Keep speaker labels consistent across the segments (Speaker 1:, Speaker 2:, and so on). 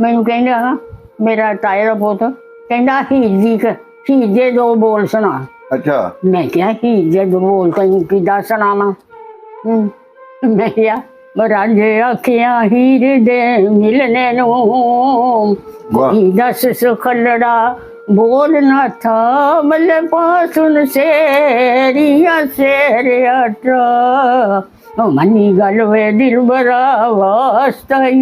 Speaker 1: ਮੈਨੂੰ ਕਹਿੰਦਾ ਮੇਰਾ ਤਾਏ ਦਾ ਪੁੱਤ ਕਹਿੰਦਾ ਹੀਰ ਦੇ ਦੋ ਬੋਲ ਸੁਣਾ।
Speaker 2: ਅੱਛਾ।
Speaker 1: ਮੈਂ ਕਿਹਾ ਹੀਰ ਦੇ ਦੋ ਬੋਲ ਤੈਨੂੰ ਕਿੱਦਾਂ ਸੁਣਾਵਾਂ। ਮੈਂ ਕਿਹਾ ਰਾਂਝੇ ਆਖਿਆ ਹੀਰ ਦੇ ਮਿਲਣੇ ਨੂੰ ਕੋਈ ਦੱਸ ਸੁਖਲੜਾ ਬੋਲ ਨਾ ਥਾ ਮਲੇ ਪਾਸੁਨ ਸੇਰੀਆ ਸੇਰਿਆ ਟਾ ਮਨੀ ਗੱਲ ਵੇ ਦਿਲ ਬਰਾ ਵਾਸਤਾਈ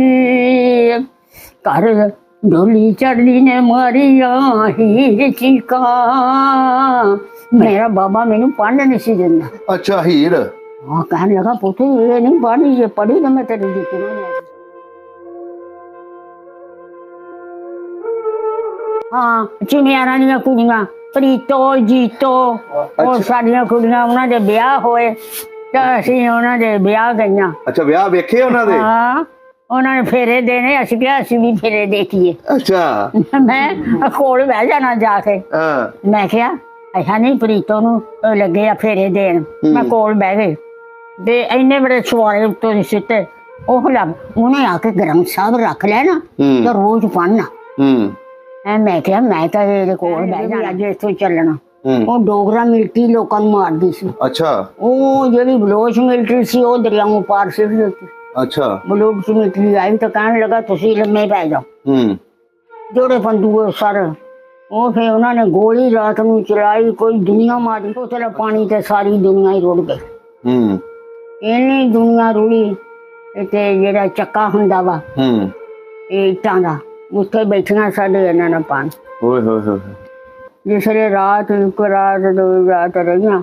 Speaker 1: ਕਰ ਡੋਲੀ ਚੜਦੀ ਨੇ ਮਾਰੀਆਂ ਹੀਰ ਚੀਕਾਂ। ਮੇਰਾ ਬਾਬਾ ਮੈਨੂੰ ਪੜ੍ਹਨ ਨਹੀਂ ਸੀ ਦਿੰਦਾ।
Speaker 2: ਅੱਛਾ ਹੀਰ।
Speaker 1: हाँ कहने लगा पुत्र ये नहीं पढ़ी, ये पढ़ी तो मैं तेरे दी हाँ चुनिया रानिया कुड़ियां प्रीतो जीतो और सारिया कुड़ियां उन्हां दे ब्याह होए ते असीं उन्हां दे ब्याह गईयां।
Speaker 2: अच्छा ब्याह वेखे उन्हां दे? हाँ
Speaker 1: उन्हां ने फेरे देने असीं क्या असीं भी फेरे देखिए।
Speaker 2: अच्छा।
Speaker 1: मैं कोल बह जाना जाके। मैं क्या ऐसा नहीं प्रीतो नूं लगे आ फेरे देन मैं कोल बह गई ਤੇ ਇੰਨੇ ਬੜੇ ਸਵਾਰੇ ਉੱਤੋਂ ਦੀ ਸਿੱਟੇ ਉਹ ਲੱਗ ਉਹਨੇ ਆ ਕੇ ਗ੍ਰੰਥ ਸਾਹਿਬ ਰੱਖ ਲਿਆ ਨਾ ਤੇ ਰੋਜ਼ ਪੜ੍ਹਨਾ। ਮੈਂ ਕਿਹਾ ਮੈਂ ਤਾਂ ਇਹਦੇ ਕੋਲ ਬਹਿ ਜਾਣਾ ਅੱਜ ਇੱਥੋਂ ਚੱਲਣਾ। ਉਹ ਡੋਗਰਾ ਮਿਲਟਰੀ ਲੋਕਾਂ ਨੂੰ ਮਾਰਦੀ ਸੀ।
Speaker 2: ਅੱਛਾ। ਉਹ
Speaker 1: ਜਿਹੜੀ ਬਲੋਚ ਮਿਲਟਰੀ ਸੀ ਉਹ ਦਰਿਆਓਂ ਪਾਰ ਸਿੱਟ ਦਿੱਤੀ।
Speaker 2: ਅੱਛਾ।
Speaker 1: ਬਲੋਚ ਮਿਲਟਰੀ ਆਈ ਤਾਂ ਕਹਿਣ ਲੱਗਾ ਤੁਸੀਂ ਲੰਮੇ ਪੈ ਜਾਓ। ਜੋੜੇ ਬੰਦੂਕ ਸਰ ਉਹ ਫਿਰ ਉਹਨਾਂ ਨੇ ਗੋਲੀ ਰਾਤ ਨੂੰ ਚਲਾਈ ਕੋਈ ਦੁਨੀਆ ਮਾਰੀ ਉਹ ਚਲਾ ਪਾਣੀ ਤੇ ਸਾਰੀ ਦੁਨੀਆ ਹੀ ਰੁੜ ਗਈ। ਇੰਨੀ ਦੁਨੀਆ ਰੁੜੀ ਤੇ ਜਿਹੜਾ ਚੱਕਾ ਹੁੰਦਾ ਵਾ ਇਹ ਇੱਟਾਂ ਦਾ ਉੱਥੇ ਬੈਠੀਆਂ ਸਾਡੇ ਇਹਨਾਂ ਨਾਲ ਪਾਣੀ।
Speaker 2: ਓਏ ਹੋਏ ਹੋਏ।
Speaker 1: ਜਿਸ ਵੇਲੇ ਰਾਤ ਇੱਕ ਰਾਤ ਦੋ ਰਾਤ ਰਹੀਆਂ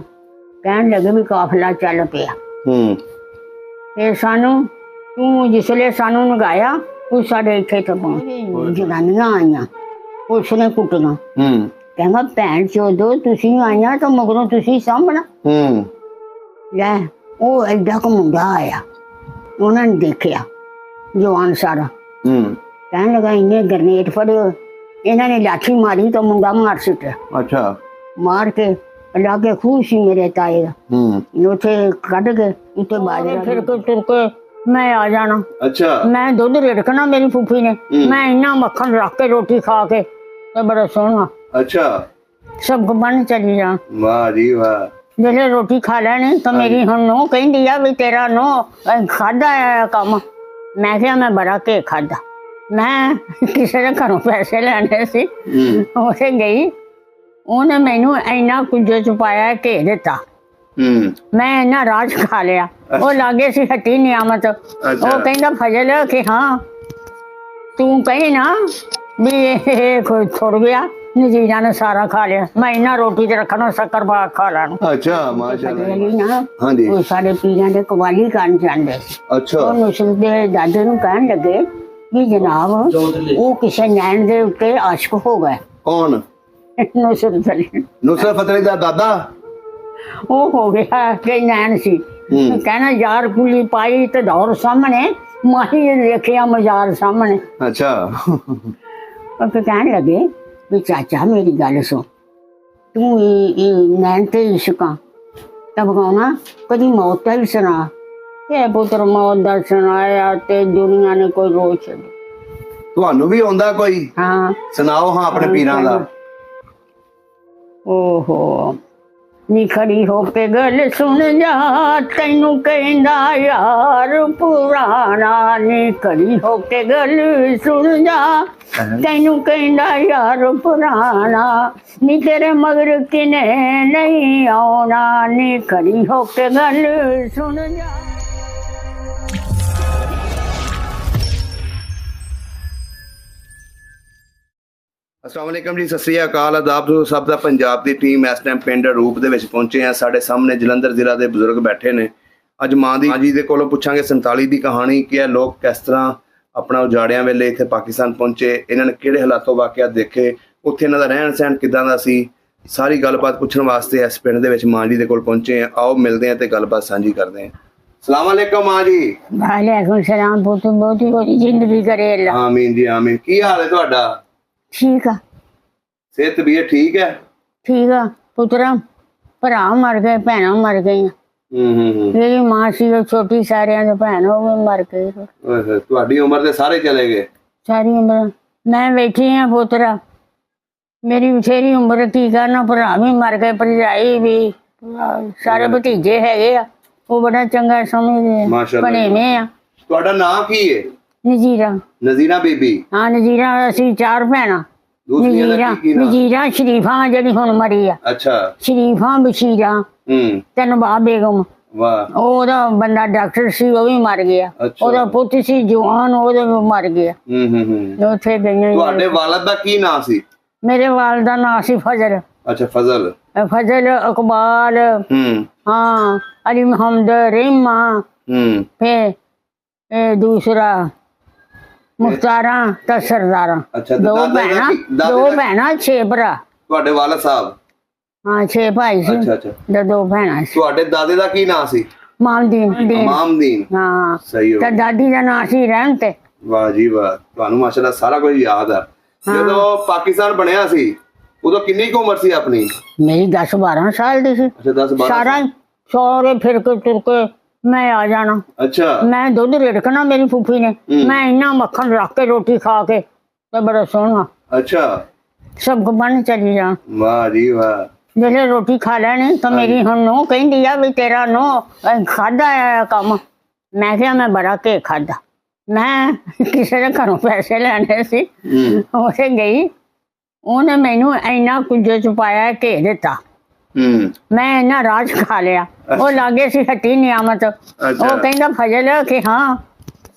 Speaker 1: ਕਹਿਣ ਲੱਗੇ ਵੀ ਕਾਫਲਾ ਚੱਲ ਪਿਆ। ਤੇ ਸਾਨੂੰ ਤੂੰ ਜਿਸ ਵੇਲੇ ਸਾਨੂੰ ਨਗਾਇਆ ਤੂੰ ਸਾਡੇ ਇੱਥੇ ਤੋਂ ਪਹੁੰਚ ਜਨਾਨੀਆਂ ਆਈਆਂ ਉਸਨੇ ਕੁੱਟੀਆਂ। ਕਹਿੰਦਾ ਭੈਣ ਚੋਦੋ ਤੁਸੀਂ ਆਈਆਂ ਤਾਂ ਮਗਰੋਂ ਤੁਸੀਂ ਸਾਂਭਣਾ। ਲੈ ਉਹ ਐਡਾ ਕੁ ਮੁੰਡਾ ਆਇਆ ਉਹਨਾਂ ਨੇ ਦੇਖਿਆ ਜਵਾਨ ਸਾਰਾ ਕਹਿਣ ਲੱਗਾ ਇਹਨੇ ਗਰਨੇਟ ਫੜਿਓ ਇਹਨਾਂ ਨੇ ਲਾਠੀ ਮਾਰੀ ਤਾਂ ਮੁੰਡਾ ਮਾਰ ਸੁੱਟਿਆ। ਅੱਛਾ। ਮਾਰ ਕੇ ਲਾਗੇ ਖੂਹ ਸੀ ਮੇਰੇ ਤਾਏ ਦਾ ਉੱਥੇ ਕੱਢ ਕੇ ਉੱਤੇ ਬਾਜਰਾ ਫਿਰ ਕੇ ਤੁਰ ਕੇ ਮੈਂ ਆ ਜਾਣਾ। ਅੱਛਾ। ਮੈਂ ਦੁੱਧ ਰਿੜਕਣਾ ਮੇਰੀ ਫੁੱਫੀ ਨੇ ਮੈਂ ਇੰਨਾ ਮੱਖਣ ਰੱਖ ਕੇ ਰੋਟੀ ਖਾ ਕੇ ਤੇ ਬੜਾ ਸੋਹਣਾ। ਅੱਛਾ। ਸਭ ਬਣ ਚਲੀ ਜਾ। ਵਾਹ ਜੀ ਵਾਹ। ਜਿਹੜੇ ਰੋਟੀ ਖਾ ਲੈਣੀ ਤਾਂ ਮੇਰੀ ਹੁਣ ਨੂੰਹ ਕਹਿੰਦੀ ਆ ਵੀ ਤੇਰਾ ਨੂੰਹ ਖਾਧਾ ਆ ਕੰਮ। ਮੈਂ ਕਿਹਾ ਮੈਂ ਬੜਾ ਕੇ ਖਾਧਾ। ਮੈਂ ਕਿਸੇ ਦੇ ਘਰੋਂ ਪੈਸੇ ਲੈਣੇ ਸੀ ਉੱਥੇ ਗਈ ਉਹਨੇ ਮੈਨੂੰ ਇੰਨਾ ਕੁਝ ਚ ਪਾਇਆ ਘੇ ਦਿੱਤਾ। ਮੈਂ ਇੰਨਾ ਰਾਜ ਖਾ ਲਿਆ। ਉਹ ਲਾਗੇ ਸੀ ਹੱਟੀ ਨਿਆਮਤ ਉਹ ਕਹਿੰਦਾ ਫਜਲ ਕਿ ਹਾਂ ਤੂੰ ਕਹੀ ਨਾ ਵੀ ਇਹ ਕੋਈ ਛੁੱਟ ਗਿਆ ਨਜ਼ੀਰਾਂ ਨੇ ਸਾਰਾ ਖਾ ਲਿਆ। ਮੈਂ ਇੰਨਾ ਰੋਟੀ ਤੇ ਰੱਖਣਾ ਸ਼ੱਕਰ ਪਾ ਖਾ ਲੈਣਾ। ਅੱਛਾ ਮਾਸ਼ਾਅੱਲਾ। ਹਾਂਜੀ ਉਹ ਸਾਡੇ ਪੀਰਾਂ ਦੇ ਕਵਾਲੀ ਕਰਨ ਜਾਂਦੇ। ਅੱਛਾ। ਉਹ ਨੁਸਰਤ ਦੇ ਦਾਦੇ ਨੂੰ ਕਹਿਣ ਲੱਗੇ ਵੀ ਜਨਾਬ ਉਹ ਕਿਸੇ ਨੈਣ ਦੇ ਉੱਤੇ ਆਸ਼ਕ ਹੋ ਗਏ। ਕੌਣ? ਨੁਸਰਤ ਅਲੀ। ਨੁਸਰਤ ਫਤਿਹ ਅਲੀ ਦਾ ਦਾਦਾ ਉਹ ਹੋ ਗਿਆ ਕਿ ਨੈਣ ਸੀ। ਕਹਿਣਾ ਯਾਰ ਕੁਲੀ ਪਾਈ ਤੇ ਦੌਰ ਸਾਹਮਣੇ ਮਾਹੀ ਦੇਖਿਆ ਮਜ਼ਾਰ ਸਾਹਮਣੇ। ਅੱਛਾ। ਉਹ ਕਹਿਣ ਲੱਗੇ ਵੀ ਚਾਚਾ ਮੇਰੀ ਗੱਲ ਸੁਣ ਤੂੰ ਨੈਣ ਤੇ ਇਸ਼ਕਾਂ ਤਾਂ ਬਗਾਉਣਾ ਕਦੀ ਮੌਤ ਦਾ ਵੀ ਸੁਣਾ। ਇਹ ਪੁੱਤਰ ਮੌਤ ਦਾ ਸੁਣਾਇਆ ਤੇ ਦੁਨੀਆ ਨੇ ਕੋਈ ਰੋਕ ਛੱਡੀ। ਤੁਹਾਨੂੰ ਵੀ ਆਉਂਦਾ ਕੋਈ? ਹਾਂ ਸੁਣਾਓ ਹਾਂ ਆਪਣੇ ਪੀਰਾਂ ਦਾ। ਓਹੋ ਨੀ ਖੜੀ ਹੋ ਕੇ ਗੱਲ ਸੁਣ ਜਾ ਤੈਨੂੰ ਕਹਿੰਦਾ ਯਾਰ ਪੁਰਾਣਾ। ਨੀ ਖੜੀ ਹੋ ਕੇ ਗੱਲ ਸੁਣ ਜਾ ਤੈਨੂੰ ਕਹਿੰਦਾ ਯਾਰ ਪੁਰਾਣਾ। ਨੀ ਤੇਰੇ ਮਗਰ ਕਿਨੇ ਨਹੀਂ ਆਉਣਾ। ਨੀ ਖੜੀ ਹੋ ਕੇ ਗੱਲ ਸੁਣ ਜਾ।
Speaker 2: अस्सलाम वालेकुम जी, सत श्री अकाल, आदाब सब दा। पंजाब दी टीम इस टाइम पिंड रूप दे विच पहुंचे हैं। साडे सामने जलंधर जिला दे बुजुर्ग बैठे ने। अज मां जी दे कोलों पुछांगे 47 दी कहानी कि लोग किस तरह अपना उजाड़ियां वेले इत्थे पाकिस्तान पहुंचे, इन्हां ने किहड़े हालातों वाकिया देखे, उत्थे इन्हां दा रहन सहन किदां दा सी। सारी गलबात पुछण वास्ते इस पिंड दे विच मां जी दे कोल पहुंचे हैं। आओ मिलदे हैं ते गलबात साझी करदे हैं। अस्सलाम वालेकुम मां जी।
Speaker 1: वालेकुम सलाम पुत्त, बहुती जिंदगी करे अल्लाह।
Speaker 2: आमीन जी आमीन। की हाल है तुहाडा?
Speaker 1: ठीक है।
Speaker 2: सेहत तबीयत ठीक है?
Speaker 1: ठीक है पुत्रा, भरा मर गए, भैन मर गई। मेरी मां सी छोटी, सारे भैन हो गए मर गए।
Speaker 2: तुहाडी उम्र दे सारे चले गए?
Speaker 1: ਸਾਰੀ ਉਮਰ ਮੈਂ ਬੈਠੀ ਹਾਂ ਪੁੱਤਰਾ, ਮੇਰੀ ਬਥੇਰੀ ਉਮਰ, ਕੀ ਕਰਨਾ, ਭਰਾ ਵੀ ਮਰ ਗਏ, ਭਰਜਾਈ ਵੀ, ਸਾਰੇ ਭਤੀਜੇ ਹੈਗੇ ਆ, ਉਹ ਬੜਾ ਚੰਗਾ ਸਮਝਦੇ ਆ,
Speaker 2: ਮਾਸ਼ਾਅੱਲਾ।
Speaker 1: ਭਣੇਵੇਂ ਆ।
Speaker 2: ਤੁਹਾਡਾ ਨਾਂ ਕੀ ਹੈ?
Speaker 1: ਨਜ਼ੀਰਾ।
Speaker 2: ਨਜ਼ੀਰਾ ਬੀਬੀ।
Speaker 1: ਹਾਂ ਨਜ਼ੀਰਾ, ਅਸੀਂ 4 ਭੈਣਾਂ।
Speaker 2: ਦੂਸਰੀਆਂ ਦਾ ਕੀ ਨਾਂ?
Speaker 1: ਨਜ਼ੀਰਾ ਸ਼ਰੀਫਾ ਜਿਹੜੀ ਹੁਣ ਮਰੀ ਆ,
Speaker 2: ਅੱਛਾ।
Speaker 1: ਸ਼ਰੀਫਾ ਬਸ਼ੀਰਾ ਤੇ ਨਵਾਬ ਬੇਗਮ।
Speaker 2: ਵਾਹ।
Speaker 1: ਉਹਦਾ ਬੰਦਾ ਡਾਕਟਰ ਸੀ, ਉਹ ਵੀ ਮਰ ਗਿਆ।
Speaker 2: ਅੱਛਾ।
Speaker 1: ਉਹਦਾ ਪੁੱਤ ਸੀ ਜਵਾਨ, ਉਹਦੇ ਵੀ ਮਰ ਗਿਆ। ਉੱਥੇ ਗਈਆਂ।
Speaker 2: ਤੁਹਾਡੇ ਵਾਲਦ ਦਾ ਕੀ ਨਾਂ ਸੀ?
Speaker 1: ਮੇਰੇ ਵਾਲ ਦਾ ਨਾਂ ਸੀ ਫਜ਼ਲ।
Speaker 2: ਅੱਛਾ, ਫਜ਼ਲ।
Speaker 1: फजल इकबाल, हाँ अली मोहम्मद रीमा, फिर दूसरा मुख्तारा तो सरदारा।
Speaker 2: अच्छा,
Speaker 1: दो भैन 6 भरा।
Speaker 2: ਤੁਹਾਡੇ ਵਾਲਦ ਸਾਹਿਬ?
Speaker 1: हाँ 6 भाई सी।
Speaker 2: ਅੱਛਾ ਅੱਛਾ।
Speaker 1: ते 2 भैन सी।
Speaker 2: ਤੁਹਾਡੇ ਦਾਦੇ ਦਾ ਕੀ ਨਾਂ ਸੀ?
Speaker 1: मामदीन।
Speaker 2: ਮਾਮਦੀਨ।
Speaker 1: हाँ
Speaker 2: ਸਹੀ ਹੋ
Speaker 1: ते
Speaker 2: ਗਿਆ।
Speaker 1: दादी का नाम सी रहमत।
Speaker 2: ਵਾਹ ਜੀ ਵਾਹ, ਤੁਹਾਨੂੰ ਮਾਸ਼ਾਅੱਲਾ ਸਾਰਾ ਕੁਝ ਯਾਦ ਆ। ਜਦੋਂ ਪਾਕਿਸਤਾਨ ਬਣਿਆ ਸੀ ਉਦੋਂ ਕਿੰਨੀ ਕੁ ਉਮਰ ਸੀ ਆਪਣੀ?
Speaker 1: मेरी 10-12 साल दी सी।
Speaker 2: ਅੱਛਾ, 10-12
Speaker 1: सारा सौरे फिर के तुर के मैं आ जाना।
Speaker 2: अच्छा।
Speaker 1: मैं दूध रिड़कना मेरी फूफी ने, मैं इन्ना मक्खन रख के रोटी खा के तो बड़ा सोहना।
Speaker 2: अच्छा।
Speaker 1: सबको बन चली जा।
Speaker 2: वाह जी वाह।
Speaker 1: जैसे रोटी खा लेनी तो मेरी हुण नूंह कहंदी आ भी तेरा नूंह खादा है काम। मैं क्या, मैं बड़ा के खादा। मैं किसी दे घरों पैसे लेने सी, उसे गई, ਉਹਨੇ ਮੈਨੂੰ ਇੰਨਾ ਕੁਝ ਛੁਪਾਇਆ ਘੇ ਦਿੱਤਾ। ਮੈਂ ਇੰਨਾ ਰਾਜ ਖਾ ਲਿਆ। ਉਹ ਲਾਗੇ ਸੀ ਹੱਟੀ ਨਿਆਮਤ। ਉਹ ਕਹਿੰਦਾ ਫਜ਼ਲ ਕਿ ਹਾਂ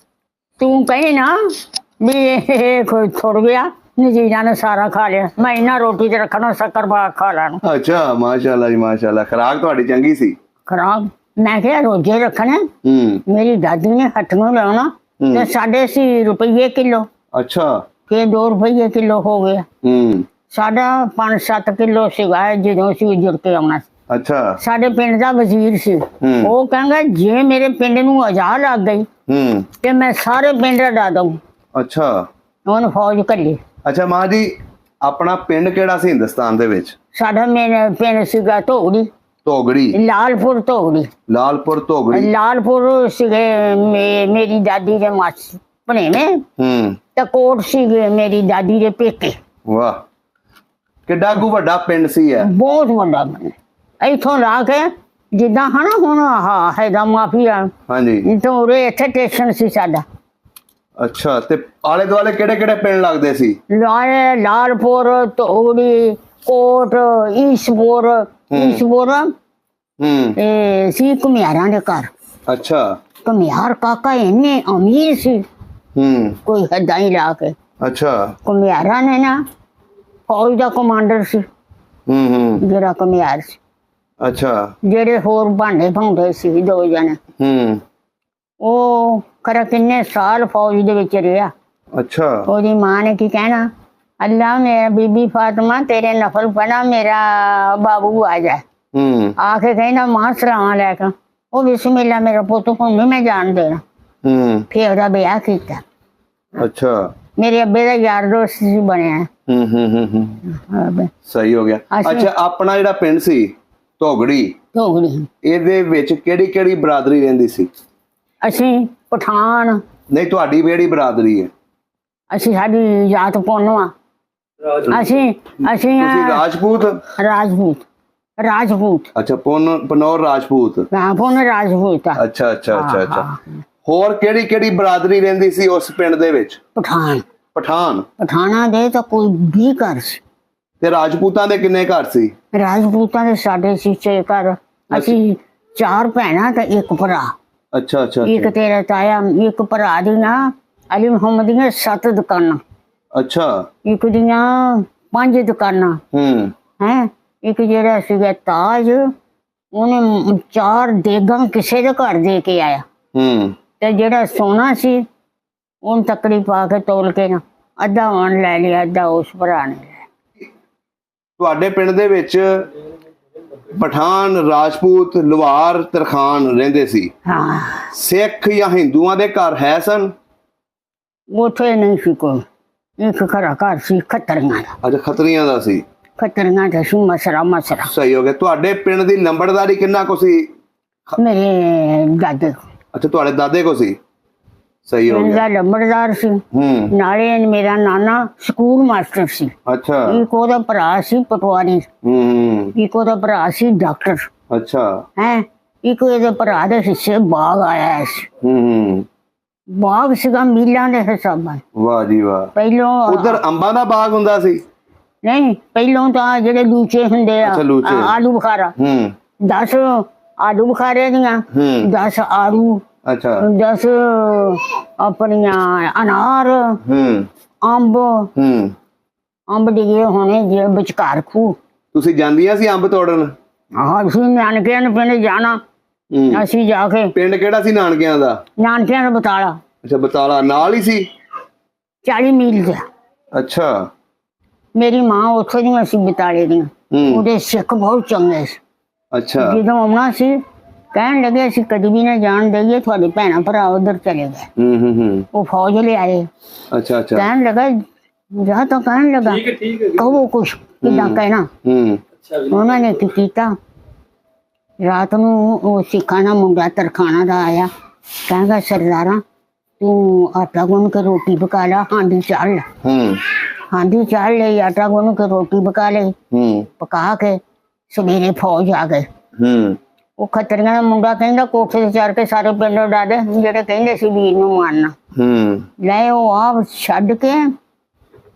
Speaker 1: ਤੂੰ ਕਹੀ ਨਾ ਵੀ ਇਹ ਕੋਈ ਥੁੜ ਗਿਆ, ਨਜ਼ੀਰਾ ਨੇ ਸਾਰਾ ਖਾ ਲਿਆ। ਮੈਂ ਇੰਨਾ ਰੋਟੀ ਤੇ ਰੱਖਣਾ, ਸ਼ੱਕਰ ਪਾ ਖਾ ਲੈਣਾ।
Speaker 2: ਅੱਛਾ, ਮਾਸ਼ਾਅੱਲਾ ਜੀ ਮਾਸ਼ਾਅੱਲਾ। ਖੁਰਾਕ ਤੁਹਾਡੀ ਚੰਗੀ ਸੀ? ਖੁਰਾਕ
Speaker 1: ਮੈਂ ਕਿਹਾ ਰੋਜੇ ਰੱਖਣੇ। ਮੇਰੀ ਦਾਦੀ ਨੇ ਹੱਥ ਨੂੰ ਲਾਉਣਾ ਤੇ 8.5 ਰੁਪਏ ਕਿਲੋ।
Speaker 2: ਅੱਛਾ। ਕਿ
Speaker 1: 2 ਰੁਪਏ ਕਿਲੋ ਹੋ ਗਿਆ। ਸਾਡਾ 5-7 ਕਿਲੋ ਸੀਗਾ ਜਦੋਂ ਅਸੀਂ ਜੁੜ ਕੇ ਆਉਣਾ।
Speaker 2: ਅੱਛਾ।
Speaker 1: ਸਾਡੇ ਪਿੰਡ ਦਾ ਵਜ਼ੀਰ ਸੀ, ਉਹ ਕਹਿੰਦਾ ਜੇ ਮੇਰੇ ਪਿੰਡ ਨੂੰ ਆਜ਼ਾਦ ਲੱਗ ਗਈ ਤੇ ਮੈਂ ਸਾਰੇ ਪਿੰਡ ਡਾ ਦਊਂ।
Speaker 2: ਅੱਛਾ।
Speaker 1: ਉਹਨੂੰ ਫੌਜ ਘੱਲੀ।
Speaker 2: ਅੱਛਾ ਮਾਂ ਜੀ, ਆਪਣਾ ਪਿੰਡ ਕਿਹੜਾ ਸੀ ਹਿੰਦੁਸਤਾਨ ਦੇ ਵਿੱਚ?
Speaker 1: ਸਾਡਾ ਮੇਰਾ ਪਿੰਡ ਸੀਗਾ ਧੋਗੜੀ।
Speaker 2: ਧੋਗੜੀ।
Speaker 1: ਲਾਲਪੁਰ ਧੋਗੜੀ।
Speaker 2: ਲਾਲਪੁਰ ਧੋਗੜੀ।
Speaker 1: ਲਾਲਪੁਰ ਸੀਗੇ ਮੇਰੀ ਦਾਦੀ ਦੇ ਮਾਸੀ ਭਣੇਵੇਂ ਤੇ ਕੋਟ ਸੀਗੇ ਮੇਰੀ ਦਾਦੀ ਦੇ ਪੇਕੇ।
Speaker 2: ਵਾਹ, ਕਿੱਡਾ ਕੁ ਵੱਡਾ ਪਿੰਡ ਸੀ ਇਹ? ਬਹੁਤ
Speaker 1: ਵੱਡਾ ਪਿੰਡ। ਇੱਥੋਂ ਲਾ ਕੇ ਜਿੱਦਾਂ ਹਨਾ ਹੁਣ ਆਹ ਹੈਗਾ ਮਾਫੀਆ।
Speaker 2: ਹਾਂਜੀ।
Speaker 1: ਇੱਥੋਂ ਉਰੇ ਇੱਥੇ ਸਟੇਸ਼ਨ ਸੀ ਸਾਡਾ।
Speaker 2: ਅੱਛਾ, ਤੇ ਆਲੇ ਦੁਆਲੇ ਕਿਹੜੇ ਕਿਹੜੇ ਪਿੰਡ ਲੱਗਦੇ ਸੀ?
Speaker 1: ਲਾਲਪੁਰ, ਧੋਗੜੀ, ਕੋਟ, ਈਸਪੁਰ ਇਹ ਸੀ ਘੁਮਿਆਰਾਂ ਦੇ ਘਰ।
Speaker 2: ਅੱਛਾ।
Speaker 1: ਘੁਮਿਆਰ ਕਾਕਾ ਇੰਨੇ ਅਮੀਰ ਸੀ, ਕੋਈ ਹੱਦਾਂ ਹੀ ਲਾ ਕੇ।
Speaker 2: ਅੱਛਾ।
Speaker 1: ਘੁਮਿਆਰਾਂ ਨੇ ਨਾ ਫੌਜ ਦਾ ਕਮਾਂਡਰ ਸੀ ਜਿਹੜਾ ਘੁਮਿਆਰ ਸੀ।
Speaker 2: ਅੱਛਾ। ਜਿਹੜੇ
Speaker 1: ਹੋਰ ਭਾਂਡੇ ਭਾਉਂਦੇ ਸੀ 2 ਜਣੇ, ਉਹ ਖਰਾ ਕਿੰਨੇ ਸਾਲ ਫੌਜ ਦੇ ਵਿੱਚ ਰਿਹਾ।
Speaker 2: ਅੱਛਾ।
Speaker 1: ਉਹਦੀ ਮਾਂ ਨੇ ਕੀ ਕਹਿਣਾ, ਅੱਲਾ ਮੇਰਾ ਬੀਬੀ ਫਾਤਮਾ ਤੇਰੇ ਨਫਲ ਪੜਾ ਮੇਰਾ ਬਾਬੂ ਆ ਜਾਏ। ਆ ਕੇ ਕਹਿੰਦਾ ਮਾਂ ਸਲਾਮ ਅਲੈਕਮ। ਉਹ ਬਿਸਮਿਲ੍ਲਾ ਮੇਰਾ ਪੁੱਤ ਹੁਣ ਨੀ ਮੈਂ ਜਾਣ ਦੇਣਾ। ਫਿਰ ਉਹਦਾ ਵਿਆਹ ਕੀਤਾ।
Speaker 2: ਅੱਛਾ।
Speaker 1: ਮੇਰੇ ਅੱਬੇ ਦਾ ਯਾਰ ਦੋਸਤ ਸੀ ਬਣਿਆ।
Speaker 2: ਸਹੀ ਹੋ ਗਿਆ। ਅੱਛਾ, ਆਪਣਾ ਜਿਹੜਾ ਪਿੰਡ ਸੀ ਧੋਗੜੀ, ਇਹਦੇ ਵਿੱਚ ਕਿਹੜੀ ਕਿਹੜੀ ਬਰਾਦਰੀ ਰਹਿੰਦੀ ਸੀ? ਅਸੀਂ ਪਠਾਨ। ਨਹੀਂ, ਤੁਹਾਡੀ ਕਿਹੜੀ ਬਰਾਦਰੀ ਹੈ? ਅਸੀਂ ਸਾਡੀ ਜਾਤ ਪੋਨਵਾ। ਅਸੀਂ ਰਾਜਪੂਤ। ਰਾਜਪੂਤ। ਅੱਛਾ, ਪਨੌਰ ਰਾਜਪੂਤ। ਹਾਂ, ਪੁੰਨ ਰਾਜਪੂਤ। ਅੱਛਾ ਅੱਛਾ ਅੱਛਾ ਅੱਛਾ। ਹੋਰ ਕਿਹੜੀ ਕਿਹੜੀ ਬਰਾਦਰੀ ਰਹਿੰਦੀ ਸੀ ਉਸ ਪਿੰਡ ਦੇ ਵਿੱਚ? ਪਠਾਨਾਂ ਦੇ ਤਾਂ ਕੋਈ 20 ਘਰ ਸੀ। ਤੇ ਰਾਜਪੂਤਾਂ ਦੇ ਕਿੰਨੇ ਘਰ ਸੀ? ਰਾਜਪੂਤਾਂ ਦੇ ਸਾਡੇ ਸੀ 6 ਘਰ। ਅਸੀਂ 4 ਭੈਣਾਂ ਤੇ 1 ਭਰਾ। ਅੱਛਾ ਅੱਛਾ। ਇੱਕ ਤੇਰਾ ਤਾਇਆ, ਇੱਕ ਭਰਾ ਦੀ ਨਾ ਅਲੀ ਮੁਹੰਮਦ ਦੀਆਂ 7 ਦੁਕਾਨਾਂ। ਅੱਛਾ। ਇੱਕ ਦੀਆਂ 5 ਦੁਕਾਨਾਂ। ਹੈ ਇੱਕ ਜਿਹੜਾ ਸੀਗਾ ਤਾਜ, ਉਹਨੇ 4 ਦੇਗਾਂ ਕਿਸੇ ਦੇ ਘਰ ਦੇ ਕੇ ਆਇਆ। ਤੇ ਜਿਹੜਾ ਸੋਨਾ ਸੀ ਉਹਨੂੰ ਤੱਕੜੀ ਪਾ ਕੇ ਤੋਲ ਕੇ ਨਾ ਅੱਧਾ ਉਹਨ ਲੈ ਲਿਆ, ਅੱਧਾ ਉਸ ਭਰਾ ਨੇ ਲਿਆ। ਤੁਹਾਡੇ ਪਿੰਡ ਦੇ ਵਿੱਚ ਪਠਾਨ, ਰਾਜਪੂਤ, ਲੁਹਾਰ, ਤਰਖਾਨ ਰਹਿੰਦੇ ਸੀ। ਹਾਂ। ਸਿੱਖ ਜਾਂ ਹਿੰਦੂਆਂ ਦੇ ਘਰ ਹੈ ਸਨ? ਉੱਥੇ ਨਹੀਂ ਸੀ ਕੋਈ। ਇੱਕ ਘਰ ਸੀ ਖੱਤਰੀਆਂ ਦਾ। ਅੱਛਾ, ਖੱਤਰੀਆਂ ਦਾ ਸੀ। ਖੱਤਰੀਆਂ ਦਾ ਸੀ ਮਸਰਾ। ਸਹੀ ਹੋ ਗਿਆ। ਤੁਹਾਡੇ ਪਿੰਡ ਦੀ ਲੰਬੜਦਾਰੀ ਕਿੰਨਾ ਕੁ ਸੀ? ਮੇਰੇ ਦਾਦੇ। ਅੱਛਾ, ਤੁਹਾਡੇ ਦਾਦੇ ਕੋ ਸੀ। ਸਹੀ ਹੋ
Speaker 1: ਪਿੰਡ
Speaker 2: ਗਿਆ।
Speaker 1: ਦਾ ਲੰਬੜਦਾਰ ਸੀ, ਨਾਲੇ ਮੇਰਾ ਨਾਨਾ ਸਕੂਲ ਮਾਸਟਰ ਸੀ।
Speaker 2: ਅੱਛਾ।
Speaker 1: ਇੱਕ ਉਹਦਾ ਭਰਾ ਸੀ ਪਟਵਾਰੀ, ਇੱਕ ਉਹਦਾ ਭਰਾ ਸੀ ਡਾਕਟਰ।
Speaker 2: ਅੱਛਾ।
Speaker 1: ਹੈ ਇੱਕ ਇਹਦੇ ਭਰਾ ਦੇ ਹਿੱਸੇ ਬਾਗ ਆਇਆ ਸੀ। ਬਾਗ ਸੀਗਾ ਮੀਲਾਂ ਦੇ ਹਿਸਾਬਾਂ।
Speaker 2: ਵਾਹ ਜੀ ਵਾਹ।
Speaker 1: ਪਹਿਲੋਂ
Speaker 2: ਉਧਰ ਅੰਬਾਂ ਦਾ ਬਾਗ ਹੁੰਦਾ ਸੀ?
Speaker 1: ਨਹੀਂ, ਪਹਿਲੋਂ ਤਾਂ ਜਿਹੜੇ ਲੂਚੇ ਹੁੰਦੇ ਆ,
Speaker 2: ਅੱਛਾ, ਲੂਚੇ।
Speaker 1: ਆਲੂ ਬੁਖਾਰਾ, 10 ਆਲੂ ਬੁਖਾਰੇ ਦੀਆਂ, 10 ਆਲੂ,
Speaker 2: ਅੱਛਾ।
Speaker 1: 10 ਆਪਣੀਆਂ ਅਨਾਰ, ਅੰਬ, ਅੰਬ ਡਿਗੇ ਹੋਣੇ ਜੇ ਵਿਚਕਾਰ ਖੂ।
Speaker 2: ਤੁਸੀਂ ਜਾਂਦੀਆਂ ਸੀ ਅੰਬ ਤੋੜਨ?
Speaker 1: ਆਹ ਅਸੀਂ ਨਾਨਕਿਆਂ ਨੂੰ ਪਿੰਡ ਜਾਣਾ, ਅਸੀਂ ਜਾ ਕੇ।
Speaker 2: ਪਿੰਡ ਕਿਹੜਾ ਸੀ ਨਾਨਕਿਆਂ ਦਾ?
Speaker 1: ਨਾਨਕਿਆਂ ਦਾ ਬਤਾਲਾ।
Speaker 2: ਅੱਛਾ, ਬਤਾਲਾ ਨਾਲ ਹੀ ਸੀ?
Speaker 1: 40 ਮੀਲ ਦਾ।
Speaker 2: ਅੱਛਾ।
Speaker 1: ਮੇਰੀ ਮਾਂ ਉੱਥੋਂ ਦੀਆਂ ਸੀ ਬਤਾਲੇ ਦੀਆਂ। ਉਹਦੇ ਸਿੱਖ ਬਹੁਤ ਚੰਗੇ ਸੀ।
Speaker 2: ਅੱਛਾ।
Speaker 1: ਜਦੋਂ ਆਉਣਾ ਸੀ ਕਹਿਣ ਲੱਗੇ ਅਸੀਂ ਕਦੀ ਵੀ ਨਾ ਜਾਣ ਦੇਈਏ, ਤੁਹਾਡੇ ਭੈਣਾਂ ਭਰਾ ਉਧਰ ਚਲੇ ਗਏ। ਉਹ ਫੌਜ ਲਿਆਏ।
Speaker 2: ਅੱਛਾ ਅੱਛਾ।
Speaker 1: ਕਹਿਣ ਲੱਗਾ ਜਾ ਤਾਂ ਕਹਿਣ ਲੱਗਾ ਕਹੋ ਕੁਛ ਕਿੱਦਾਂ ਕਹਿਣਾ। ਉਹਨਾਂ ਨੇ ਕੀ ਕੀਤਾ, ਰਾਤ ਨੂੰ ਉਹ ਸਿੱਖਾਂ ਦਾ ਮੁੰਡਾ ਤਰਖਾਣਾ ਦਾ ਆਇਆ, ਕਹਿੰਦਾ ਸਰਦਾਰਾ ਤੂੰ ਆਟਾ ਗੁੰਨ ਕੇ ਰੋਟੀ ਪਕਾ ਲਾ, ਹਾਂਡੀ ਚਾੜ ਲੈ। ਹਾਂਡੀ ਚਾੜ ਲਈ, ਆਟਾ ਗੁੰਨ ਕੇ ਰੋਟੀ ਪਕਾ ਲਈ, ਪਕਾ ਕੇ ਸਵੇਰੇ ਫੌਜ ਆ ਗਏ। ਉਹ ਖੱਤਰੀਆਂ ਦਾ ਮੁੰਡਾ ਕਹਿੰਦਾ ਕੋਠੇ ਤੇ ਚੜ ਕੇ ਸਾਰੇ ਪਿੰਡ ਉਡਾਦੇ ਜਿਹੜੇ ਕਹਿੰਦੇ ਸੀ ਵੀਰ ਨੂੰ ਮਾਰਨਾ। ਲੈ ਉਹ ਆਪ ਛੱਡ ਕੇ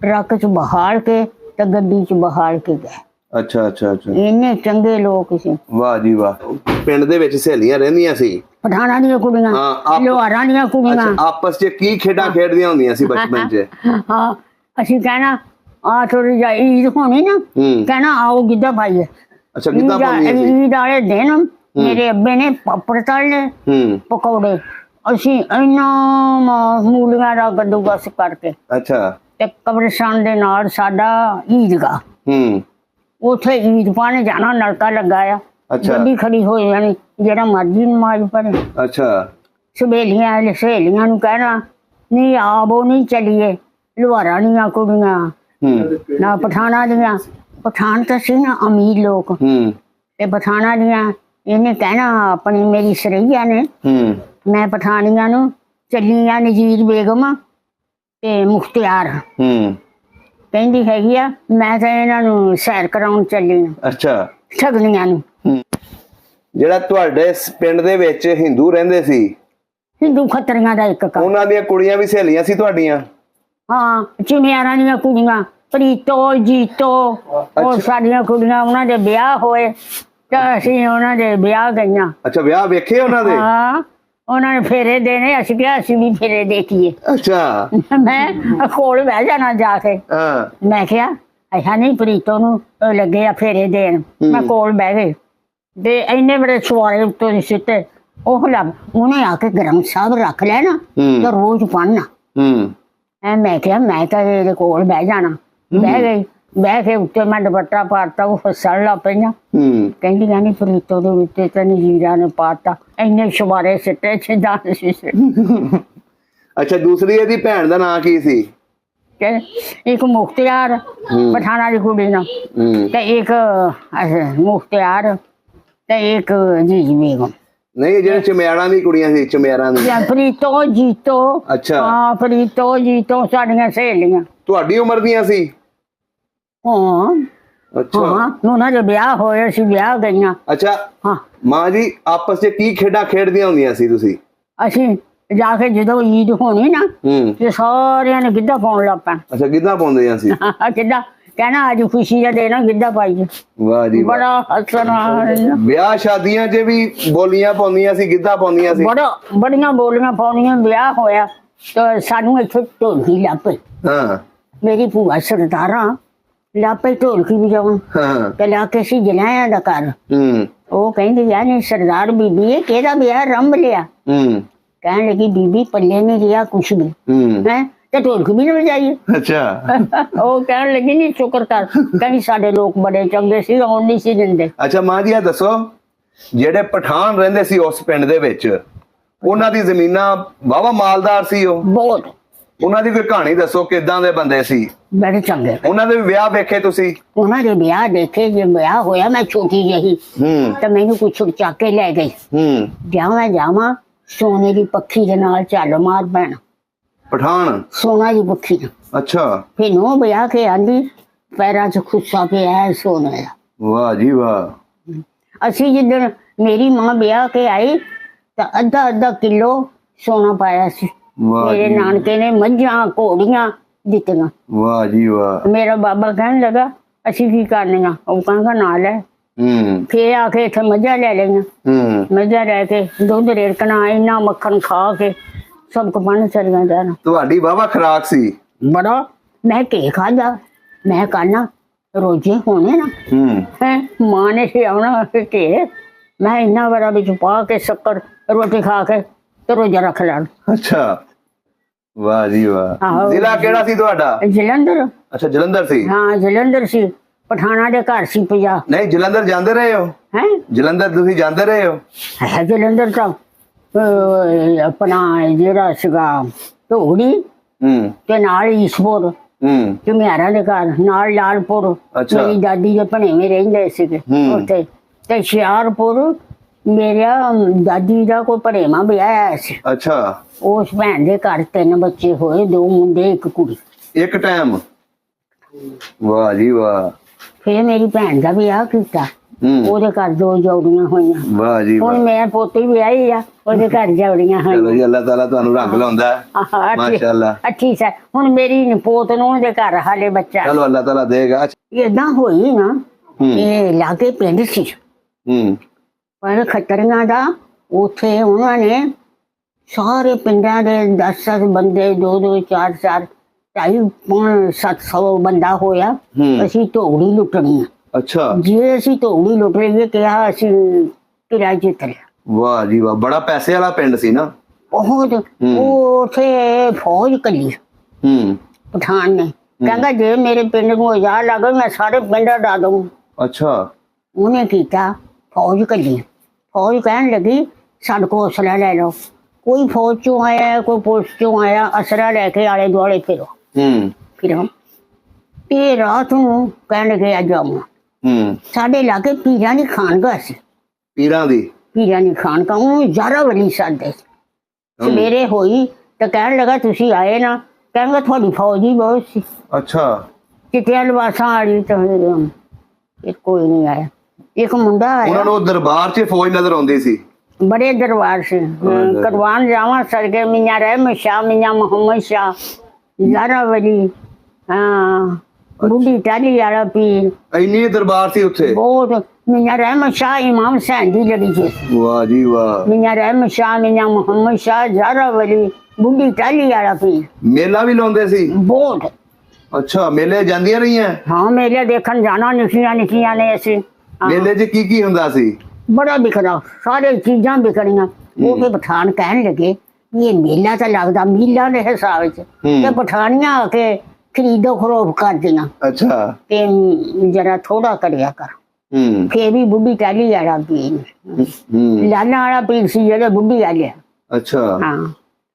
Speaker 1: ਟਰੱਕ ਚ ਬਹਾਲ ਕੇ ਤੇ ਗੱਡੀ ਚ ਬਹਾਲ ਕੇ ਗਏ।
Speaker 2: ਅੱਛਾ ਅੱਛਾ ਅੱਛਾ।
Speaker 1: ਇੰਨੇ ਚੰਗੇ ਲੋਕ ਸੀ।
Speaker 2: ਵਾਹ ਜੀ ਵਾਹ। ਪਿੰਡ ਦੇ ਵਿੱਚ ਸਹੇਲੀਆਂ ਰਹਿੰਦੀਆਂ ਸੀ?
Speaker 1: ਪਠਾਣਾ ਦੀਆਂ ਕੁੜੀਆਂ, ਲੋਹਾਰਾਂ ਦੀਆਂ ਕੁੜੀਆਂ।
Speaker 2: ਆਪਸ ਚ ਕੀ ਖੇਡਾਂ ਖੇਡਦੀਆਂ ਹੁੰਦੀਆਂ ਸੀ ਬਚਪਨ ਚ?
Speaker 1: ਹਾਂ, ਅਸੀਂ ਕਹਿਣਾ ਆ ਥੋੜੀ ਜਿਹੀ ਈਦ ਹੋਣੀ ਨਾ, ਕਹਿਣਾ ਆਓ ਗਿੱਧਾ ਪਾਈਏ।
Speaker 2: ਅੱਛਾ, ਗਿੱਧਾ ਪਾਉਂਦੀਆਂ ਸੀ?
Speaker 1: ਈਦ ਵਾਲੇ ਦਿਨ ਮੇਰੇ ਅੱਬੇ ਨੇ ਪਾਪੜ ਤਲਨੇ, ਪਕੌੜੇ, ਅਸੀਂ ਇੰਨਾ ਮੂਲੀਆਂ ਦਾ ਬੰਦੋਬਸਤ ਕਰਕੇ।
Speaker 2: ਅੱਛਾ।
Speaker 1: ਤੇ ਕਬਰਸਤਾਨ ਦੇ ਨਾਲ ਸਾਡਾ ਈਦਗਾਹ, ਉੱਥੇ ਈਦ ਪਾਣੇ ਜਾਣਾ, ਨਲਕਾ ਲੱਗਾ ਆ, ਗੱਡੀ ਖੜੀ ਹੋ ਜਾਣੀ, ਜਿਹੜਾ ਮਰਜ਼ੀ ਨਮਾਜ਼ ਪੜ੍ਹੇ।
Speaker 2: ਅੱਛਾ।
Speaker 1: ਸਹੇਲੀਆਂ ਨੂੰ ਕਹਿਣਾ ਨਹੀਂ ਆਵੋ ਨਹੀਂ ਚੱਲੀਏ, ਲੁਹਾਰਾਂ ਦੀਆਂ ਕੁੜੀਆਂ ਨਾ ਪਠਾਣਾ ਦੀਆਂ। ਪਠਾਨ ਤਾਂ ਸੀ ਨਾ ਅਮੀਰ ਲੋਕ, ਤੇ ਪਠਾਣਾ ਦੀਆਂ ਇਹਨੇ ਕਹਿਣਾ ਆਪਣੀ ਮੇਰੀ ਸਰਈਆ ਨੇ, ਮੈਂ ਪਠਾਨੀਆਂ ਨੂੰ ਚੱਲੀ ਆ ਨਜ਼ੀਰ ਬੇਗਮ ਤੇ ਮੁਖਤਿਆਰ, ਕਹਿੰਦੀ ਹੈਗੀ ਆ ਮੈਂ ਤਾਂ ਇਹਨਾਂ ਨੂੰ ਸੈਰ ਕਰਾਉਣ ਚੱਲੀ ਆ।
Speaker 2: ਅੱਛਾ।
Speaker 1: ਠਗਣੀਆਂ ਨੂੰ।
Speaker 2: ਜਿਹੜਾ ਤੁਹਾਡੇ ਪਿੰਡ ਦੇ ਵਿੱਚ ਹਿੰਦੂ ਰਹਿੰਦੇ ਸੀ,
Speaker 1: ਹਿੰਦੂ ਖੱਤਰੀਆਂ ਦਾ ਇੱਕ ਕੰਮ,
Speaker 2: ਉਹਨਾਂ ਦੀਆਂ ਕੁੜੀਆਂ ਵੀ ਸਹੇਲੀਆਂ ਸੀ ਤੁਹਾਡੀਆਂ?
Speaker 1: ਹਾਂ, ਚੁਨਿਆਰਾਂ ਦੀਆਂ ਕੁੜੀਆਂ, ਪ੍ਰੀਤੋ, ਜੀਤੋ, ਉਹ ਸਾਡੀਆਂ ਕੁੜੀਆਂ, ਉਹਨਾਂ ਦੇ ਵਿਆਹ ਹੋਏ ਤਾਂ ਅਸੀਂ ਉਹਨਾਂ ਦੇ ਵਿਆਹ ਗਈਆਂ।
Speaker 2: ਅੱਛਾ, ਵਿਆਹ ਵੇਖੇ ਉਹਨਾਂ ਦੇ?
Speaker 1: ਹਾਂ, ਉਹਨਾਂ ਨੇ ਫੇਰੇ ਦੇਣੇ, ਅਸੀਂ ਕਿਹਾ ਅਸੀਂ ਵੀ ਫੇਰੇ ਦੇਖੀਏ।
Speaker 2: ਅੱਛਾ।
Speaker 1: ਮੈਂ ਕੋਲ ਬਹਿ ਜਾਣਾ ਜਾ ਕੇ। ਮੈਂ ਕਿਹਾ ਅੱਛਾ ਨਹੀਂ ਪ੍ਰੀਤੋ ਨੂੰ ਲੱਗੇ ਆ ਫੇਰੇ ਦੇਣ, ਮੈਂ ਕੋਲ ਬਹਿ ਗਈ ਤੇ ਇੰਨੇ ਬੜੇ ਸਵਾਰੇ ਉੱਤੋਂ ਦੀ ਸਿੱਟੇ। ਉਹ ਲੱਭ ਉਹਨੇ ਆ ਕੇ ਗ੍ਰੰਥ ਸਾਹਿਬ ਰੱਖ ਲੈਣਾ ਤੇ ਰੋਜ਼ ਪੜ੍ਹਨਾ। ਐ ਮੈਂ ਕਿਹਾ ਮੈਂ ਤਾਂ ਇਹਦੇ ਕੋਲ ਬਹਿ ਜਾਣਾ। ਬਹਿ ਗਈ, ਬਹਿ ਕੇ ਉੱਤੇ ਮੈਂ ਦੁਪੱਟਾ ਪਾਤਾ, ਉਹ ਹੱਸਣ ਲੱਗ ਪਈਆਂ। ਕਹਿੰਦੀ ਕਹਿੰਦੀ ਪ੍ਰੀਤੋ ਦੇ ਉੱਤੇ ਤਾਂ ਨਜ਼ੀਰਾਂ ਨੇ ਪਾਤਾ, ਇੰਨੇ ਸਵਾਰੇ ਸਿੱਟੇ ਛਿੰਦਾਂ ਸੀ।
Speaker 2: ਅੱਛਾ, ਦੂਸਰੀ ਇਹਦੀ ਭੈਣ ਦਾ ਨਾਂ ਕੀ ਸੀ?
Speaker 1: ਇੱਕ ਮੁਖਤਿਆਰ ਪਠਾਣਾ ਦੀ ਕੁੜੀ ਨਾਲ, ਤੇ ਇੱਕ ਮੁਖਤਿਆਰ ਤੇ ਇੱਕ ਜੀਜ ਬੇਗਮ।
Speaker 2: ਨਹੀਂ, ਜਿਹੜੇ ਚਮਿਆਰਾਂ ਦੀ ਕੁੜੀਆਂ ਸੀ, ਚਮਿਆਰਾਂ ਦੀ।
Speaker 1: ਪ੍ਰੀਤੋ, ਜੀਤੋ।
Speaker 2: ਅੱਛਾ।
Speaker 1: ਹਾਂ, ਪ੍ਰੀਤੋ, ਜੀਤੋ ਸਾਡੀਆਂ ਸਹੇਲੀਆਂ।
Speaker 2: ਤੁਹਾਡੀ ਉਮਰ ਦੀਆਂ ਸੀ?
Speaker 1: ਹਾਂ।
Speaker 2: ਅੱਛਾ।
Speaker 1: ਹਾਂ, ਉਹਨਾਂ ਦੇ ਵਿਆਹ ਹੋਏ, ਅਸੀਂ ਵਿਆਹ ਗਈਆਂ।
Speaker 2: ਅੱਛਾ।
Speaker 1: ਹਾਂ।
Speaker 2: ਮਾਂ ਜੀ ਆਪਸ ਚ ਕੀ ਖੇਡਾਂ ਖੇਡਦੀਆਂ ਹੁੰਦੀਆਂ ਸੀ ਤੁਸੀਂ?
Speaker 1: ਅਸੀਂ ਜਾ ਕੇ ਜਦੋਂ ਈਦ ਹੋਣੀ ਨਾ ਤੇ ਸਾਰਿਆਂ ਨੇ ਗਿੱਧਾ ਪਾਉਣ ਲੱਗ ਪੈਣਾ।
Speaker 2: ਅੱਛਾ, ਗਿੱਧਾ ਪਾਉਂਦੀਆਂ ਸੀ?
Speaker 1: ਗਿੱਧਾ ਕਹਿਣਾ ਅੱਜ ਖੁਸ਼ੀ ਦਾ ਦਿਨ ਆ, ਗਿੱਧਾ ਪਾਈਏ।
Speaker 2: ਵਾਹ ਜੀ,
Speaker 1: ਬੜਾ ਹੱਸਣਾ।
Speaker 2: ਵਿਆਹ ਸ਼ਾਦੀਆਂ 'ਚ ਵੀ ਬੋਲੀਆਂ ਪਾਉਂਦੀਆਂ ਸੀ, ਗਿੱਧਾ ਪਾਉਂਦੀਆਂ ਸੀ?
Speaker 1: ਬੜੀਆਂ ਬੋਲੀਆਂ ਪਾਉਂਦੀਆਂ। ਵਿਆਹ ਹੋਇਆ ਤਾਂ ਸਾਨੂੰ ਇੱਥੇ ਢੋਲਕੀ ਲੱਪੇ।
Speaker 2: ਹਾਂ।
Speaker 1: ਮੇਰੀ ਭੂਆ ਸਰਦਾਰਾਂ ਲੱਪੇ ਢੋਲਕੀ ਵਜਾਉਣ।
Speaker 2: ਹਾਂ।
Speaker 1: ਤੇ ਲਾ ਕੇ ਸੀ ਜਲਾਇਆ ਦਾ ਘਰ। ਉਹ ਕਹਿੰਦੀ ਯਾਰ ਨਹੀਂ ਸਰਦਾਰ ਬੀਬੀ ਇਹ ਕਿਹਦਾ ਵਿਆਹ ਰੰਭ ਲਿਆ। ਕਹਿਣ ਲੱਗੀ ਬੀਬੀ ਪੱਲੇ ਨਹੀਂ ਰਿਹਾ ਕੁਛ ਵੀ ਹੈ ਤੇ ਢੋਲਕੀ ਵੀ ਨਾ ਵਜਾਈਏ।
Speaker 2: ਅੱਛਾ।
Speaker 1: ਉਹ ਕਹਿਣ ਲੱਗੀ ਨਹੀਂ ਸ਼ੁਕਰ ਕਰ, ਕਹਿੰਦੀ ਸਾਡੇ ਲੋਕ ਬੜੇ ਚੰਗੇ ਸੀ, ਆਉਣ ਨਹੀਂ ਸੀ ਦਿੰਦੇ।
Speaker 2: ਅੱਛਾ ਮਾਂ ਜੀ, ਇਹ ਦੱਸੋ ਜਿਹੜੇ ਪਠਾਨ ਰਹਿੰਦੇ ਸੀ ਉਸ ਪਿੰਡ ਦੇ ਵਿੱਚ, ਉਹਨਾਂ ਦੀ ਜ਼ਮੀਨਾਂ ਵਾਹਵਾ ਮਾਲਦਾਰ ਸੀ? ਉਹ ਬਹੁਤ। ਉਹਨਾਂ ਦੀ ਕੋਈ ਕਹਾਣੀ ਦੱਸੋ, ਕਿੱਦਾਂ ਦੇ ਬੰਦੇ ਸੀ? ਬੜੇ ਚੰਗੇ। ਉਹਨਾਂ ਦੇ ਵਿਆਹ ਵੇਖੇ ਤੁਸੀਂ? ਉਹਨਾਂ ਦੇ ਵਿਆਹ ਦੇਖੇ। ਜੇ ਵਿਆਹ ਹੋਇਆ ਮੈਂ ਛੋਟੀ ਜਿਹੀ ਤੇ ਮੈਨੂੰ ਕੁਛ ਚੱਕ ਕੇ ਲੈ ਗਈ। ਜਾਵਾਂ
Speaker 1: ਸੋਨੇ ਦੀ ਪੱਖੀ ਦੇ ਨਾਲ ਚੱਲ ਮਾਰ ਪੈਣਾ,
Speaker 2: ਪਠਾਨ।
Speaker 1: ਸੋਨਾ ਦੀ ਪੱਖੀ ਨਾਲ।
Speaker 2: ਅੱਛਾ।
Speaker 1: ਫਿਰ ਨੂੰ ਵਿਆਹ ਕੇ ਆਂਦੀ ਪੈਰਾਂ 'ਚ ਖੁੱਸਾ ਪਿਆ ਹੈ ਸੋਨੇ ਦਾ।
Speaker 2: ਵਾਹ ਜੀ ਵਾਹ।
Speaker 1: ਅਸੀਂ ਜਿੱਦਣ ਮੇਰੀ ਮਾਂ ਵਿਆਹ ਕੇ ਆਈ ਤਾਂ ਅੱਧਾ ਅੱਧਾ ਕਿਲੋ ਸੋਨਾ ਪਾਇਆ ਸੀ।
Speaker 2: ਵਾਹ
Speaker 1: ਮੇਰੇ
Speaker 2: ਜੀ
Speaker 1: ਨਾਨਕੇ ਨੇ ਮੱਝਾਂ ਘੋੜੀਆਂ ਦਿੱਤੀਆਂ।
Speaker 2: ਵਾਹ ਜੀ ਵਾਹ।
Speaker 1: ਮੇਰਾ ਬਾਬਾ ਕਹਿਣ ਲੱਗਾ ਅਸੀਂ ਕੀ ਕਰਨੀਆਂ, ਉਹ ਕਹਿੰਦਾ ਨਾ ਲੈ। ਫੇਰ ਆ ਕੇ ਇੱਥੇ ਮੱਝਾਂ ਲੈ ਲਈਆਂ। ਮੱਝਾਂ ਲੈ ਕੇ ਦੁੱਧ ਰੇੜਕਣਾ, ਇੰਨਾ ਮੱਖਣ ਖਾ ਕੇ ਸਭ ਕੁ ਬਣ ਚਲੀਆਂ ਜਾਣਾ।
Speaker 2: ਤੁਹਾਡੀ ਵਾਹਵਾ ਖੁਰਾਕ ਸੀ।
Speaker 1: ਬੜਾ। ਮੈਂ ਘੇ ਖਾਧਾ, ਮੈਂ ਕਹਿਣਾ ਰੋਜੇ ਹੋਣੇ ਨਾ ਹੈ। ਮਾਂ ਨੇ ਆਉਣਾ ਘੇ, ਮੈਂ ਇੰਨਾ ਬੜਾ ਵਿੱਚ ਪਾ ਕੇ ਸ਼ੱਕਰ ਰੋਟੀ ਖਾ ਕੇ ਤੇ ਰੋਜਾ ਰੱਖ ਲੈਣਾ।
Speaker 2: ਅੱਛਾ। ਵਾਹ ਜੀ ਵਾਹ।
Speaker 1: ਆਹੋ।
Speaker 2: ਜ਼ਿਲ੍ਹਾ ਕਿਹੜਾ ਸੀ ਤੁਹਾਡਾ?
Speaker 1: ਜਲੰਧਰ।
Speaker 2: ਅੱਛਾ, ਜਲੰਧਰ ਸੀ।
Speaker 1: ਹਾਂ ਜਲੰਧਰ ਸੀ। ਪਠਾਣਾ ਦੇ ਘਰ ਸੀ 50।
Speaker 2: ਨਹੀਂ, ਜਲੰਧਰ ਜਾਂਦੇ ਰਹੇ ਹੋ?
Speaker 1: ਹੈ
Speaker 2: ਜਲੰਧਰ ਤੁਸੀਂ ਜਾਂਦੇ ਰਹੇ ਹੋ?
Speaker 1: ਹੈ ਜਲੰਧਰ ਤਾਂ ਆਪਣਾ ਜਿਹੜਾ ਸੀਗਾ ਢੋੜੀ ਤੇ ਨਾਲ ਈਸਪੁਰ ਝੁਮਿਆਰਾਂ ਦੇ ਘਰ, ਨਾਲ ਲਾਲਪੁਰ
Speaker 2: ਅੱਛਾ।
Speaker 1: ਮੇਰੀ ਦਾਦੀ ਦੇ ਭਣੇਵੇਂ ਰਹਿੰਦੇ ਸੀਗੇ ਉੱਥੇ। ਤੇ ਹੁਸ਼ਿਆਰਪੁਰ ਮੇਰਾ ਦਾਦੀ ਦਾ ਕੋਈ ਭਣੇਵਾਂ ਵਿਆਹਿਆ ਸੀ।
Speaker 2: ਅੱਛਾ।
Speaker 1: ਉਸ ਭੈਣ ਦੇ ਘਰ 3 ਬੱਚੇ ਹੋਏ, 2 ਮੁੰਡੇ 1 ਕੁੜੀ।
Speaker 2: ਇੱਕ ਟਾਈਮ? ਵਾਹ ਜੀ ਵਾਹ।
Speaker 1: ਫਿਰ ਮੇਰੀ ਭੈਣ ਦਾ ਵਿਆਹ ਕੀਤਾ, ਉਹਦੇ ਘਰ 2 ਜੋੜੀਆਂ ਹੋਈਆਂ।
Speaker 2: ਵਾਹ ਜੀ
Speaker 1: ਹੁਣ
Speaker 2: ਵਾਹ।
Speaker 1: ਮੈਂ ਪੋਤੀ ਵਿਆਹੀ ਆ, ਉਹਦੇ ਘਰ ਜੋੜੀਆਂ
Speaker 2: ਚਲੋ
Speaker 1: ਹੋਈਆਂ।
Speaker 2: ਜੀ, ਅੱਲਾਹ ਤਾਲਾ ਤੁਹਾਨੂੰ ਰੰਗ ਲਾਉਂਦਾ ਹੈ। ਮਾਸ਼ਾਅੱਲਾ।
Speaker 1: ਅੱਛੀ ਸਾ ਹੁਣ ਮੇਰੀ ਪੋਤ ਨੂੰ ਉਹਦੇ ਘਰ ਹਾਲੇ ਬੱਚਾ।
Speaker 2: ਚਲੋ ਅੱਲਾਹ ਤਾਲਾ ਦੇਗਾ।
Speaker 1: ਏਦਾਂ ਹੋਈ ਨਾ, ਇਹ ਲਾਗੇ ਪਿੰਡ ਸੀ ਪਰ ਖੱਤਰੀਆਂ ਦਾ। ਉੱਥੇ ਉਹਨਾਂ ਨੇ ਸਾਰੇ ਪਿੰਡਾਂ ਦੇ 10 ਬੰਦੇ, 2-2, 4-4, 250-700 ਬੰਦਾ ਹੋਇਆ। ਅਸੀਂ ਢੋੜੀ ਲੁੱਟਣੀ ਆ।
Speaker 2: ਅੱਛਾ।
Speaker 1: ਜੇ ਅਸੀਂ ਢੋੜੀ ਲੁੱਟ ਲਈਏ ਕਿਹਾ ਅਸੀਂ ਕਿਰਾਏ ਜਿੱਤ ਲਿਆ।
Speaker 2: ਵਾਹ ਜੀ ਵਾਹ। ਬੜਾ ਪੈਸੇ ਵਾਲਾ ਪਿੰਡ ਸੀ ਨਾ?
Speaker 1: ਬਹੁਤ। ਉਹ ਉੱਥੇ ਫੌਜ ਕੱਲੀ ਪਠਾਨ ਨੇ। ਕਹਿੰਦਾ ਜੇ ਮੇਰੇ ਪਿੰਡ ਨੂੰ ਆਜ਼ਾਦ ਲੱਗ ਮੈਂ ਸਾਰੇ ਪਿੰਡ ਉਡਾ ਦਊਂ।
Speaker 2: ਅੱਛਾ।
Speaker 1: ਉਹਨੇ ਕੀਤਾ, ਫੌਜ ਕੱਲੀ। ਫੌਜ ਕਹਿਣ ਲੱਗੀ ਸਾਡੇ ਕੋਲ ਅਸਲਾ ਲੈ ਲਓ। ਕੋਈ ਫੌਜ ਚੋਂ ਆਇਆ, ਕੋਈ ਪੁਲਿਸ ਚੋਂ ਆਇਆ, ਅਸਲਾ ਲੈ ਕੇ ਆਲੇ ਦੁਆਲੇ ਫਿਰੋ। ਫਿਰ ਤੇ ਰਾਤ ਨੂੰ ਕਹਿਣ ਲੱਗੇ ਅੱਜ ਆਉਣਾ। ਸਾਡੇ ਲਾਗੇ ਪੀਰਾਂ ਦੀ ਖਾਨਗਾਹ ਸੀ।
Speaker 2: ਪੀਰਾਂ ਦੀ? ਪੀਰਾਂ
Speaker 1: ਦੀ ਖਾਨਗਾਹ, ਉਹਨੂੰ ਜ਼ਾਰਾ ਵਲੀ ਸਾਦੇ। ਸਵੇਰੇ ਹੋਈ ਤਾਂ ਕਹਿਣ ਲੱਗਾ ਤੁਸੀਂ ਆਏ ਨਾ, ਕਹਿੰਗਾ ਤੁਹਾਡੀ ਫੌਜ ਹੀ ਬਹੁਤ ਸੀ।
Speaker 2: ਅੱਛਾ।
Speaker 1: ਚਿੱਟੀਆਂ ਲਿਬਾਸਾਂ ਵਾਲੀ। ਤਾਂ ਫਿਰ ਕੋਈ ਨਹੀਂ ਆਇਆ। ਇੱਕ ਮੁੰਡਾ ਆਇਆ।
Speaker 2: ਉਹਨਾਂ ਨੂੰ ਦਰਬਾਰ 'ਚ ਫੌਜ ਨਜ਼ਰ ਆਉਂਦੀ ਸੀ?
Speaker 1: ਬੜੇ ਦਰਬਾਰ ਸੀ। ਕਰਵਾਨ ਜਾਵਾਂ ਸਰਗੇ ਮੀਆਂ ਰਹਿਮ ਸ਼ਾਹ, ਮੀਆਂ ਮੁਹੰਮਦ ਸ਼ਾਹ, ਜ਼ਾਰਾ ਵਲੀ, ਹਾਂ ਬੁੱਢੀ ਟਾਲੀ ਵਾਲਾ ਪੀਰ।
Speaker 2: ਇੰਨੇ ਦਰਬਾਰ ਸੀ ਉੱਥੇ?
Speaker 1: ਬਹੁਤ। ਮੀਆਂ ਰਹਿਮ ਸ਼ਾਹ ਇਮਾਮ ਹੁਸੈਨ ਦੀ ਲੜੀ ਸੀ।
Speaker 2: ਵਾਹ ਜੀ ਵਾਹ।
Speaker 1: ਮੀਆਂ ਰਹਿਮ ਸ਼ਾਹ, ਮੀਆਂ ਮੁਹੰਮਦ ਸ਼ਾਹ, ਜ਼ਾਰਾ ਵਲੀ, ਬੁੱਢੀ ਟਾਲੀ ਵਾਲਾ ਪੀਰ।
Speaker 2: ਮੇਲਾ ਵੀ ਲਾਉਂਦੇ ਸੀ?
Speaker 1: ਬਹੁਤ।
Speaker 2: ਅੱਛਾ। ਮੇਲੇ ਜਾਂਦੀਆਂ ਰਹੀਆਂ?
Speaker 1: ਹਾਂ ਮੇਲੇ ਦੇਖਣ ਜਾਣਾ, ਨਿੱਕੀਆਂ ਨੇ ਅਸੀਂ।
Speaker 2: ਮੇਲੇ 'ਚ ਕੀ ਹੁੰਦਾ ਸੀ?
Speaker 1: ਬੜਾ ਵਿਕਦਾ, ਸਾਰੇ ਚੀਜ਼ਾਂ ਵਿਕਣੀਆਂ। ਉਹ ਤੇ ਪਠਾਨ ਕਹਿਣ ਲੱਗੇ ਇਹ ਮੇਲਾ ਤਾਂ ਲੱਗਦਾ ਮੇਲਾ ਦੇ ਹਿਸਾਬ 'ਚ, ਤੇ ਪਠਾਨੀਆਂ ਆ ਕੇ ਖਰੀਦੋ ਖਰੋਬ ਕਰਦੀਆਂ।
Speaker 2: ਅੱਛਾ।
Speaker 1: ਤੇ ਜਰਾ ਥੋੜਾ ਕਰਿਆ ਕਰ। ਫੇਰ ਵੀ ਬੁੱਢੀ ਟਾਲੀ ਵਾਲਾ ਪੀਰ, ਲਾਲਾਂ ਵਾਲਾ ਪੀਰ ਸੀ ਜਿਹੜੇ ਬੁੱਢੀ ਵਾਲੇ।
Speaker 2: ਅੱਛਾ।
Speaker 1: ਹਾਂ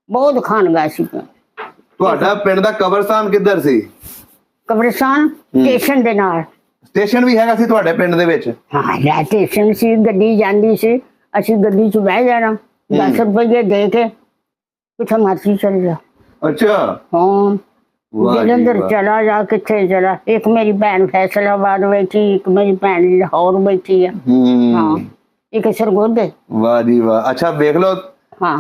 Speaker 1: ਬਹੁਤ ਖਾਨਗਾ ਸੀ।
Speaker 2: ਤੁਹਾਡਾ ਪਿੰਡ ਦਾ ਕਬਰਸਤਾਨ ਕਿੱਧਰ ਸੀ?
Speaker 1: ਕਬਰਸਤਾਨ ਸਟੇਸ਼ਨ ਦੇ ਨਾਲ।
Speaker 2: ਸਟੇਸ਼ਨ ਵੀ ਹੈਗਾ ਸੀ ਤੁਹਾਡੇ ਪਿੰਡ ਦੇ ਵਿੱਚ?
Speaker 1: ਹਾਂ ਸਟੇਸ਼ਨ ਸੀ, ਗੱਡੀ ਜਾਂਦੀ ਸੀ, ਅਸੀਂ ਗੱਡੀ 'ਚ ਬਹਿ ਜਾਣਾ, 10 ਰੁਪਏ ਦੇ ਕੇ ਕਿੱਥੇ ਮਰਜ਼ੀ ਚਲ ਜਾ।
Speaker 2: ਅੱਛਾ।
Speaker 1: ਹਾਂ ਜਲੰਧਰ ਚਲਾ ਜਾ, ਕਿੱਥੇ ਚਲਾ। ਇੱਕ ਮੇਰੀ ਭੈਣ ਫੈਸਲਾਬਾਦ ਬੈਠੀ, ਇੱਕ ਮੇਰੀ ਭੈਣ ਲਾਹੌਰ ਬੈਠੀ ਆ। ਹਾਂ ਇੱਕ ਸਰਗੋਧੇ।
Speaker 2: ਵਾਹ ਜੀ ਵਾਹ। ਅੱਛਾ ਵੇਖ ਲਓ,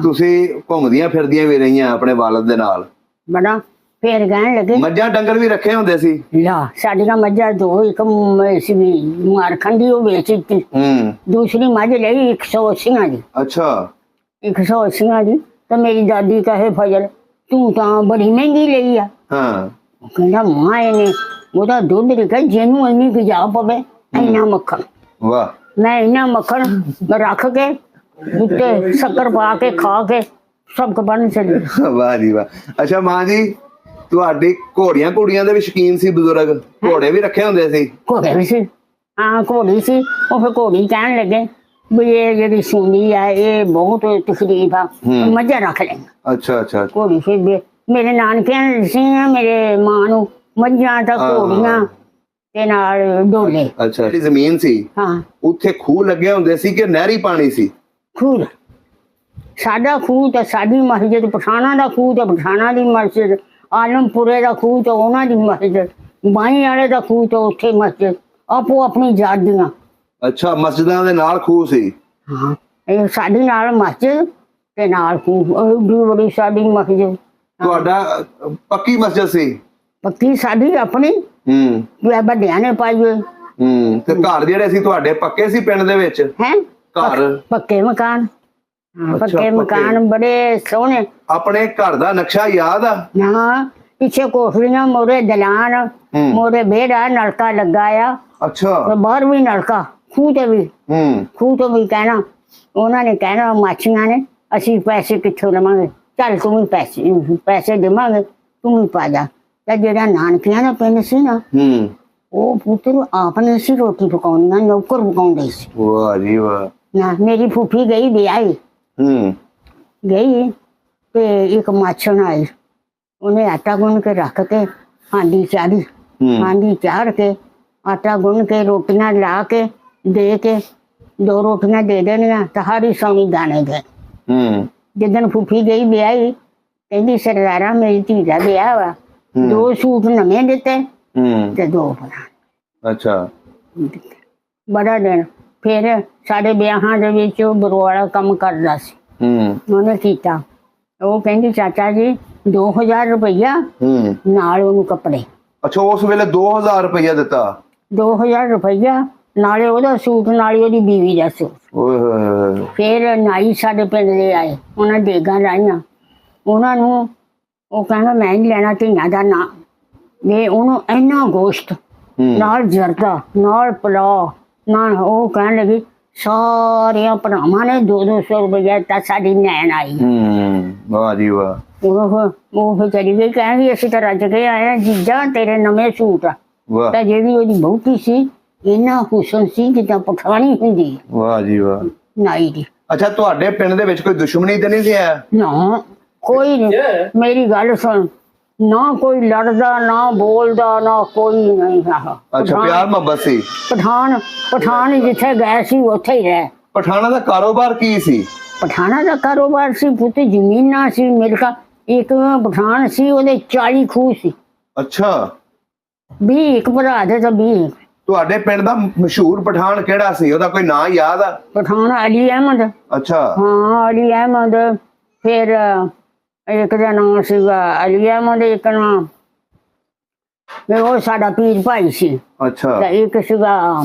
Speaker 2: ਤੁਸੀਂ ਘੁੰਮਦੀਆਂ ਫਿਰਦੀਆਂ ਵੀ ਰਹੀਆਂ ਆਪਣੇ ਵਾਲਦ ਦੇ ਨਾਲ।
Speaker 1: ਬੜਾ। ਫੇਰ ਕਹਿਣ ਲੱਗੇ
Speaker 2: ਮੱਝਾਂ ਡੰਗਰ ਵੀ ਰੱਖੇ ਹੁੰਦੇ ਸੀ? ਲਾ
Speaker 1: ਸਾਡੀਆਂ ਮੱਝਾਂ 2, ਇੱਕ ਸੀ ਮਾਰਖੰਡੀ ਉਹ ਵੇਚ ਦਿੱਤੀ। ਦੂਸਰੀ ਮੱਝ ਲਈ 180 ਦੀ।
Speaker 2: ਅੱਛਾ।
Speaker 1: 180 ਦੀ। ਤਾਂ ਮੇਰੀ ਦਾਦੀ ਕਹੇ ਫਜ਼ਲ ਤੂੰ ਤਾਂ ਬੜੀ ਮਹਿੰਗੀ ਲਈ ਆ। ਕਹਿੰਦਾ ਮਾਂ ਇਹਨੇ ਉਹਦਾ ਦੁੱਧ ਲਿਖਿਆ ਜਿਹਨੂੰ ਇੰਨੀ ਗੁਜਾ ਪਵੇ ਇੰਨਾ ਮੱਖਣ।
Speaker 2: ਵਾਹ।
Speaker 1: ਮੈਂ ਇੰਨਾ ਮੱਖਣ ਰੱਖ ਕੇ ਉੱਤੇ ਸ਼ੱਕਰ ਪਾ ਕੇ ਖਾ ਕੇ ਸਭ ਕੁ ਬਣ ਚਲੀ।
Speaker 2: ਵਾਹ ਜੀ ਵਾਹ। ਅੱਛਾ ਮਾਂ ਜੀ, ਤੁਹਾਡੀ ਘੋੜੀਆਂ ਦੇ ਵੀ ਸ਼ੌਕੀਨ ਸੀ ਬਜ਼ੁਰਗ? ਘੋੜੇ ਵੀ ਰੱਖੇ ਹੁੰਦੇ ਸੀ? ਘੋੜੇ ਵੀ ਸੀ। ਹਾਂ ਘੋੜੀ ਸੀ। ਉਹ ਫਿਰ ਘੋੜੀ ਕਹਿਣ ਲੱਗੇ ਵੀ ਇਹ ਜਿਹੜੀ ਸੁਣੀ ਆ ਇਹ ਬਹੁਤ ਤਕਲੀਫ ਆ, ਮੱਝਾਂ ਰੱਖ ਲੈ। ਅੱਛਾ ਅੱਛਾ। ਘੋੜੀ ਫਿਰ ਮੇਰੇ ਨਾਨਕਿਆਂ ਸੀ, ਮੇਰੇ ਮਾਂ ਨੂੰ ਮੱਝਾਂ ਤਾਂ ਘੋੜੀਆਂ ਤੇ ਨਾਲ ਡੋਲੇ। ਅੱਛਾ। ਜਿਹੜੀ ਜ਼ਮੀਨ ਸੀ ਹਾਂ ਉੱਥੇ ਖੂਹ ਲੱਗੇ ਹੁੰਦੇ ਸੀ ਕਿ ਨਹਿਰੀ ਪਾਣੀ ਸੀ? ਖੂਹ
Speaker 1: ਸਾਡਾ ਖੂਹ ਤੇ ਸਾਡੀ ਮਸਜਿਦ, ਪਠਾਣਾ ਦਾ ਖੂਹ ਤੇ ਪਠਾਣਾ ਦੀ ਮਸਜਿਦ, ਆਲਮਪੁਰੇ ਦਾ ਖੂਹ ਤੇ ਉਹਨਾਂ ਦੀ ਮਸਜਿਦ, ਬਾਈ ਵਾਲੇ ਦਾ ਖੂਹ ਤੇ ਉੱਥੇ ਮਸਜਿਦ, ਆਪੋ ਆਪਣੀ ਜਾਦੀਆਂ।
Speaker 2: ਅੱਛਾ, ਮਸਜਿਦਾਂ ਦੇ ਨਾਲ ਖੂਹ ਸੀ।
Speaker 1: ਹਾਂ, ਇਹ ਸਾਡੀ ਨਾਲ ਮਸਜਿਦ ਤੇ ਨਾਲ ਖੂਹ, ਏਡੀ ਬੜੀ ਸਾਡੀ ਮਸਜਿਦ।
Speaker 2: ਤੁਹਾਡਾ ਪੱਕੀ ਮਸਜਿਦ ਸੀ?
Speaker 1: ਪੱਕੀ ਸਾਡੀ ਆਪਣੀ, ਵੱਡਿਆਂ ਨੇ ਪਾਈ ਹੋਈ।
Speaker 2: ਤੇ ਘਰ ਜਿਹੜੇ ਸੀ ਤੁਹਾਡੇ ਪੱਕੇ ਸੀ ਪਿੰਡ ਦੇ ਵਿੱਚ?
Speaker 1: ਹੈ
Speaker 2: ਘਰ
Speaker 1: ਪੱਕੇ ਮਕਾਨ। ਹਾਂ,
Speaker 2: ਅੱਛਾ,
Speaker 1: ਪੱਕੇ ਮਕਾਨ ਬੜੇ ਸੋਹਣੇ।
Speaker 2: ਆਪਣੇ ਘਰ ਦਾ ਨਕਸ਼ਾ ਯਾਦ ਆ?
Speaker 1: ਹਾਂ, ਪਿੱਛੇ ਕੋਠੜੀਆਂ, ਮੋਰੇ ਦਲਾਨ, ਮੋਰੇ ਵਿਹੜਾ, ਨਲਕਾ ਲੱਗਾ ਆ।
Speaker 2: ਅੱਛਾ।
Speaker 1: ਤੇ ਬਾਹਰ ਵੀ ਨਲਕਾ, ਖੂਹ ਤੇ ਵੀ। ਖੂਹ ਤੋਂ ਵੀ ਕਹਿਣਾ, ਉਹਨਾਂ ਨੇ ਕਹਿਣਾ ਮਾਛੀਆਂ ਨੇ, ਅਸੀਂ ਪੈਸੇ ਕਿੱਥੋਂ ਲਵਾਂਗੇ, ਚੱਲ ਤੂੰ ਵੀ ਪੈਸੇ ਦੇਵਾਂਗੇ, ਤੂੰ ਵੀ ਪਾ ਜਾ। ਤੇ ਜਿਹੜਾ ਨਾਨਕਿਆਂ ਦਾ ਪਿੰਡ ਸੀ ਨਾ, ਉਹ ਪੁੱਤਰ ਆਪ ਨੇ ਸੀ ਰੋਟੀ ਪਕਾਉਣੀਆਂ, ਨੌਕਰ ਪਕਾਉਂਦੇ ਸੀ।
Speaker 2: ਵਾਹ ਜੀ ਵਾਹ।
Speaker 1: ਨਾ ਮੇਰੀ ਫੁੱਫੀ ਗਈ ਵਿਆਹੀ, ਗਈ ਤੇ ਇੱਕ ਮਾਛਣ ਆਈ, ਉਹਨੇ ਆਟਾ ਗੁੰਨ ਕੇ ਰੱਖ ਕੇ ਹਾਂਡੀ ਚਾੜੀ, ਹਾਂਡੀ ਚਾੜ ਕੇ ਆਟਾ ਗੁੰਨ ਕੇ ਰੋਟੀਆਂ ਲਾ ਕੇ ਦੇ ਕੇ, 2 ਰੋਟੀਆਂ ਦੇ ਦੇਣੀਆਂ ਤੇ ਹਾਰੀ ਸੌਣੀ ਦਾਣੇ ਦੇ। ਜਿੱਦਣ ਫੁੱਫੀ ਗਈ ਵਿਆਹੀ, ਕਹਿੰਦੀ ਸਰਦਾਰਾ ਮੇਰੀ ਧੀ ਦਾ ਵਿਆਹ ਵਾ, 2 ਸੂਟ ਨਵੇਂ ਦਿੱਤੇ ਤੇ 2 ਬਣਾ।
Speaker 2: ਅੱਛਾ।
Speaker 1: ਬੜਾ ਦਿਨ ਫਿਰ ਸਾਡੇ ਵਿਆਹਾਂ ਦੇ ਵਿੱਚ ਉਹ ਬਰਵਾਲਾ ਕੰਮ ਕਰਦਾ ਸੀ, ਉਹਨੇ ਕੀਤਾ। ਉਹ ਕਹਿੰਦੀ ਚਾਚਾ ਜੀ 2000 ਰੁਪਈਆ ਨਾਲ ਉਹਨੂੰ ਕੱਪੜੇ।
Speaker 2: ਅੱਛਾ, ਉਸ ਵੇਲੇ 2000 ਰੁਪਈਆ ਦਿੱਤਾ? 2000
Speaker 1: ਰੁਪਈਆ ਨਾਲੇ ਉਹਦਾ ਸੂਟ, ਨਾਲੇ ਉਹਦੀ ਬੀਵੀ ਦਾ ਸੂਟ। ਫਿਰ ਨਾਈ ਸਾਡੇ ਪਿੰਡ ਦੇ ਆਏ, ਉਹਨਾਂ ਦੇਗਾਂ ਲਾਈਆਂ ਉਹਨਾਂ ਨੂੰ। ਉਹ ਕਹਿੰਦਾ ਮੈਂ ਨਹੀਂ ਲੈਣਾ ਧੀਆਂ ਦਾ ਨਾਂ, ਮੈਂ ਉਹਨੂੰ ਇੰਨਾ ਗੋਸ਼ਤ ਨਾਲ ਜਰਦਾ ਨਾਲ ਪੁਲਾਅ ਨਾਲ। ਉਹ ਕਹਿਣ ਲੱਗੀ ਸਾਰਿਆਂ ਭਰਾਵਾਂ ਨੇ 200 ਰੁਪਇਆ ਤਾਂ ਸਾਡੀ ਨੈਣ ਆਈ।
Speaker 2: ਵਾਹ ਜੀ ਵਾਹ।
Speaker 1: ਉਹ ਫਿਰ ਚਲੀ ਗਈ, ਕਹਿੰਦੀ ਅਸੀਂ ਤਾਂ ਰੱਜ ਕੇ ਆਏ ਆ ਜੀਜਾ, ਤੇਰੇ ਨਵੇਂ ਸੂਟ ਆ। ਤਾਂ ਜਿਹੜੀ ਉਹਦੀ ਬਹੁਤੀ ਸੀ, ਇੰਨਾ ਹੁਸਨ ਸੀ ਜਿੱਦਾਂ ਪਠਾਣੀ ਹੁੰਦੀ।
Speaker 2: ਵਾਹ ਜੀ ਵਾਹ।
Speaker 1: ਨਾਈ ਦੀ।
Speaker 2: ਅੱਛਾ, ਤੁਹਾਡੇ ਪਿੰਡ ਦੇ ਵਿੱਚ ਕੋਈ ਦੁਸ਼ਮਣੀ ਤਾਂ ਨਹੀਂ ਸੀ?
Speaker 1: ਨਾ, ਕੋਈ ਨਹੀਂ। ਮੇਰੀ ਗੱਲ ਸੁਣ, ਨਾ ਕੋਈ ਲੜਦਾ, ਨਾ ਬੋਲਦਾ, ਨਾ ਕੋਈ ਨਹੀਂ।
Speaker 2: ਅੱਛਾ, ਪਿਆਰ ਮੁਹੱਬਤ ਸੀ।
Speaker 1: ਪਠਾਨ ਜਿੱਥੇ ਗਏ ਸੀ ਉੱਥੇ ਹੀ ਰਹਿ।
Speaker 2: ਪਠਾਣਾ ਦਾ ਕਾਰੋਬਾਰ ਕੀ ਸੀ?
Speaker 1: ਪਠਾਣਾ ਦਾ ਕਾਰੋਬਾਰ ਸੀ ਪੁੱਤ ਜ਼ਮੀਨਾਂ ਸੀ, ਮਿਲਕਾਂ। ਇੱਕ ਪਠਾਨ ਸੀ, ਉਹਦੇ 40 ਖੂਹ ਸੀ।
Speaker 2: ਅੱਛਾ।
Speaker 1: 20 ਇੱਕ ਭਰਾ ਦੇ ਤਾਂ 20।
Speaker 2: ਤੁਹਾਡੇ ਪਿੰਡ ਦਾ ਮਸ਼ਹੂਰ ਪਠਾਨ ਕਿਹੜਾ ਸੀ? ਉਹਦਾ ਕੋਈ ਨਾਂ ਯਾਦ ਆ?
Speaker 1: ਪਠਾਨ ਅਲੀ ਅਹਿਮਦ।
Speaker 2: ਅੱਛਾ।
Speaker 1: ਹਾਂ, ਅਲੀ ਅਹਿਮਦ। ਫਿਰ ਇੱਕ ਦਾ ਨਾਂ ਸੀਗਾ ਅਲੀ ਅਹਿਮਦ, ਇੱਕ ਨਾਂ ਉਹ ਸਾਡਾ ਪੀਰ ਭਾਈ ਸੀ।
Speaker 2: ਅੱਛਾ।
Speaker 1: ਇੱਕ ਸੀਗਾ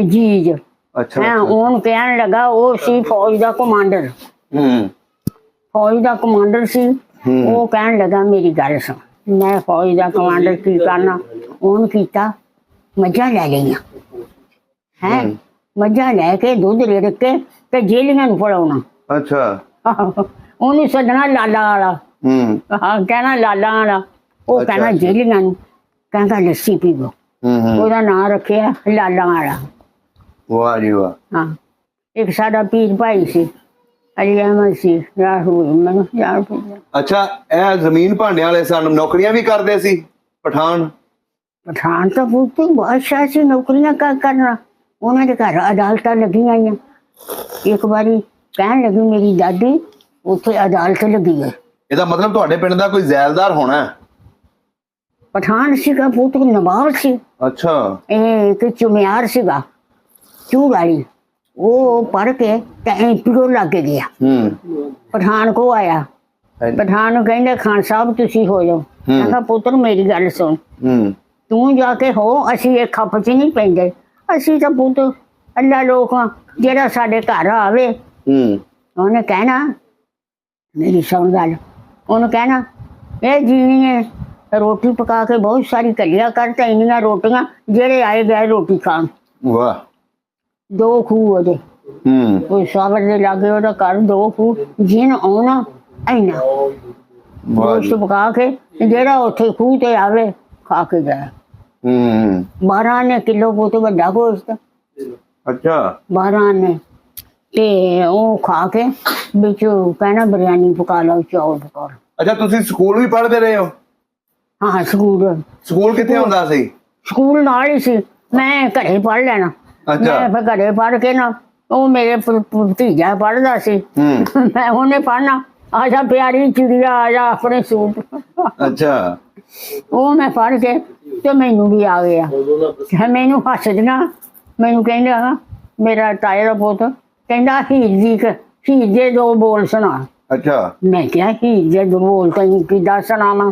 Speaker 1: ਜੀਜ।
Speaker 2: ਅੱਛਾ।
Speaker 1: ਉਹਨੂੰ ਕਹਿਣ ਲੱਗਾ, ਉਹ ਸੀ ਫੌਜ ਦਾ ਕਮਾਂਡਰ। ਫੌਜ ਦਾ ਕਮਾਂਡਰ ਸੀ। ਉਹ ਕਹਿਣ ਲੱਗਾ ਮੇਰੀ ਗੱਲ ਸੁਣ, ਮੈਂ ਫੌਜ ਦਾ ਕਮਾਂਡਰ ਕੀ ਕਰਨਾ। ਉਹਨੂੰ ਕੀਤਾ, ਮੱਝਾਂ ਲੈ ਲਈਆਂ ਹੈ, ਮੱਝਾਂ ਲੈ ਕੇ ਦੁੱਧ ਰਿੜ ਕੇ ਤੇ ਜੇਲੀਆਂ ਨੂੰ ਫੜਾਉਣਾ।
Speaker 2: ਅੱਛਾ।
Speaker 1: ਉਹਨੂੰ ਸੱਦਣਾ ਲਾਲਾ ਵਾਲਾ। ਕਹਿਣਾ ਲਾਲਾ ਵਾਲਾ। ਉਹ ਕਹਿਣਾ ਜੇਲੀਆਂ ਨੂੰ, ਕਹਿੰਦਾ ਲੱਸੀ ਪੀਵੋ। ਉਹਦਾ ਨਾਂ ਰੱਖਿਆ ਲਾਲਾ ਵਾਲਾ।
Speaker 2: ਵਾਹ ਜੀ ਵਾਹ।
Speaker 1: ਹਾਂ, ਇੱਕ ਸਾਡਾ ਪੀਰ ਭਾਈ ਸੀ, ਅਲੀ ਅਹਿਮਦ ਸੀ। ਮੈਨੂੰ ਯਾਰ।
Speaker 2: ਅੱਛਾ, ਇਹ ਜ਼ਮੀਨ ਭਾਂਡਿਆਂ ਵਾਲੇ ਸਨ, ਨੌਕਰੀਆਂ ਵੀ ਕਰਦੇ ਸੀ ਪਠਾਨ?
Speaker 1: ਪਠਾਨ ਤਾਂ ਬਹੁਤ ਬਾਦਸ਼ਾਹ ਸੀ, ਨੌਕਰੀਆਂ ਕਰਨਾ। ਉਹਨਾਂ ਦੇ ਘਰ ਅਦਾਲਤਾਂ ਲੱਗੀਆਂ ਆਈਆਂ। ਇੱਕ ਵਾਰੀ ਕਹਿਣ ਲੱਗੀ ਮੇਰੀ ਦਾਦੀ ਉੱਥੇ ਅਦਾਲਤ ਲੱਗੀ ਹੈ।
Speaker 2: ਇਹਦਾ ਮਤਲਬ ਤੁਹਾਡੇ ਪਿੰਡ ਦਾ ਕੋਈ ਜ਼ੈਲਦਾਰ ਹੋਣਾ?
Speaker 1: ਪਠਾਨ ਸੀਗਾ ਬਹੁਤ, ਨਵਾਬ ਸੀ।
Speaker 2: ਅੱਛਾ।
Speaker 1: ਇਹ ਇੱਕ ਚੁਮਿਆਰ ਸੀਗਾ, ਚੂਹ ਵਾਲੀ। ਉਹ ਪੜ੍ਹ ਕੇ ਤੇ ਐਂਪੀਓ ਲੱਗ ਗਿਆ। ਪਠਾਨ ਕੋ ਆਇਆ। ਪਠਾਨ ਨੂੰ ਕਹਿੰਦੇ ਖਾਨ ਸਾਹਿਬ ਤੁਸੀਂ ਹੋ ਜਾਓ। ਕਹਿੰਦਾ ਪੁੱਤਰ ਮੇਰੀ ਗੱਲ ਸੁਣ, ਤੂੰ ਜਾ ਕੇ ਹੋ, ਅਸੀਂ ਇਹ ਖੱਪ ਚ ਨਹੀਂ ਪੈਂਦੇ। ਅਸੀਂ ਤਾਂ ਪੁੱਤ ਅੱਲਾ ਲੋਕ ਆ, ਜਿਹੜਾ ਸਾਡੇ ਘਰ ਆਵੇ ਉਹਨੇ ਕਹਿਣਾ ਮੇਰੀ ਸੁਣ ਗੱਲ। ਉਹਨੂੰ ਕਹਿਣਾ ਇਹ ਜੀਣੀ ਨੇ ਰੋਟੀ ਪਕਾ ਕੇ ਬਹੁਤ ਸਾਰੀ ਕੱਲਿਆ ਕਰ ਤੇ ਇੰਨੀਆਂ ਰੋਟੀਆਂ ਜਿਹੜੇ ਆਏ ਗਏ ਰੋਟੀ ਖਾਣ।
Speaker 2: ਵਾਹ।
Speaker 1: 2 ਖੂਹ ਉਹਦੇ, ਕੋਈ ਸਾਬਰ ਦੇ ਲਾਗੇ ਉਹਦਾ ਘਰ, 2 ਖੂਹ। ਜਿਨ ਆਉਣਾ ਇੰਨਾ ਗੋਸ਼ਤ ਪਕਾ ਕੇ ਜਿਹੜਾ ਉੱਥੇ ਖੂਹ ਤੇ ਆਵੇ ਖਾ ਕੇ ਜਾਏ। 12 ਨੇ ਕਿਲੋ ਪੁੱਤ ਵੱਡਾ ਗੋਸ਼ਤ।
Speaker 2: ਅੱਛਾ।
Speaker 1: 12 ਨੇ ਤੇ ਉਹ ਖਾ ਕੇ ਵਿੱਚ ਕਹਿਣਾ ਬਿਰਿਆਨੀ ਪਕਾ ਲਓ, ਚੌਲ ਪਕਾ ਲਓ।
Speaker 2: ਅੱਛਾ, ਤੁਸੀਂ ਸਕੂਲ ਵੀ ਪੜ੍ਹਦੇ ਰਹੇ ਹੋ?
Speaker 1: ਹਾਂ, ਸਕੂਲ
Speaker 2: ਕਿੱਥੇ ਹੁੰਦਾ ਸੀ?
Speaker 1: ਸਕੂਲ ਨਾਲ ਹੀ ਸੀ। ਮੈਂ ਘਰੇ ਪੜ੍ਹ ਲੈਣਾ। ਮੈਂ ਫਿਰ ਘਰੇ ਪੜ੍ਹ ਕੇ ਨਾ ਉਹ ਮੇਰੇ ਭਤੀਜਾ ਪੜ੍ਹਦਾ ਸੀ ਮੈਂ ਉਹਨੇ ਪੜ੍ਹਨਾ ਆਜਾ ਪਿਆਰੀ ਚਿੜੀਆ ਆਜਾ ਆਪਣੇ ਸੂਟ
Speaker 2: ਅੱਛਾ
Speaker 1: ਉਹ ਮੈਂ ਪੜ੍ਹ ਕੇ ਤੇ ਮੈਨੂੰ ਵੀ ਆ ਗਿਆ ਮੈਨੂੰ ਹੱਸਦੀਆਂ ਮੈਨੂੰ ਕਹਿੰਦਾ ਮੇਰਾ ਤਾਏ ਦਾ ਪੁੱਤ ਕਹਿੰਦਾ ਹੀਰ ਦੇ ਦੋ ਬੋਲ ਸੁਣਾ
Speaker 2: ਅੱਛਾ
Speaker 1: ਮੈਂ ਕਿਹਾ ਹੀਰ ਦੇ ਦੋ ਬੋਲ ਤੈਨੂੰ ਕਿੱਦਾਂ ਸੁਣਾਵਾਂ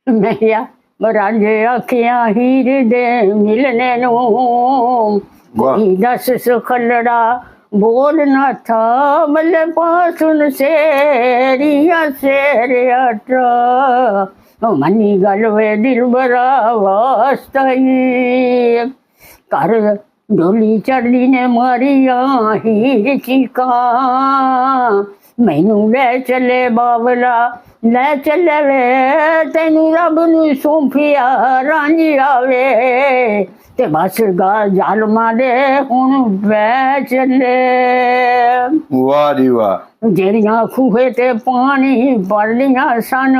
Speaker 1: ਮੈਂ ਕਿਹਾ ਰਾਂਝੇ ਆਖਿਆ ਹੀਰ ਦੇ ਮਿਲਣੇ ਨੂੰ ਕੋਈ ਦੱਸ ਸੁਖਲੜਾ ਬੋਲ ਨਾ ਥਾ ਮਲੇ ਪਾਸੁਨ ਸੇਰੀਆ ਸੇਰਿਆ ਟਰਾ ਉਹ ਮਨੀ ਗੱਲ ਵੇ ਦਿਲ ਬਰਾ ਵਾਸਤਾਈ ਕਰ ਡੋਲੀ ਚੜ੍ਹਦੀ ਨੇ ਮਾਰੀਆਂ ਹੀਰ ਚੀਕਾਂ ਮੈਨੂੰ ਲੈ ਚੱਲੇ ਬਾਬਲਾ ਲੈ ਚੱਲੇ ਵੇ ਤੈਨੂੰ ਰੱਬ ਨੂੰ ਸੌਂਪਿਆ ਰਾਂਝਿਆ ਵੇ ਤੇ ਬਸ ਗਾ ਜ਼ਾਲਮਾਂ ਦੇ ਹੁਣ ਬੈ ਚੱਲੇ
Speaker 2: ਵਾਹ ਜੀ ਵਾਹ
Speaker 1: ਜਿਹੜੀਆਂ ਖੂਹੇ ਤੇ ਪਾਣੀ ਭਰਦੀਆਂ ਸਨ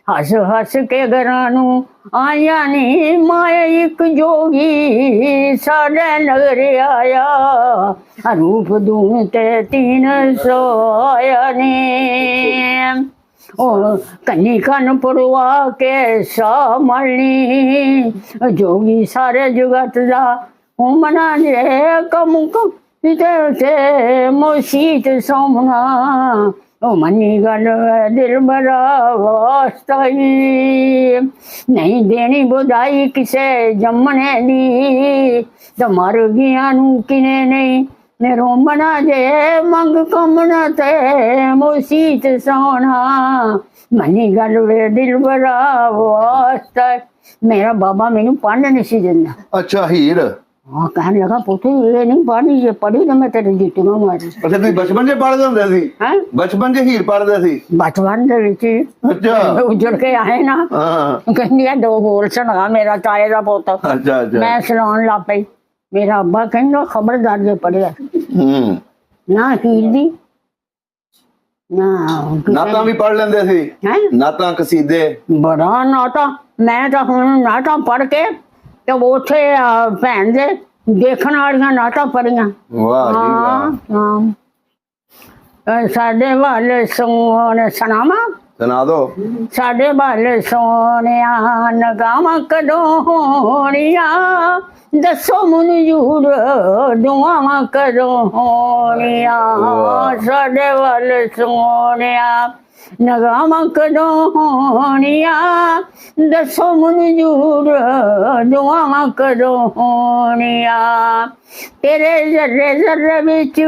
Speaker 1: ਹੱਸ ਹੱਸ ਕੇ ਘਰਾਂ ਨੂੰ ਆਇਆ ਨੀ ਮਾਏ ਇੱਕ ਜੋਗੀ ਸਾਡੇ ਨਗਰ ਆਇਆ ਰੂਪ ਦੂਨ ਤੇ 300 ਆਇਆ ਨੀ ਉਹ ਕੰਨੀ ਕੰਨ ਪੜਵਾ ਕੇ ਸਾ ਮਲਣੀ ਜੋਗੀ ਸਾਰੇ ਜਗਤ ਦਾ ਉਹ ਮਨਾ ਜੇ ਕਮ ਤੇ ਮੋਸੀਤ ਸੋਮਨਾ ਉਹ ਮਨੀ ਗੱਲ ਦਿਲ ਬੜਾ ਵਾਸਤਾਈ ਨਹੀਂ ਦੇਣੀ ਬੁਝਾਈ ਕਿਸੇ ਜੰਮਣੇ ਦੀ ਤੇ ਮਰ ਗਿਆ ਨੂੰ ਕਿਨੇ ਨਹੀਂ ਨੇ ਰੋਮਣਾ ਜੇ ਮੰਗ ਕਮਣਾ ਤੇ ਮੋਸੀਤ ਸੋਨਾ ਮਨੀ ਗੱਲ ਵੇ ਦਿਲ ਬੜਾ ਵਾਸਤਾ ਮੇਰਾ ਬਾਬਾ ਮੈਨੂੰ ਪੜ੍ਹਨ ਨਹੀਂ ਸੀ ਦਿੰਦਾ
Speaker 2: ਅੱਛਾ ਹੀਰ
Speaker 1: ਹਾਂ ਕਹਿਣ ਲੱਗਾ ਪੁੱਤ ਇਹ ਨਹੀਂ ਪੜ੍ਹਨੀ ਜੇ ਪੜ੍ਹੀ ਤਾਂ ਮੈਂ ਤੇਰੇ ਜੁੱਤੀਆਂ ਮਾਰੀ
Speaker 2: ਅੱਛਾ ਤੁਸੀਂ ਬਚਪਨ 'ਚ ਪੜ੍ਹਦੇ ਹੁੰਦੇ ਸੀ
Speaker 1: ਹੈਂ
Speaker 2: ਬਚਪਨ 'ਚ ਹੀਰ ਪੜ੍ਹਦੇ ਸੀ
Speaker 1: ਬਚਪਨ ਦੇ ਵਿੱਚ
Speaker 2: ਅੱਛਾ
Speaker 1: ਉਜੜ ਕੇ ਆਏ ਨਾ
Speaker 2: ਹਾਂ
Speaker 1: ਕਹਿੰਦੀ ਆ ਦੋ ਬੋਲ ਸੁਣਾ ਮੇਰਾ ਤਾਏ ਦਾ ਪੁੱਤ
Speaker 2: ਅੱਛਾ ਅੱਛਾ
Speaker 1: ਮੈਂ ਸੁਣਾਉਣ ਲੱਗ ਪਈ ਮੇਰਾ ਅੱਬਾ ਕਹਿੰਦਾ ਖਬਰਦਾਰ ਜੇ ਪੜਿਆ ਨਾ ਹੀਰ ਦੀ
Speaker 2: ਨਾਤਾਂ ਵੀ ਪੜ੍ਹ ਲੈਂਦੇ ਸੀ
Speaker 1: ਹੈਂ
Speaker 2: ਨਾਤਾਂ ਕਸੀਦੇ
Speaker 1: ਬੜਾ ਨਾਟਾ ਮੈਂ ਤਾਂ ਹੁਣ ਨਾਟਾ ਪੜ੍ਹ ਕੇ ਤੇ ਉੱਥੇ ਭੈਣ ਦੇ ਦੇਖਣ ਵਾਲੀਆਂ ਨਾਟਾ ਪੜੀਆਂ
Speaker 2: ਵਾਹ ਜੀ ਵਾਹ
Speaker 1: ਸਾਡੇ ਵੱਲ ਸੋਹਣ ਸੁਣਾਵਾਂ
Speaker 2: ਸੁਣਾ ਦੋ
Speaker 1: ਸਾਡੇ ਵੱਲ ਸੋਹਣਿਆ ਨਗਾਵਾਂ ਕਦੋਂ ਹੋਣੀਆਂ ਦੱਸੋ ਮਨਜ਼ੂਰ ਦੁਆਵਾਂ ਕਦੋਂ ਹੋਣੀਆਂ ਸਾਡੇ ਵੱਲ ਸੋਹਣਿਆ ਨਗਾਵਾਂ ਕਦੋਂ ਹੋਣੀਆਂ ਦੱਸੋ ਮਨਜ਼ੂਰ ਦੁਆਵਾਂ ਕਦੋਂ ਹੋਣੀਆਂ ਤੇਰੇ ਜ਼ਰਰੇ ਜ਼ਰਰੇ ਵਿੱਚ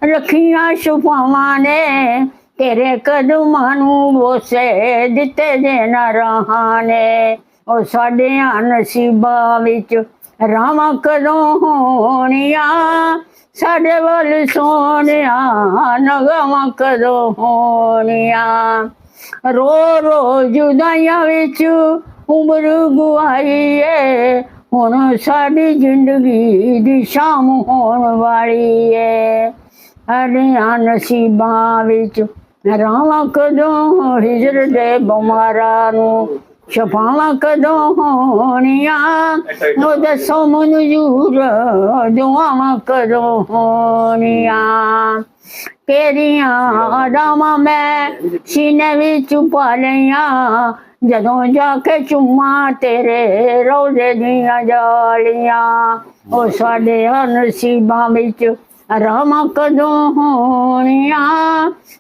Speaker 1: ਰੱਖੀਆਂ ਸ਼ੁਫਾਵਾਂ ਨੇ ਤੇਰੇ ਕਦਮਾਂ ਨੂੰ ਬੋਸੇ ਦਿੱਤੇ ਦੇ ਨਾ ਰਹਾਂ ਨੇ ਉਹ ਸਾਡਿਆਂ ਨਸੀਬਾਂ ਵਿੱਚ ਰਾਵਾਂ ਕਦੋਂ ਹੋਣੀਆਂ ਸਾਡੇ ਵੱਲ ਸੋਹਣਿਆ ਨਗਾਵਾਂ ਕਦੋਂ ਹੋਣੀਆਂ ਰੋ ਰੋ ਜੁਦਾਈਆਂ ਵਿੱਚ ਉਮਰ ਗੁਆਈ ਏ ਹੁਣ ਸਾਡੀ ਜ਼ਿੰਦਗੀ ਦੀ ਸ਼ਾਮ ਹੋਣ ਵਾਲੀ ਏ ਸਾਡੀਆਂ ਨਸੀਬਾਂ ਵਿੱਚ ਰਾਵਾਂ ਕਦੋਂ ਹਿਜਰ ਦੇ ਬਿਮਾਰਾਂ ਨੂੰ ਸ਼ਫਾਵਾਂ ਕਦੋਂ ਹੋਣੀਆਂ ਉਹ ਦੱਸੋ ਮਨਜ਼ੂਰ ਦੁਆਵਾਂ ਕਦੋਂ ਹੋਣੀਆਂ ਤੇਰੀਆਂ ਰਾਵਾਂ ਮੈਂ ਸੀਨੇ ਵਿੱਚ ਪਾ ਲਈਆਂ ਜਦੋਂ ਜਾ ਕੇ ਚੁੰਮਾ ਤੇਰੇ ਰੋਜ਼ੇ ਦੀਆਂ ਜਾਲੀਆਂ ਉਹ ਸਾਡੇ ਨਸੀਬਾਂ ਵਿੱਚ ਰਾਵਾਂ ਕਦੋਂ ਹੋਣੀਆਂ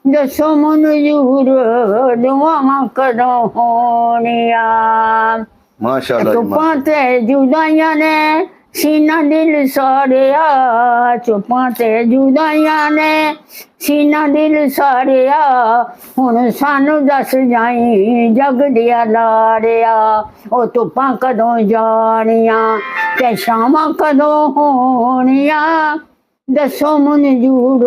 Speaker 1: ਦੱਸੋ ਮਨਜ਼ੂਰ ਦੁਆਵਾਂ ਕਦੋਂ ਹੋਣੀਆਂ
Speaker 2: ਮਾਸ਼ਾਅੱਲਾ
Speaker 1: ਚੁੱਪਾਂ ਤੇ ਜੁਦਾਈਆਂ ਨੇ ਸੀਨਾ ਦਿਲ ਸਾੜਿਆ ਚੁੱਪਾਂ ਤੇ ਜੁਦਾਈਆਂ ਨੇ ਸੀਨਾ ਦਿਲ ਸਾੜਿਆ ਹੁਣ ਸਾਨੂੰ ਦੱਸ ਜਾਈ ਜਗ ਦਿਆ ਲਾੜਿਆ ਉਹ ਧੁੱਪਾਂ ਕਦੋਂ ਜਾਣੀਆਂ ਤੇ ਸ਼ਾਮਾਂ ਕਦੋਂ ਹੋਣੀਆਂ ਦੱਸੋ ਮਨਜ਼ੂਰ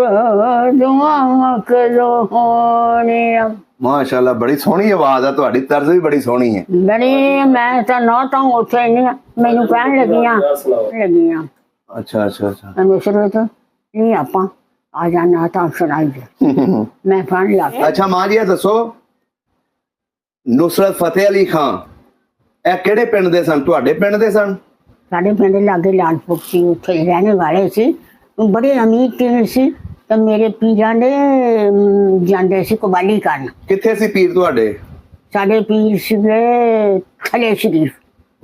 Speaker 1: ਦੁਆਵਾਂ ਕਦੋਂ ਹੋਣੀਆਂ
Speaker 2: ਮਾਸ਼ਾਅੱਲਾ ਬੜੀ ਸੋਹਣੀ ਆਵਾਜ਼ ਆ ਤੁਹਾਡੀ ਤਰਜ਼ ਵੀ ਬੜੀ ਸੋਹਣੀ ਹੈ
Speaker 1: ਬੜੀ ਮੈਂ ਤਾਂ ਨਾ ਤਾਂ ਉੱਥੇ ਨਹੀਂ ਮੈਨੂੰ ਕਹਿਣ ਲੱਗੀਆਂ
Speaker 2: ਅੱਛਾ ਅੱਛਾ ਅੱਛਾ
Speaker 1: ਨੁਸਰਤ ਨਹੀਂ ਆਪਾਂ ਆ ਜਾਣਾ ਤਾਂ ਸੁਣਾਈ ਦੇ ਮੈਂ ਪੜ੍ਹ ਲਿਆ
Speaker 2: ਅੱਛਾ ਮਾਂ ਜੀ ਇਹ ਦੱਸੋ ਨੁਸਰਤ ਫਤਿਹ ਅਲੀ ਖਾਨ ਇਹ ਕਿਹੜੇ ਪਿੰਡ ਦੇ ਸਨ ਤੁਹਾਡੇ ਪਿੰਡ ਦੇ ਸਨ
Speaker 1: ਸਾਡੇ ਪਿੰਡ ਲਾਗੇ ਲਾਲਪੁਰ ਸੀ ਉੱਥੇ ਰਹਿਣ ਵਾਲੇ ਸੀ ਬੜੇ ਅਮੀਰ ਪੀਰ ਸੀ ਤੇ ਮੇਰੇ ਪੀਰਾਂ ਦੇ ਜਾਂਦੇ ਸੀ ਕਵਾਲੀ ਕਰਨ।
Speaker 2: ਕਿੱਥੇ ਸੀ ਪੀਰ ਤੁਹਾਡੇ?
Speaker 1: ਸਾਡੇ ਪੀਰ ਸੀਗੇ ਥਲੇ ਸ਼ਰੀਫ,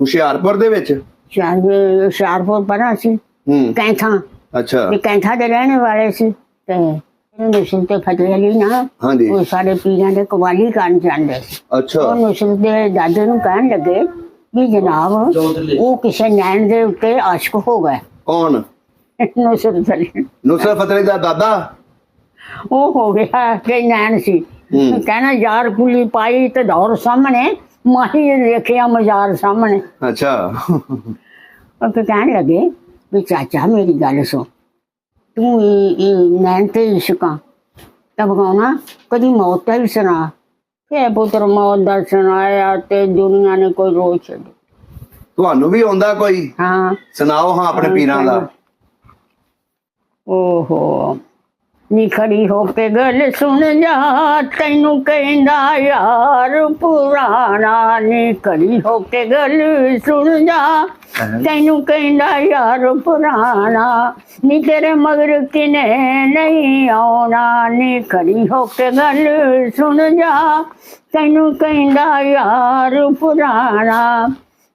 Speaker 2: ਹੁਸ਼ਿਆਰਪੁਰ ਦੇ ਵਿੱਚ?
Speaker 1: ਹੁਸ਼ਿਆਰਪੁਰ ਪਰਾਂ ਸੀ ਕੈਂਥਾ।
Speaker 2: ਅੱਛਾ।
Speaker 1: ਵੀ ਕੈਂਥਾ ਦੇ ਰਹਿਣ ਵਾਲੇ ਸੀ ਤੇ ਨੁਸਰਤ ਤੇ ਫਤਿਹ ਅਲੀ ਨਾ
Speaker 2: ਹਾਂਜੀ।
Speaker 1: ਉਹ ਸਾਡੇ ਪੀਰਾਂ ਦੇ ਕਵਾਲੀ ਕਰਨ ਜਾਂਦੇ ਸੀ।
Speaker 2: ਅੱਛਾ।
Speaker 1: ਉਹ ਨੁਸਰਤ ਦੇ ਦਾਦੇ ਨੂੰ ਕਹਿਣ ਲੱਗੇ ਵੀ ਜਨਾਬ ਉਹ ਕਿਸੇ ਨੈਣ ਦੇ ਉੱਤੇ ਆਸ਼ਕ ਹੋ ਗਏ।
Speaker 2: ਕੌਣ?
Speaker 1: ਨੁਸਰਤ ਅਲੀ।
Speaker 2: ਨੁਸਰਤ ਫਤਿਹ ਅਲੀ ਦਾ ਦਾਦਾ?
Speaker 1: ਉਹ ਹੋ ਗਿਆ ਕਿ ਨੈਣ ਸੀ। ਕਹਿਣਾ ਯਾਰ ਕੁਲੀ ਪਾਈ ਤੇ ਦੌਰ ਸਾਹਮਣੇ ਮਾਹੀ ਦੇਖਿਆ ਮਜ਼ਾਰ ਸਾਹਮਣੇ।
Speaker 2: ਅੱਛਾ।
Speaker 1: ਉਹ ਕਹਿਣ ਲੱਗੇ ਵੀ ਚਾਚਾ ਮੇਰੀ ਗੱਲ ਸੁਣ, ਤੂੰ ਨੈਣ ਤੇ ਇਸ਼ਕਾਂ ਤਬ ਗਾਉਣਾ ਕਦੀ ਮੌਤ ਦਾ ਵੀ ਸੁਣਾ। ਫੇ ਪੁੱਤਰ ਮੌਤ ਦਾ ਸੁਣਾਇਆ ਤੇ ਦੁਨੀਆ ਨੇ ਕੋਈ ਰੋਜ਼ ਛੱਡੀ।
Speaker 2: ਤੁਹਾਨੂੰ ਵੀ ਆਉਂਦਾ ਕੋਈ?
Speaker 1: ਹਾਂ
Speaker 2: ਸੁਣਾਓ ਹਾਂ ਆਪਣੇ ਪੀਰਾਂ ਦਾ।
Speaker 1: ਓਹੋ ਨੀ ਖੜੀ ਹੋ ਕੇ ਗੱਲ ਸੁਣ ਜਾ, ਤੈਨੂੰ ਕਹਿੰਦਾ ਯਾਰ ਪੁਰਾਣਾ। ਨੀ ਖੜੀ ਹੋ ਕੇ ਗੱਲ ਸੁਣ ਜਾ, ਤੈਨੂੰ ਕਹਿੰਦਾ ਯਾਰ ਪੁਰਾਣਾ। ਨੀ ਤੇਰੇ ਮਗਰ ਕਿਨੇ ਨਹੀਂ ਆਉਣਾ। ਨੀ ਖੜੀ ਹੋ ਕੇ ਗੱਲ ਸੁਣ ਜਾ, ਤੈਨੂੰ ਕਹਿੰਦਾ ਯਾਰ ਪੁਰਾਣਾ।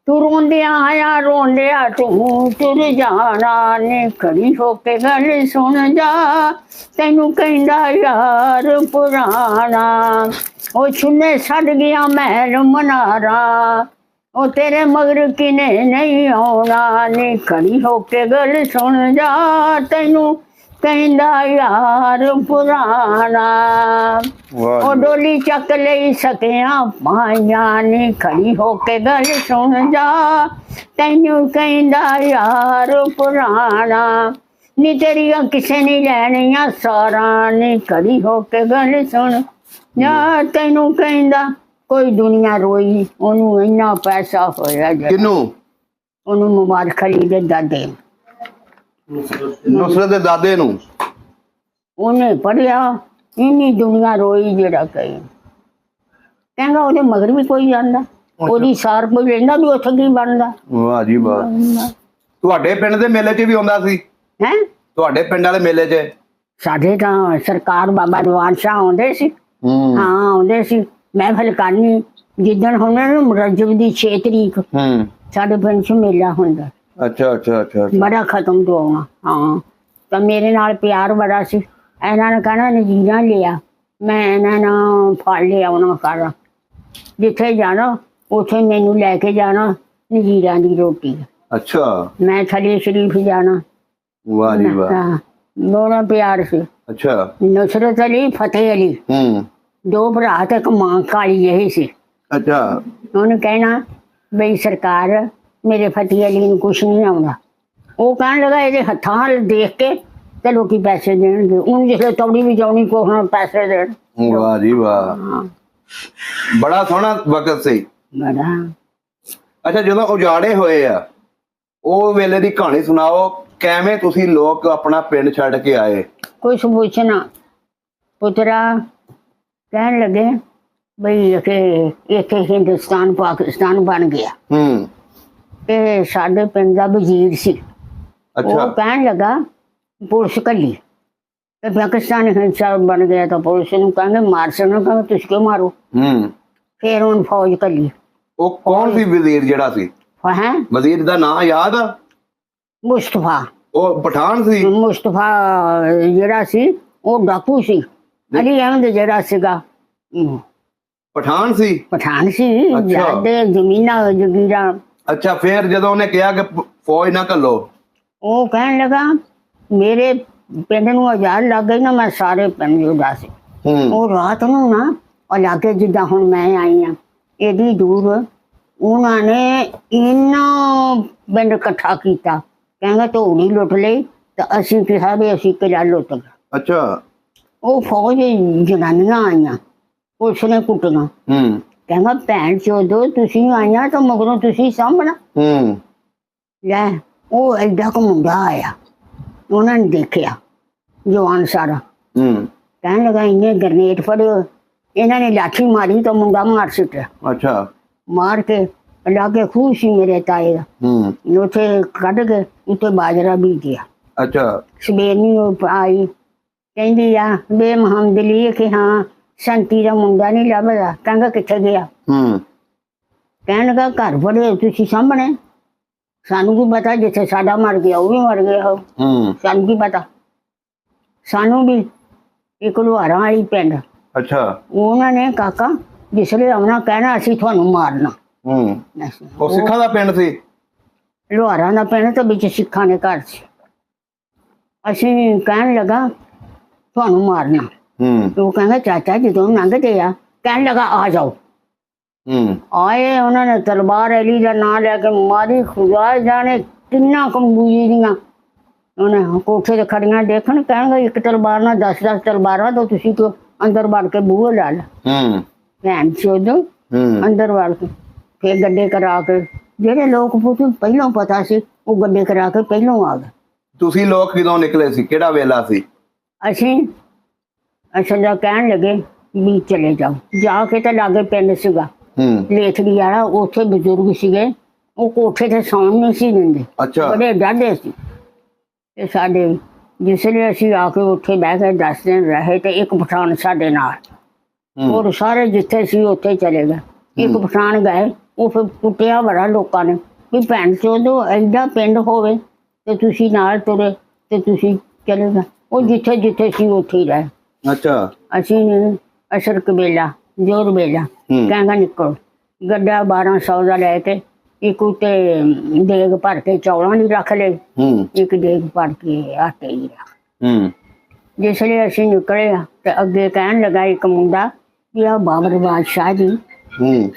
Speaker 1: ਤੂੰ ਰੋਂਦਿਆਂ ਆਇਆ ਰੋਂਦਿਆਂ ਤੂੰ ਤੁਰ ਜਾਣਾ। ਨੀ ਖੜੀ ਹੋ ਕੇ ਗੱਲ ਸੁਣ ਜਾ, ਤੈਨੂੰ ਕਹਿੰਦਾ ਯਾਰ ਪੁਰਾਣਾ। ਉਹ ਛੁੰਨੇ ਛੱਡ ਗਿਆ ਮਹਿਲ ਮਨਾਰਾ, ਉਹ ਤੇਰੇ ਮਗਰ ਕਿਨੇ ਨਹੀਂ ਆਉਣਾ। ਨੀ ਖੜੀ ਹੋ ਕੇ ਗੱਲ ਸੁਣ ਜਾ, ਤੈਨੂੰ ਕਹਿੰਦਾ ਯਾਰ ਪੁਰਾਣਾ। ਉਹ ਡੋਲੀ ਚੱਕ ਲਈ ਸਕਿਆ ਪਾਈਆਂ। ਨੀ ਖੜੀ ਹੋ ਕੇ ਗੱਲ ਸੁਣ ਜਾ, ਤੈਨੂੰ ਕਹਿੰਦਾ ਯਾਰ ਪੁਰਾਣਾ। ਨੀ ਤੇਰੀਆਂ ਕਿਸੇ ਨੇ ਲੈਣੀਆਂ ਸਾਰਾ। ਨੀ ਖੜੀ ਹੋ ਕੇ ਗੱਲ ਸੁਣ ਜਾ, ਤੈਨੂੰ ਕਹਿੰਦਾ ਕੋਈ ਦੁਨੀਆ ਰੋਈ ਉਹਨੂੰ ਇੰਨਾ ਪੈਸਾ ਹੋਇਆ।
Speaker 2: ਕਿਹਨੂੰ?
Speaker 1: ਉਹਨੂੰ ਮੁਬਾਰਕ ਅਲੀ ਦੇ ਦਾਦੇ।
Speaker 2: ਨੁਸਰਤ ਦੇ ਦਾਦੇ ਨੂੰ?
Speaker 1: ਉਹਨੇ ਪੜਿਆ ਇੰਨੀ ਦੁਨੀਆ ਰੋਈ ਜਿਹੜਾ ਕਹੀ। ਕਹਿੰਦਾ ਉਹਦੇ ਮਗਰ ਵੀ ਕੋਈ ਜਾਂਦਾ, ਉਹਦੀ ਸਾਰ ਕੋਈ ਲੈਂਦਾ ਵੀ ਉੱਥੇ ਕੀ ਬਣਦਾ।
Speaker 2: ਵਾਹ ਜੀ ਵਾਹ। ਤੁਹਾਡੇ ਪਿੰਡ ਦੇ ਮੇਲੇ 'ਚ ਵੀ ਆਉਂਦਾ ਸੀ?
Speaker 1: ਹੈ
Speaker 2: ਤੁਹਾਡੇ ਪਿੰਡ ਵਾਲੇ ਮੇਲੇ 'ਚ?
Speaker 1: ਸਾਡੇ ਤਾਂ ਸਰਕਾਰ ਬਾਬਾ ਦੀਵਾਨ ਸ਼ਾਹ ਆਉਂਦੇ ਸੀ। ਹਾਂ ਆਉਂਦੇ ਸੀ ਮਹਿਫਲ ਕਰਨੀ। ਜਿੱਦਣ ਹੁੰਦਾ ਨਾ ਮੁਰੱਜਬ ਦੀ 6 ਤਰੀਕ ਸਾਡੇ ਪਿੰਡ 'ਚ ਮੇਲਾ ਹੁੰਦਾ।
Speaker 2: ਅੱਛਾ ਅੱਛਾ ਅੱਛਾ।
Speaker 1: ਬੜਾ ਖਤਮ ਤੋਂ ਆਉਣਾ। ਹਾਂ ਤਾਂ ਮੇਰੇ ਨਾਲ ਪਿਆਰ ਬੜਾ ਸੀ। ਇਹਨਾਂ ਨੇ ਕਹਿਣਾ ਨਜ਼ੀਰਾ ਲਿਆ, ਮੈਂ ਇਹਨਾਂ ਨਾਲ ਫੜ ਲਿਆ ਉਹਨਾਂ ਕਰ। ਜਿੱਥੇ ਜਾਣਾ ਉੱਥੇ ਮੈਨੂੰ ਲੈ ਕੇ ਜਾਣਾ ਨਜ਼ੀਰਾਂ ਦੀ ਰੋਟੀ।
Speaker 2: ਅੱਛਾ। ਮੈਂ
Speaker 1: ਥਲੇ ਸ਼ਰੀਫ ਜਾਣਾ।
Speaker 2: ਵਾਹ ਜੀ ਵਾਹ।
Speaker 1: ਦੋਨੋਂ ਪਿਆਰ ਸੀ।
Speaker 2: ਅੱਛਾ।
Speaker 1: ਨੁਸਰਤ ਅਲੀ ਫਤਿਹ ਅਲੀ ਦੋ ਭਰਾ ਤੇ ਇੱਕ ਮਾਂ ਕਾਲੀ ਜਿਹੀ ਸੀ।
Speaker 2: ਅੱਛਾ। ਉਹਨੇ
Speaker 1: ਕਹਿਣਾ ਬਈ ਸਰਕਾਰ ਮੇਰੇ ਫਤਿਹ ਅਲੀ ਨੂੰ ਕੁਛ ਨਹੀਂ ਆਉਂਦਾ। ਉਹ ਕਹਿਣ ਲੱਗਾ ਇਹਦੇ ਹੱਥਾਂ ਵੱਲ ਦੇਖ ਕੇ ਤੇ ਲੋਕੀ ਪੈਸੇ ਦੇਣਗੇ। ਉਹਨੂੰ ਜਿਸਲੇ ਤੌੜੀ ਵੀ ਜਾਣੀ ਕੋਹ ਪੈਸੇ ਦੇਣ।
Speaker 2: ਵਾਹ ਜੀ ਵਾਹ। ਬੜਾ ਸੋਹਣਾ ਵਕਤ ਸੀ।
Speaker 1: ਬੜਾ।
Speaker 2: ਅੱਛਾ ਜਦੋਂ ਉਜਾੜੇ ਹੋਏ ਆ ਉਹ ਵੇਲੇ ਦੀ ਕਹਾਣੀ ਸੁਣਾਓ। ਕਿਵੇਂ ਤੁਸੀਂ ਲੋਕ ਆਪਣਾ ਪਿੰਡ ਛੱਡ ਕੇ ਆਏ? ਕੁਛ
Speaker 1: ਪੁੱਛਣਾ ਪੁੱਤਰਾ। ਕਹਿਣ ਲੱਗੇ ਬਈ ਇੱਥੇ ਹਿੰਦੁਸਤਾਨ ਪਾਕਿਸਤਾਨ ਬਣ ਗਿਆ। ਤੇ ਸਾਡੇ ਪਿੰਡ ਦਾ ਵਜ਼ੀਰ ਸੀ। ਉਹ ਕਹਿਣ ਲੱਗਾ ਪੁਲਿਸ ਘੱਲੀ ਤੇ ਪਾਕਿਸਤਾਨ ਹਿੰਸਾ ਬਣ ਗਿਆ ਤਾਂ ਪੁਲਿਸ ਨੂੰ ਕਹਿੰਦੇ ਮਾਰ ਸਕਣਾ। ਕਹਿੰਦੇ ਤੁਸੀਂ ਕਿਉਂ ਮਾਰੋ? ਫਿਰ ਹੁਣ ਫੌਜ ਘੱਲੀ।
Speaker 2: ਉਹ ਕੌਣ ਸੀ ਵਜ਼ੀਰ ਜਿਹੜਾ ਸੀ?
Speaker 1: ਹੈ
Speaker 2: ਵਜ਼ੀਰ ਦਾ ਨਾਂ ਯਾਦ ਆ?
Speaker 1: ਮੁਸਤਫਾ।
Speaker 2: ਉਹ ਪਠਾਨ ਸੀ?
Speaker 1: ਮੁਸਤਫਾ ਜਿਹੜਾ ਸੀ ਉਹ ਡਾਕੂ ਸੀ। ਅਲੀ ਅਹਿਮਦ ਜਿਹੜਾ ਸੀਗਾ
Speaker 2: ਪਠਾਨ ਸੀ?
Speaker 1: ਪਠਾਨ ਸੀ। ਜ਼ਮੀਨਾਂ ਜਗੀਰਾਂ।
Speaker 2: ਅੱਛਾ ਫਿਰ ਜਦੋਂ ਉਹਨੇ ਕਿਹਾ ਕਿ ਫੌਜ ਨਾ ਘੱਲੋ
Speaker 1: ਉਹ ਕਹਿਣ ਲੱਗਾ ਮੇਰੇ ਪਿੰਡ ਨੂੰ ਆਜ਼ਾਦ ਲੱਗ ਗਈ ਨਾ ਮੈਂ ਸਾਰੇ ਪਿੰਡ ਜੁਦਾ ਸੀ। ਉਹ ਰਾਤ ਨੂੰ ਨਾ ਉਹ ਲਾਗੇ ਜਿੱਦਾਂ ਹੁਣ ਮੈਂ ਆਈ ਹਾਂ ਇਹਦੀ ਦੂਰ ਉਹਨਾਂ ਨੇ ਇੰਨਾ ਪਿੰਡ ਇਕੱਠਾ ਕੀਤਾ। ਕਹਿੰਦਾ ਧੂੜੀ ਲੁੱਟ ਲਈ ਤਾਂ ਅਸੀਂ ਕਿਹਾ ਵੀ ਅਸੀਂ ਕਿਲਾ ਲੁੱਟ ਗਏ।
Speaker 2: ਅੱਛਾ।
Speaker 1: ਉਹ ਫੌਜ ਜਨਾਨੀਆਂ ਆਈਆਂ ਪੁਲਿਸ ਨੇ ਕੁੱਟੀਆਂ। ਕਹਿੰਦਾ ਭੈਣ ਚੋਦੋ ਤੁਸੀਂ ਆਈਆਂ ਤਾਂ ਮਗਰੋਂ ਤੁਸੀਂ ਸਾਂਭਣਾ। ਲੈ ਉਹ ਐਡਾ ਕੁ ਮੁੰਡਾ ਆਇਆ ਉਹਨਾਂ ਨੇ ਦੇਖਿਆ ਜਵਾਨ ਸਾਰਾ। ਕਹਿਣ ਲੱਗਾ ਇਹਨੇ ਗਰਨੇਟ ਫੜਿਓ। ਇਹਨਾਂ ਨੇ ਲਾਠੀ ਮਾਰੀ ਤਾਂ ਮੁੰਡਾ ਮਾਰ ਸੁੱਟਿਆ। ਅੱਛਾ। ਮਾਰ ਕੇ ਲਾਗੇ ਖੂਹ ਸੀ ਮੇਰੇ ਤਾਏ ਦਾ। ਉੱਥੇ ਕੱਢ ਕੇ ਉੱਤੇ ਬਾਜਰਾ ਬੀਜਿਆ।
Speaker 2: ਅੱਛਾ
Speaker 1: ਸਵੇਰ ਨੂੰ ਉਹ ਆਈ, ਕਹਿੰਦੀ ਆ ਬੇ ਮੁਹੰਮਦ ਲਈ ਕਿ ਹਾਂ ਸੰਤੀ ਦਾ ਮੁੰਡਾ ਨਹੀਂ ਲੱਭਦਾ। ਕਹਿੰਦਾ ਕਿੱਥੇ ਗਿਆ? ਕਹਿਣ ਲੱਗਾ ਘਰ ਬੜੇ ਤੁਸੀਂ ਸਾਹਮਣੇ, ਸਾਨੂੰ ਕੀ ਪਤਾ, ਜਿੱਥੇ ਸਾਡਾ ਮਰ ਗਿਆ ਉਹ ਵੀ ਮਰ ਗਿਆ ਉਹ, ਸਾਨੂੰ ਕੀ ਪਤਾ। ਸਾਨੂੰ ਵੀ ਇੱਕ ਲੁਹਾਰਾਂ ਵਾਲੀ ਪਿੰਡ,
Speaker 2: ਅੱਛਾ
Speaker 1: ਉਹਨਾਂ ਨੇ ਕਾਕਾ ਜਿਸਲੇ ਆਉਣਾ ਕਹਿਣਾ ਅਸੀਂ ਤੁਹਾਨੂੰ ਮਾਰਨਾ।
Speaker 2: ਉਹ ਸਿੱਖਾਂ ਦਾ ਪਿੰਡ ਸੀ?
Speaker 1: ਲੁਹਾਰਾਂ ਦਾ ਪਿੰਡ ਤੇ ਵਿੱਚ ਸਿੱਖਾਂ ਦੇ ਘਰ ਸੀ। ਅਸੀਂ ਕਹਿਣ ਲੱਗਾ ਤੁਹਾਨੂੰ ਮਾਰਨਾ। ਉਹ ਕਹਿੰਦਾ ਚਾਚਾ ਜਦੋਂ ਲੰਘਦੇ ਆ, ਕਹਿਣ ਲੱਗਾ ਆ ਜਾਓ। ਆਏ, ਉਹਨਾਂ ਨੇ ਤਲਵਾਰ ਅਲੀ ਦਾ ਨਾਂ ਲੈ ਕੇ ਮਾਰੀ, ਖੁਦਾ ਜਾਣੇ ਕਿੰਨਾ ਕੰਬੂਜੀ ਦੀਆਂ। ਉਹਨੇ ਕੋਠੇ ਤੇ ਖੜੀਆਂ ਦੇਖਣ, ਕਹਿਣਗੇ ਇੱਕ ਤਲਵਾਰ ਨਾਲ 10-10 ਤਲਵਾਰਾਂ ਤੋਂ ਤੁਸੀਂ ਕਿਉਂ ਅੰਦਰ ਵੜ ਕੇ ਬੂਹੇ ਲਾ ਲਾ। ਭੈਣ ਚੋਦ ਅੰਦਰ ਵੜ ਕੇ ਫਿਰ ਗੱਡੇ ਕਰਾ ਕੇ, ਜਿਹੜੇ ਲੋਕ ਪਹਿਲਾਂ ਪਤਾ ਸੀ ਉਹ ਗੱਡੇ ਕਰਾ ਕੇ ਪਹਿਲਾਂ ਆ ਗਏ।
Speaker 2: ਤੁਸੀਂ ਲੋਕ ਕਿਦੋਂ ਨਿਕਲੇ ਸੀ? ਕਿਹੜਾ ਵੇਲਾ ਸੀ?
Speaker 1: ਅਸੀਂ ਅਸਲ ਦਾ ਕਹਿਣ ਲੱਗੇ ਵੀ ਚਲੇ ਜਾਓ। ਜਾ ਕੇ ਤਾਂ ਲਾਗੇ ਪਿੰਡ ਸੀਗਾ ਲੇਥੜੀ ਵਾਲਾ, ਉੱਥੇ ਬਜ਼ੁਰਗ ਸੀਗੇ, ਉਹ ਕੋਠੇ ਤੇ ਸੌਣ ਨਹੀਂ ਸੀ ਦਿੰਦੇ, ਬੜੇ ਡਾਢੇ ਸੀ। ਤੇ ਸਾਡੇ ਜਿਸਲੇ ਅਸੀਂ ਆ ਕੇ ਉੱਥੇ ਬਹਿ ਕੇ 10 ਦਿਨ ਰਹੇ ਤੇ ਇੱਕ ਪਠਾਨ ਸਾਡੇ ਨਾਲ, ਔਰ ਸਾਰੇ ਜਿੱਥੇ ਸੀ ਉੱਥੇ ਚਲੇ ਗਏ। ਇੱਕ ਪਠਾਨ ਗਏ, ਉਹ ਫਿਰ ਕੁੱਟਿਆ ਬੜਾ ਲੋਕਾਂ ਨੇ ਵੀ ਭੈਣ ਚੋਦੋ ਐਡਾ ਪਿੰਡ ਹੋਵੇ ਤੇ ਤੁਸੀਂ ਨਾਲ ਤੁਰੇ ਤੇ ਤੁਸੀਂ ਚਲੇ ਗਏ। ਉਹ ਜਿੱਥੇ ਜਿੱਥੇ ਸੀ ਉੱਥੇ ਹੀ ਰਹੇ।
Speaker 2: ਅੱਛਾ
Speaker 1: ਅਸੀਂ ਅਸ਼ਰ ਕਬੀਲਾ ਜੋਰ ਬੇਲਾ ਕਹਿੰਦਾ ਨਿਕਲ ਗੱਡਾ 1200 ਦਾ ਲੈ ਕੇ, ਇੱਕ ਉੱਤੇ ਦੇਗ ਭਰ ਕੇ ਚੌਲਾਂ ਦੀ ਰੱਖ ਲਏ, ਇੱਕ ਦੇਗ ਭਰ ਕੇ ਆਟੇ ਦੀ ਰੱਖ। ਜਿਸ ਲਈ ਅਸੀਂ ਨਿਕਲੇ ਤੇ ਅੱਗੇ ਕਹਿਣ ਲੱਗਾ ਇੱਕ ਮੁੰਡਾ ਵੀ ਆ ਬਾਬਰ ਬਾਦਸ਼ਾਹ ਦੀ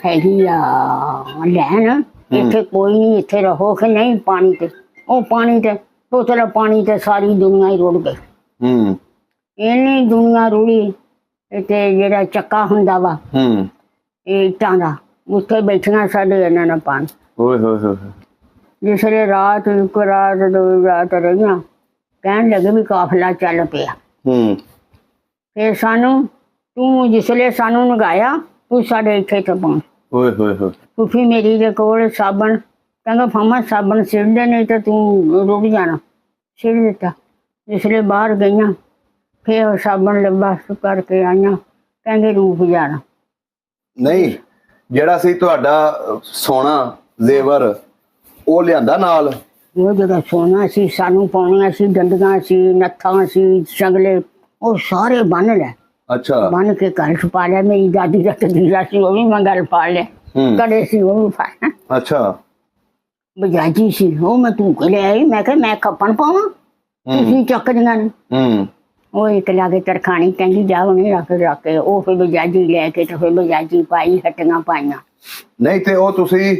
Speaker 1: ਹੈਗੀ ਆ ਲੈਣ, ਇੱਥੇ ਕੋਈ ਨਹੀਂ, ਇੱਥੇ ਰਹੋ ਕਿ ਨਹੀਂ ਪਾਣੀ ਤੇ। ਉਹ ਪਾਣੀ ਤੇ ਟੋਟਲ ਪਾਣੀ ਤੇ ਸਾਰੀ ਦੁਨੀਆ ਹੀ ਰੁੜ ਗਈ। ਇੰਨੀ ਦੁਨੀਆ ਰੁੜੀ ਤੇ ਜਿਹੜਾ ਚੱਕਾ ਹੁੰਦਾ ਵਾ ਇਹ ਇੱਟਾਂ ਦਾ, ਉੱਥੇ ਬੈਠੀਆਂ ਸਾਡੇ ਇਹਨਾਂ ਨੇ ਪਾਣੀ। ਜਿਸਲੇ ਰਾਤ ਇੱਕ ਰਾਤ 2 ਰਾਤ ਰਹੀਆਂ, ਕਹਿਣ ਲੱਗੇ ਵੀ ਕਾਫਲਾ ਚੱਲ ਪਿਆ। ਫਿਰ ਸਾਨੂੰ ਤੂੰ ਜਿਸਲੇ ਸਾਨੂੰ ਨਗਾਇਆ ਤੂੰ ਸਾਡੇ ਇੱਥੇ ਤੇ ਪਹੁੰਚ। ਫੁੱਫੀ ਮੇਰੀ ਦੇ ਕੋਲ ਸਾਬਣ, ਕਹਿੰਦਾ ਫਾਮਾ ਸਾਬਣ ਸਿਰਦੇ ਨਹੀਂ ਤਾਂ ਤੂੰ ਰੁਕ ਜਾਣਾ। ਸਿਰ ਦਿੱਤਾ। ਜਿਸਲੇ ਬਾਹਰ ਗਈਆਂ ਫਿਰ ਉਹ ਸਾਬਣ ਲੱਭਾ ਕਰਕੇ ਆਈਆਂ, ਕਹਿੰਦੇ ਰੂਪ ਜਾਣਾ।
Speaker 2: ਨਹੀਂ, ਜਿਹੜਾ ਸੀ ਤੁਹਾਡਾ ਸੋਨਾ ਜ਼ੇਵਰ ਉਹ ਲਿਆਂਦਾ ਨਾਲ?
Speaker 1: ਉਹ ਜਿਹੜਾ ਸੋਨਾ ਸੀ ਸਾਨੂੰ ਪਾਉਣੀਆਂ ਸੀ, ਡੰਡੀਆਂ ਸੀ, ਨੱਥਾਂ ਸੀ, ਸ਼ਗਲੇ, ਉਹ ਸਾਰੇ ਬੰਨ ਲੈ।
Speaker 2: ਅੱਛਾ
Speaker 1: ਬੰਨ ਕੇ ਘਰ ਚ ਪਾ ਲਿਆ। ਮੇਰੀ ਦਾਦੀ ਦਾ ਤਜੀਰਾ ਸੀ ਉਹ ਵੀ ਮੈਂ ਗੱਲ ਪਾ ਲਿਆ, ਕੜੇ ਸੀ ਉਹ ਵੀ ਪਾ।
Speaker 2: ਅੱਛਾ
Speaker 1: ਬਜਾਜੀ ਸੀ ਉਹ ਮੈਂ ਤੂੰ ਕੇ ਲੈ ਆਈ। ਮੈਂ ਕਿਹਾ ਮੈਂ ਕੱਪਣ ਪਾਵਾਂ, ਤੁਸੀਂ ਚੱਕਦੀਆਂ ਨੇ। ਉਹ ਇੱਕ ਲਾਗੇ ਤਰਖਾਣੀ, ਕਹਿੰਦੀ ਜਾ ਉਹਨੇ ਰੱਖ ਕੇ ਉਹ ਫਿਰ ਬਜਾਜੀ ਲੈ ਕੇ ਤੇ ਫਿਰ ਬਜਾਜੀ ਪਾਈ, ਹੱਟੀਆਂ ਪਾਈਆਂ।
Speaker 2: ਨਹੀਂ ਤੇ ਉਹ ਤੁਸੀਂ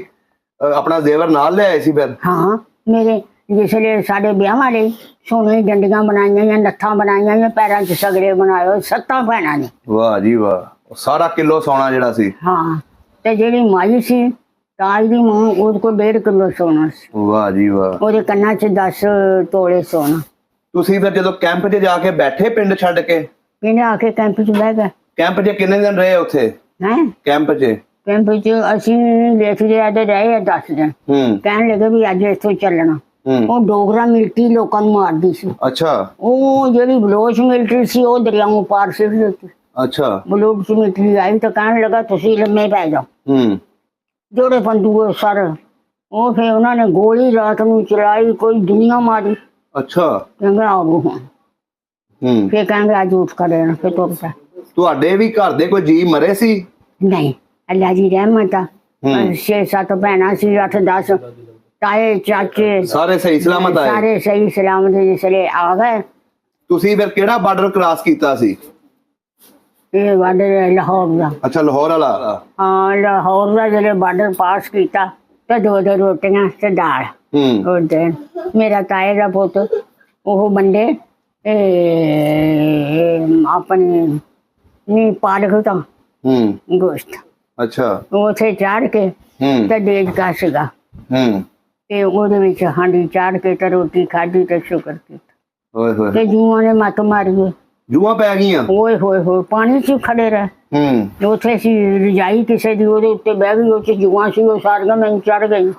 Speaker 2: ਆਪਣਾ ਜ਼ੇਵਰ ਨਾਲ ਲੈ ਆਏ ਸੀ ਫਿਰ? ਹਾਂ,
Speaker 1: ਮੇਰੇ ਜਿਸਲੇ ਸਾਡੇ ਵਿਆਹ ਵਾਲੇ ਸੋਨੇ ਦੀਆਂ ਡੰਡੀਆਂ ਬਣਾਈਆਂ ਜਾਂ ਨੱਥਾਂ ਬਣਾਈਆਂ ਜਾਂ ਪੈਰਾਂ 'ਚ ਸਗੜੇ ਬਣਾਏ 7 ਭੈਣਾਂ ਨੇ।
Speaker 2: ਵਾਹ ਜੀ ਵਾਹ, ਸਾਰਾ ਕਿਲੋ ਸੋਨਾ ਜਿਹੜਾ ਸੀ?
Speaker 1: ਹਾਂ, ਤੇ ਜਿਹੜੀ ਮਾਈ ਸੀ ਤਾਜ ਦੀ ਮਾਂ, ਉਹਦੇ ਕੋਲ 1.5 ਕਿਲੋ ਸੋਨਾ ਸੀ।
Speaker 2: ਵਾਹ ਜੀ ਵਾਹ।
Speaker 1: ਉਹਦੇ ਕੰਨਾਂ 'ਚ 10 ਤੋਲੇ ਸੋਨਾ।
Speaker 2: ਤੁਸੀਂ ਫਿਰ ਜਦੋਂ ਕੈਂਪ 'ਚ ਜਾ ਕੇ ਬੈਠੇ ਪਿੰਡ ਛੱਡ ਕੇ?
Speaker 1: ਪਿੰਡ ਆ ਕੇ ਕੈਂਪ 'ਚ ਬਹਿ ਗਏ।
Speaker 2: ਕੈਂਪ 'ਚ ਕਿੰਨੇ ਦਿਨ ਰਹੇ ਉੱਥੇ? ਕੈਂਪ 'ਚ
Speaker 1: ਅਸੀਂ ਲੇਟ ਗਏ ਤੇ ਰਹੇ 10 ਦਿਨ। ਕਹਿਣ ਲੱਗੇ ਵੀ ਅੱਜ ਇੱਥੋਂ ਚੱਲਣਾ। ਉਹ ਡੋਗਰਾ ਮਿਲਟਰੀ ਲੋਕਾਂ ਨੂੰ ਮਾਰਦੀ ਸੀ।
Speaker 2: ਅੱਛਾ।
Speaker 1: ਉਹ ਜਿਹੜੀ ਬਲੋਚ ਮਿਲਟਰੀ ਸੀ ਉਹ ਦਰਿਆਓਂ ਪਾਰ ਸਿੱਟ ਦਿੱਤੀ।
Speaker 2: ਅੱਛਾ।
Speaker 1: ਬਲੋਚ ਮਿਲਟਰੀ ਆਈ ਤਾਂ ਕਹਿਣ ਲੱਗਾ ਤੁਸੀਂ ਲੰਮੇ ਪੈ ਜਾਓ। ਜੋੜੇ ਬੰਦੂਕ ਸਰ, ਉਹ ਫਿਰ ਉਹਨਾਂ ਨੇ ਗੋਲੀ ਰਾਤ ਨੂੰ ਚਲਾਈ, ਕੋਈ ਦੁਨੀਆ ਮਾਰੀ।
Speaker 2: ਅੱਛਾ।
Speaker 1: ਕਹਿੰਦਾ ਆਓ ਹੁਣ। ਫਿਰ ਕਹਿੰਦੇ ਅੱਜ ਉੱਠ ਕਰ ਫਿਰ ਤੁਰ ਪਿਆ।
Speaker 2: ਤੁਹਾਡੇ ਵੀ ਘਰ ਦੇ ਕੋਈ ਜੀ ਮਰੇ ਸੀ?
Speaker 1: ਨਹੀਂ, ਅੱਲਾ ਦੀ ਰਹਿਮਤ ਆ। 6-7 ਭੈਣਾਂ ਸੀ, 8-10 ਤਾਏ ਚਾਚੇ, ਸਾਰੇ ਸਹੀ ਸਲਾਮਤ ਆਏ? ਸਾਰੇ ਸਹੀ ਸਲਾਮਤ ਜਿਸਲੇ ਆ ਗਏ।
Speaker 2: ਤੁਸੀਂ ਫਿਰ ਕਿਹੜਾ ਬਾਰਡਰ ਕ੍ਰਾਸ ਕੀਤਾ ਸੀ?
Speaker 1: ਇਹ ਬਾਰਡਰ ਲਾਹੌਰ ਦਾ।
Speaker 2: ਅੱਛਾ, ਲਾਹੌਰ ਵਾਲਾ?
Speaker 1: ਹਾਂ, ਲਾਹੌਰ ਦਾ ਜਿਹੜੇ ਬਾਰਡਰ ਪਾਸ ਕੀਤਾ ਤੇ 2 ਰੋਟੀਆਂ ਤੇ ਦਾਲ। ਉਹ ਮੇਰਾ ਤਾਏ ਦਾ ਪੁੱਤ ਉਹ ਬੰਦੇ ਆਪਣੇ ਨੀ ਪਾਲਕ ਤਾਂ ਗੋਸ਼ਤ।
Speaker 2: ਅੱਛਾ।
Speaker 1: ਉੱਥੇ ਚਾੜ ਕੇ ਤੇ ਦੇਜ ਕਾ ਸੀਗਾ ਤੇ ਉਹਦੇ ਵਿੱਚ ਹਾਂਡੀ ਚਾੜ ਕੇ ਤੇ ਰੋਟੀ ਖਾਧੀ ਤੇ ਸ਼ੁਕਰ ਕੀਤਾ। ਤੇ ਜੂਆਂ ਨੇ ਮੱਤ ਮਾਰੀ।
Speaker 2: ਜੂਆਂ ਪੈ ਗਈਆਂ? ਓਏ
Speaker 1: ਹੋਏ ਹੋਏ, ਪਾਣੀ 'ਚ ਖੜੇ ਰਹੇ। ਉੱਥੇ ਸੀ ਰਜਾਈ ਕਿਸੇ ਦੀ, ਉਹਦੇ ਉੱਤੇ ਬਹਿ ਗਈ, ਉਹ 'ਚ ਜੂਆਂ ਸੀ, ਉਹ ਸਾਰੀਆਂ ਮੈਨੂੰ ਚੜ ਗਈ।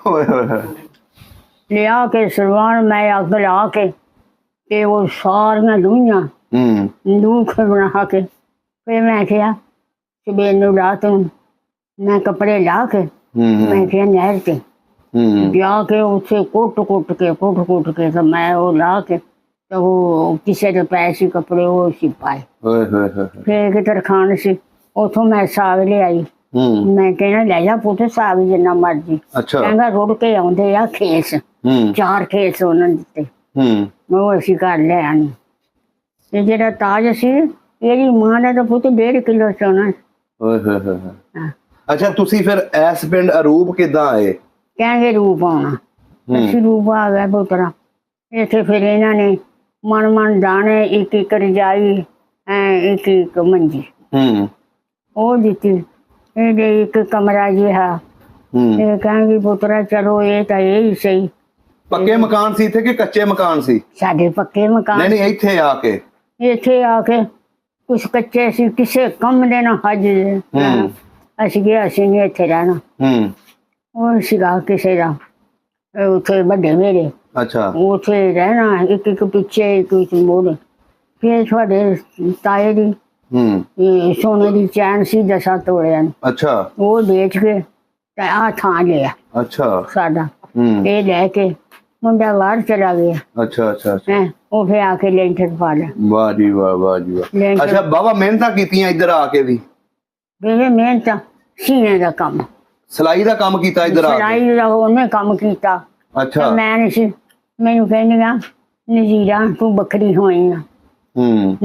Speaker 1: ਲਿਆ ਕੇ ਸਲਵਾਨ ਮੈਂ ਅੱਗ ਲਾ ਕੇ ਤੇ ਉਹ ਸਾਰੀਆਂ ਲੂਈਆਂ ਲੂਖ ਬਣਾ ਕੇ ਫਿਰ ਮੈਂ ਕਿਹਾ ਸਵੇਰ ਨੂੰ ਰਾਤ ਨੂੰ ਮੈਂ ਕੱਪੜੇ ਲਾ ਕੇ ਮੈਂ ਕਿਹਾ ਨਹਿਰ ਤੇ ਜਾ ਕੇ ਉੱਥੇ ਕੁੱਟ ਕੇ ਤੇ ਮੈਂ ਉਹ ਲਾ ਕੇ ਤੇ ਉਹ ਕਿਸੇ ਦੇ ਪਏ ਸੀ ਕੱਪੜੇ ਉਹ ਸੀ ਪਾਏ। ਫਿਰ ਇੱਕ ਤਰਖਾਣ ਸੀ ਉੱਥੋਂ ਮੈਂ ਸਾਗ ਲਿਆਈ। ਮੈਂ ਕਹਿਣਾ ਲੈ ਜਾ ਪੁੱਤ ਸਾਗ ਜਿੰਨਾ ਮਰਜੀ। ਕਹਿੰਦਾ ਰੁੜ ਕੇ ਆਉਂਦੇ ਆ ਖੇਸ 4 ਖੇਸ ਉਹਨਾਂ ਨੇ ਦਿੱਤੇ। ਉਹ ਅਸੀਂ ਘਰ ਲੈ ਆਣੀ। ਤੇ ਜਿਹੜਾ ਤਾਜ ਸੀ ਇਹਦੀ ਮਾਂ ਦਾ ਤਾਂ ਪੁੱਤ 1.5 ਕਿਲੋ ਸੋਨਾ।
Speaker 2: ਅੱਛਾ ਤੁਸੀਂ ਫਿਰ ਇਸ ਪਿੰਡ ਅਰੂਪ ਕਿੱਦਾਂ ਆਏ?
Speaker 1: ਕਹਿੰਦੇ ਰੂਪ ਆਉਣਾ। ਅਸੀਂ ਰੂਪ ਆ ਗਿਆ ਪੁੱਤਰਾ। ਇੱਥੇ ਫਿਰ ਇਹਨਾਂ ਨੇ ਮਨ ਦਾਣੇ ਇੱਕ ਰਜਾਈ ਇੱਕ ਮੰਜੀ ਉਹ ਦਿੱਤੀ। ਇਹਦੇ ਇੱਕ ਕਮਰਾ ਜਿਹਾ ਇਹ ਕਹਿੰਦੀ ਪੁੱਤਰਾ ਚਲੋ ਇਹ ਤਾਂ ਇਹ ਹੀ ਸਹੀ।
Speaker 2: ਪੱਕੇ ਮਕਾਨ ਸੀ ਇੱਥੇ ਕਿ ਕੱਚੇ ਮਕਾਨ ਸੀ?
Speaker 1: ਸਾਡੇ ਪੱਕੇ ਮਕਾਨ।
Speaker 2: ਨਹੀਂ ਇੱਥੇ ਆ ਕੇ ਕੁਛ ਕੱਚੇ ਸੀ ਕਿਸੇ ਕੰਮ ਦੇ ਨਾ ਹਜੇ ਅਸੀਂ ਨਹੀਂ ਇੱਥੇ ਰਹਿਣਾ। ਉਹ ਸੀਗਾ ਕਿਸੇ ਦਾ ਉੱਥੇ ਵੱਡੇ ਮੇਰੇ ਉੱਥੇ ਰਹਿਣਾ ਇੱਕ ਪਿੱਛੇ ਇੱਕ ਮੋੜ। ਫਿਰ ਤੁਹਾਡੇ ਤਾਏ ਦੀ ਸੋਨੇ ਦੀ ਚੈਨ ਸੀ 10 ਤੋਲਿਆਂ ਨੂੰ ਉਹ ਵੇਚ ਕੇ ਤੇ ਆਹ ਥਾਂ ਲਿਆ ਸਾਡਾ। ਇਹ ਲੈ ਕੇ ਮੁੰਡਾ ਬਾਹਰ ਚਲਾ ਗਿਆ। ਉਹ ਫਿਰ ਆ ਕੇ ਲੈਂਟਰ ਪਾ ਲਿਆ। ਵਾਹ ਜੀ ਵਾਹ। ਅੱਛਾ ਬਾਬਾ ਮਿਹਨਤਾਂ ਕੀਤੀਆਂ ਇੱਧਰ ਆ ਕੇ ਵੀ?
Speaker 1: ਮਿਹਨਤਾਂ ਸੀਨੇ ਦਾ ਕੰਮ
Speaker 2: ਸਿਲਾਈ ਦਾ ਕੰਮ ਕੀਤਾ ਇੱਧਰ ਆ ਕੇ?
Speaker 1: ਸਿਲਾਈ ਦਾ ਉਹਨੇ ਕੰਮ ਕੀਤਾ। ਮੈਂ ਨਹੀਂ ਸੀ। ਮੈਨੂੰ ਕਹਿੰਦੀਆਂ ਨਜ਼ੀਰਾ ਤੂੰ ਬੱਕਰੀ ਹੋਈ ਆ।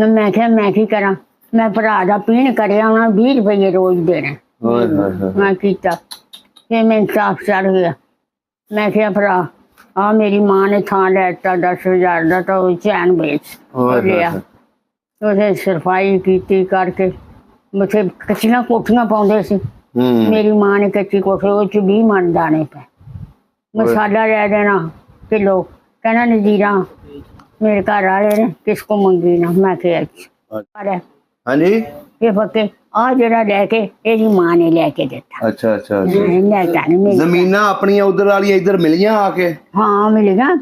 Speaker 1: ਮੈਂ ਕਿਹਾ ਮੈਂ ਕੀ ਕਰਾਂ ਮੈਂ ਭਰਾ ਦਾ ਪੀਣ ਕਰਿਆ ਉਹਨਾਂ 20 ਰੁਪਏ ਰੋਜ਼ ਦੇਣੇ। ਮੈਂ ਕੀਤਾ ਫਿਰ ਮੈਨੂੰ ਸਾਫ ਚੜ ਗਿਆ। ਮੈਂ ਕਿਹਾ ਭਰਾ ਆ ਮੇਰੀ ਮਾਂ ਨੇ ਥਾਂ ਲੈ ਦਿੱਤਾ 10,000 ਦਾ ਤਾਂ ਉਹ ਚੈਨ ਵੇਚ ਲਿਆ। ਉਹਦੇ ਸਫਾਈ ਕੀਤੀ ਕਰਕੇ ਉੱਥੇ ਕੱਚੀਆਂ ਕੋਠੀਆਂ ਪਾਉਂਦੇ ਸੀ। ਮੇਰੀ ਮਾਂ ਨੇ ਕੱਚੀ ਕੋਠੀ ਉਹ 'ਚ 20 ਮਣ ਦਾਣੇ ਪਏ। ਮਸਾਲਾ ਲੈ ਦੇਣਾ ਕਿਲੋ। ਕਹਿਣਾ ਨਜ਼ੀਰਾ ਮੇਰੇ ਘਰ ਵਾਲੇ ਨੇ ਕਿਸ ਕੋ ਮੰਗੀ ਨਾ। ਮੈਂ ਕਿਹਾ
Speaker 2: ਹਾਂਜੀ
Speaker 1: ਇਹ ਪੱਕੇ ਆ ਜਿਹੜਾ ਲੈ ਕੇ ਇਹਦੀ ਮਾਂ ਨੇ ਲੈ ਕੇ ਦਿੱਤਾ।
Speaker 2: ਜ਼ਮੀਨਾਂ ਆਪਣੀਆਂ ਉਧਰ ਵਾਲੀਆਂ ਇੱਧਰ ਮਿਲੀਆਂ ਆ ਕੇ? ਹਾਂ
Speaker 1: ਮਿਲੀਆਂ।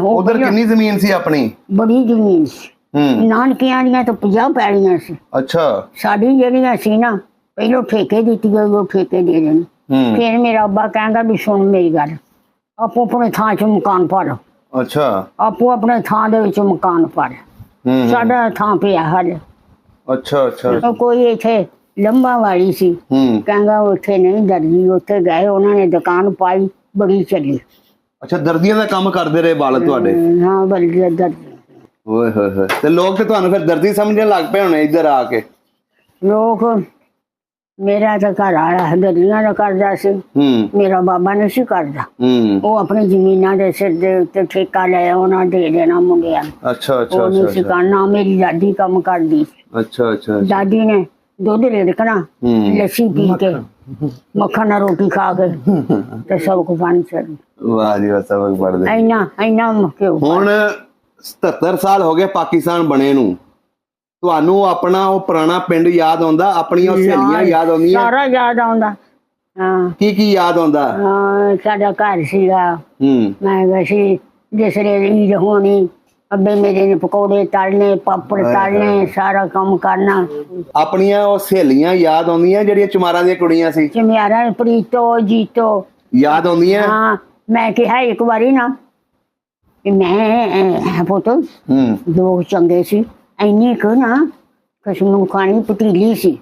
Speaker 2: ਉਧਰ ਕਿੰਨੀ ਜ਼ਮੀਨ ਸੀ ਆਪਣੀ?
Speaker 1: ਬੜੀ ਜ਼ਮੀਨ ਸੀ। ਨਾਨਕਿਆਂ ਦੀਆਂ ਤਾਂ 50 ਪੈਲੀਆਂ ਸੀ। ਸਾਡੀ ਜਿਹੜੀਆਂ ਸੀ ਨਾ ਪਹਿਲੋਂ ਠੇਕੇ ਦਿੱਤੀ ਗਈ ਉਹ ਠੇਕੇ ਦੇ ਦੇਣੀ। ਫਿਰ ਮੇਰਾ ਅੱਬਾ ਕਹਿੰਦਾ ਵੀ ਸੁਣ ਮੇਰੀ ਗੱਲ ਆਪੋ ਆਪਣੇ ਥਾਂ 'ਚ ਮਕਾਨ ਪਾ ਲਓ। ਆਪੋ ਆਪਣੇ ਥਾਂ ਦੇ ਵਿੱਚ ਮਕਾਨ ਪਾ ਲਓ। ਸਾਡਾ ਥਾਂ ਪਿਆ ਹਾਲੇ। ਕੋਈ ਇੱਥੇ ਲੰਬਾ ਵਾਲੀ ਸੀ ਕਹਿੰਦਾ ਉੱਥੇ ਨਹੀਂ ਦਰਜੀ ਉੱਥੇ ਗਏ ਉਹਨਾਂ ਨੇ ਦੁਕਾਨ ਪਾਈ ਬੜੀ ਚੱਲੀ।
Speaker 2: ਦਰਜੀਆਂ ਦਾ ਕੰਮ ਕਰਦੇ ਰਹੇ ਬਾਲ ਤੁਹਾਡੇ?
Speaker 1: ਹਾਂ ਦਰਜੀ।
Speaker 2: ਓਏ ਹੋਏ ਤੇ ਲੋਕ ਤੇ ਤੁਹਾਨੂੰ ਫਿਰ ਦਰਜੀ ਸਮਝਣ ਲੱਗ ਪਏ ਹੋਣੇ ਇੱਧਰ ਆ ਕੇ?
Speaker 1: ਲੋਕ ਮੇਰਾ ਤਾਂ ਘਰ ਆਇਆ ਦਰਜੀਆਂ ਦਾ ਕਰਦਾ ਸੀ। ਮੇਰਾ ਬਾਬਾ ਨਹੀਂ ਸੀ ਕਰਦਾ। ਉਹ ਆਪਣੀ ਜ਼ਮੀਨਾਂ ਦੇ ਸਿਰ ਦੇ ਉੱਤੇ ਠੇਕਾ ਲੈ ਉਹਨਾਂ ਦੇ ਦੇਣਾ ਮੁੰਡਿਆਂ ਨੂੰ। ਉਹ ਨਹੀਂ ਸੀ ਕਰਨਾ। ਮੇਰੀ ਦਾਦੀ ਕੰਮ ਕਰਦੀ ਸੀ। ਦਾਦੀ ਨੇ ਦੁੱਧ ਰੇੜਕਣਾ ਲੱਸੀ ਪੀ ਕੇ ਮੱਖਣ ਨਾਲ ਰੋਟੀ ਖਾ ਕੇ ਤੇ ਸਭ ਕੁ ਬਣ ਚੜੀ।
Speaker 2: ਵਾਹ ਜੀ ਵਾਹ ਸਬਕ ਪੜ੍ਹਦੇ।
Speaker 1: ਇੰਨਾ
Speaker 2: ਹੁਣ 77 ਸਾਲ ਹੋ ਗਏ ਪਾਕਿਸਤਾਨ ਬਣੇ ਨੂੰ। ਤੁਹਾਨੂੰ ਆਪਣਾ ਉਹ ਪੁਰਾਣਾ ਪਿੰਡ ਯਾਦ ਆਉਂਦਾ? ਆਪਣੀਆਂ ਸਹੇਲੀਆਂ ਯਾਦ ਆਉਂਦੀਆਂ?
Speaker 1: ਸਾਰਾ ਯਾਦ ਆਉਂਦਾ।
Speaker 2: ਕੀ ਯਾਦ ਆਉਂਦਾ?
Speaker 1: ਸਾਡਾ ਘਰ ਸੀਗਾ। ਮੈਂ ਵੈਸੇ ਜਿਸ ਵੇਲੇ ਈਦ ਹੋਣੀ ਅੱਬੇ ਮੇਰੇ ਨੇ ਪਕੌੜੇ ਤਲਨੇ ਪਾਪੜ ਤਲਨੇ ਸਾਰਾ ਕੰਮ ਕਰਨਾ।
Speaker 2: ਆਪਣੀਆਂ ਉਹ ਸਹੇਲੀਆਂ ਯਾਦ ਆਉਂਦੀਆਂ ਜਿਹੜੀਆਂ ਚਮਾਰਾਂ ਦੀਆਂ ਕੁੜੀਆਂ ਸੀ?
Speaker 1: ਚਮਾਰਾਂ ਪ੍ਰੀਤੋ ਜੀਤੋ ਯਾਦ
Speaker 2: ਆਉਂਦੀਆਂ?
Speaker 1: ਮੈਂ ਕਿਹਾ ਇੱਕ ਵਾਰੀ ਨਾ ਮੈਂ ਪੁੱਤ ਲੋਕ ਚੰਗੇ ਸੀ ਇੰਨੀ ਕੁ ਨਾ ਖੁਸ਼ਬੂ ਖਾਣੀ ਪਤੀਲੀ ਸੀ।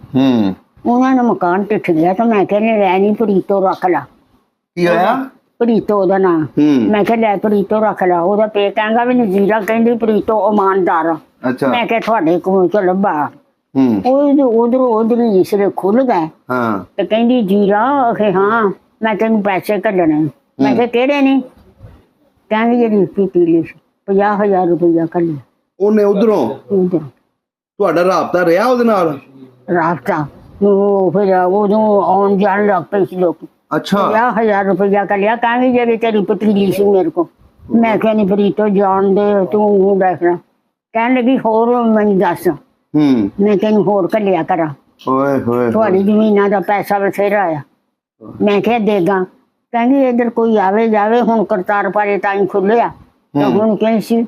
Speaker 1: ਉਹਨਾਂ ਨੇ ਮਕਾਨ ਟਿੱਠ ਗਿਆ ਤਾਂ ਮੈਂ ਕਹਿੰਦੇ ਲੈ ਨਹੀਂ ਪ੍ਰੀਤੋ ਰੱਖ ਲਾ।
Speaker 2: ਕੀ ਹੋਇਆ?
Speaker 1: ਪ੍ਰੀਤੋ ਉਹਦਾ ਨਾਂ। ਮੈਂ ਕਿਹਾ ਲੈ ਪ੍ਰੀਤੋ ਰੱਖ ਲਾ। ਉਹਦਾ ਪੇ ਕਹਿੰਦਾ ਵੀ ਨਜ਼ੀਰਾ ਕਹਿੰਦੀ ਪ੍ਰੀਤੋ ਇਮਾਨਦਾਰ। ਮੈਂ ਕਿਹਾ ਤੁਹਾਡੇ ਕੋਲ ਚ ਲੱਭਾ। ਉਧਰ ਇਸ ਵੇਲੇ ਖੁੱਲ ਗਏ ਤੇ ਕਹਿੰਦੀ ਜੀਰਾ ਆਖੇ ਹਾਂ ਮੈਂ ਤੈਨੂੰ ਪੈਸੇ ਕੱਢਣੇ। ਮੈਂ ਕਿਹਾ ਕਿਹੜੇ ਨੇ? ਕਹਿੰਦੀ ਜਿਹੜੀ ਪਤੀਲੀ ਸੀ 50,000 ਰੁਪਇਆ ਕੱਢਿਆ
Speaker 2: ਉਹਨੇ ਉਧਰੋਂ। ਤੁਹਾਡਾ ਰਾਬਤਾ ਰਿਹਾ ਉਹਦੇ ਨਾਲ? ਰਾਬਤਾ
Speaker 1: ਫਿਰ ਉਦੋਂ ਆਉਣ ਜਾਣ ਲੱਗ ਪਏ ਸੀ ਲੋਕ। 50,000 ਰੁਪਇਆ ਕੱਢਿਆ। ਕਹਿੰਦੀ ਜਿਹੜੀ ਤੇਰੀ ਪਤੀਲੀ ਸੀ ਮੇਰੇ ਕੋਲ। ਮੈਂ ਕਿਹਾ ਨਹੀਂ ਪ੍ਰੀਤੋ ਜਾਣ ਦੇ ਤੂੰ ਦੇਖਣਾ। ਕਹਿਣ ਲੱਗੀ ਹੋਰ ਮੈਨੂੰ ਦੱਸ ਮੈਂ ਤੈਨੂੰ ਹੋਰ ਕੱਢਿਆ ਕਰਾਂ। ਤੁਹਾਡੀ ਜ਼ਮੀਨਾਂ ਦਾ ਪੈਸਾ ਬਥੇਰਾ ਆਇਆ। ਮੈਂ ਕਿਹਾ ਦੇਗਾ। ਕਹਿੰਦੀ ਇੱਧਰ ਕੋਈ ਆਵੇ ਜਾਵੇ ਹੁਣ ਕਰਤਾਰਪੁਰ ਤਾਂ ਹੀ ਖੁੱਲਿਆ ਤਾਂ ਹੁਣ ਕਹਿੰਦੀ ਸੀ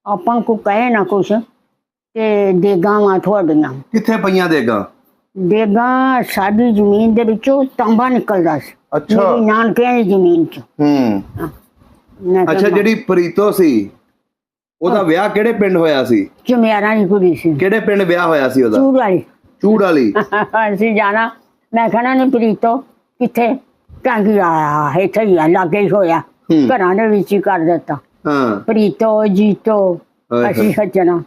Speaker 1: ਆਪਾਂ ਕੋ ਕਹੇ ਨਾ ਕੁਛ ਤੇ ਦੇਗਾਂ ਵਾ ਤੁਹਾਡੀਆਂ।
Speaker 2: ਕਿੱਥੇ ਪਈਆਂ ਦੇਗਾਂ?
Speaker 1: ਦੇਗਾਂ ਸਾਡੀ ਜ਼ਮੀਨ ਦੇ ਵਿੱਚੋਂ ਤਾਂਬਾ ਨਿਕਲਦਾ ਸੀ।
Speaker 2: ਅੱਛਾ।
Speaker 1: ਮੇਰੀ ਨਾਨਕਿਆਂ ਦੀ ਜ਼ਮੀਨ ਚ। ਮੈਂ ਕਿਹਾ
Speaker 2: ਅੱਛਾ, ਜਿਹੜੀ ਪ੍ਰੀਤੋ ਸੀ ਉਹਦਾ ਵਿਆਹ ਕਿਹੜੇ ਪਿੰਡ ਹੋਇਆ ਸੀ?
Speaker 1: ਚੁਮਿਆਰਾਂ ਦੀ ਕੁੜੀ ਸੀ।
Speaker 2: ਕਿਹੜੇ ਪਿੰਡ ਵਿਆਹ ਹੋਇਆ ਸੀ ਉਹਦਾ?
Speaker 1: ਚੂੜ ਵਾਲੀ।
Speaker 2: ਚੂੜ ਵਾਲੀ।
Speaker 1: ਅਸੀਂ ਜਾਣਾ, ਮੈਂ ਕਹਿਣਾ ਨਹੀਂ ਪ੍ਰੀਤੋ ਕਿੱਥੇ? ਕਹਿੰਦੀ ਆ ਇੱਥੇ ਹੀ ਆ, ਲਾਗੇ ਹੀ ਹੋਇਆ, ਘਰਾਂ ਦੇ ਵਿੱਚ ਹੀ ਕਰ ਦਿੱਤਾ।
Speaker 2: ਹਾਂ।
Speaker 1: ਪ੍ਰੀਤੋ ਜੀਤੋ ਅਸੀਂ ਸੱਜਣਾ।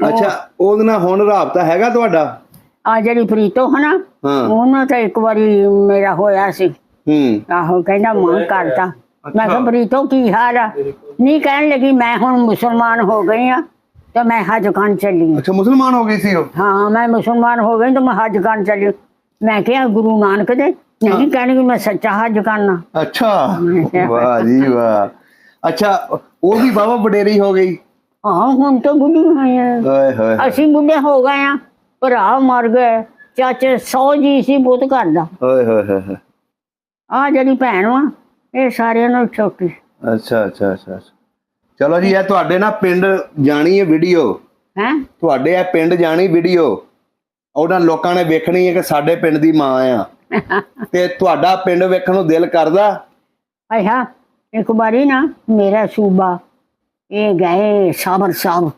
Speaker 2: ਅੱਛਾ, ਉਹਦੇ ਨਾਲ ਹੁਣ ਰਾਬਤਾ ਹੈਗਾ ਤੁਹਾਡਾ?
Speaker 1: ਆ ਜਿਹੜੀ ਪ੍ਰੀਤੋ ਹੈ ਨਾ, ਉਹਨਾਂ ਤਾਂ ਇੱਕ ਵਾਰੀ ਮੇਰਾ ਹੋਇਆ ਸੀ। ਆਹੋ, ਕਹਿੰਦਾ ਮਾਂ ਕਰਤਾ। ਮੈਂ ਕਿਹਾ ਪ੍ਰੀਤੋ ਕੀ ਹਾਲ ਆ? ਨਹੀਂ, ਕਹਿਣ ਲੱਗੀ ਮੈਂ ਹੁਣ ਮੁਸਲਮਾਨ ਹੋ ਗਈ ਆ ਤੇ ਮੈਂ ਹਜ ਕਰਨ ਚੱਲੀ।
Speaker 2: ਅੱਛਾ, ਮੁਸਲਮਾਨ ਹੋ ਗਈ ਸੀ ਉਹ?
Speaker 1: ਹਾਂ, ਮੈਂ ਮੁਸਲਮਾਨ ਹੋ ਗਈ ਤੇ ਮੈਂ ਹਜ ਕਰਨ ਚੱਲੀ। ਮੈਂ ਕਿਹਾ ਗੁਰੂ ਨਾਨਕ ਦੇ? ਨਹੀਂ, ਕਹਿਣਗੇ ਮੈਂ ਸੱਚਾ ਹਜ ਕਰਨਾ।
Speaker 2: ਅੱਛਾ, ਵਾਹ ਜੀ ਵਾਹ। ਅੱਛਾ, ਉਹ ਵੀ ਬਾਬਾ ਵਡੇਰੀ ਹੋ ਗਈ?
Speaker 1: ਹਾਂ, ਹੁਣ ਤਾਂ ਬੁੱਢੀ ਹੋਈ ਆ। ਅਸੀਂ ਬੁੱਢੇ ਹੋ ਗਏ ਆ, ਭਰਾ ਮਰ ਗਏ, ਚਾਚੇ 100 ਜੀ ਸੀ ਬਹੁਤ ਕਰਦਾ। ਆ ਜਿਹੜੀ ਭੈਣ ਵਾ ਇਹ ਸਾਰਿਆਂ ਨੂੰ ਛੋਟੀ।
Speaker 2: ਅੱਛਾ ਅੱਛਾ ਅੱਛਾ, ਚਲੋ ਜੀ, ਇਹ ਤੁਹਾਡੇ ਨਾ ਪਿੰਡ ਜਾਣੀ ਹੈ ਵੀਡੀਓ।
Speaker 1: ਹੈ
Speaker 2: ਤੁਹਾਡੇ ਇਹ ਪਿੰਡ ਜਾਣੀ ਵੀਡੀਓ, ਉਹਨਾਂ ਲੋਕਾਂ ਨੇ ਵੇਖਣੀ ਹੈ ਕਿ ਸਾਡੇ ਪਿੰਡ ਦੀ ਮਾਂ ਆ। ਤੇ ਤੁਹਾਡਾ ਪਿੰਡ ਵੇਖਣ ਨੂੰ ਦਿਲ ਕਰਦਾ? ਅੱਛਾ,
Speaker 1: ਇੱਕ ਵਾਰੀ ਨਾ ਮੇਰਾ ਸੂਬਾ ਇਹ ਗਏ ਸਾਬਰ ਸਾਹਿਬ।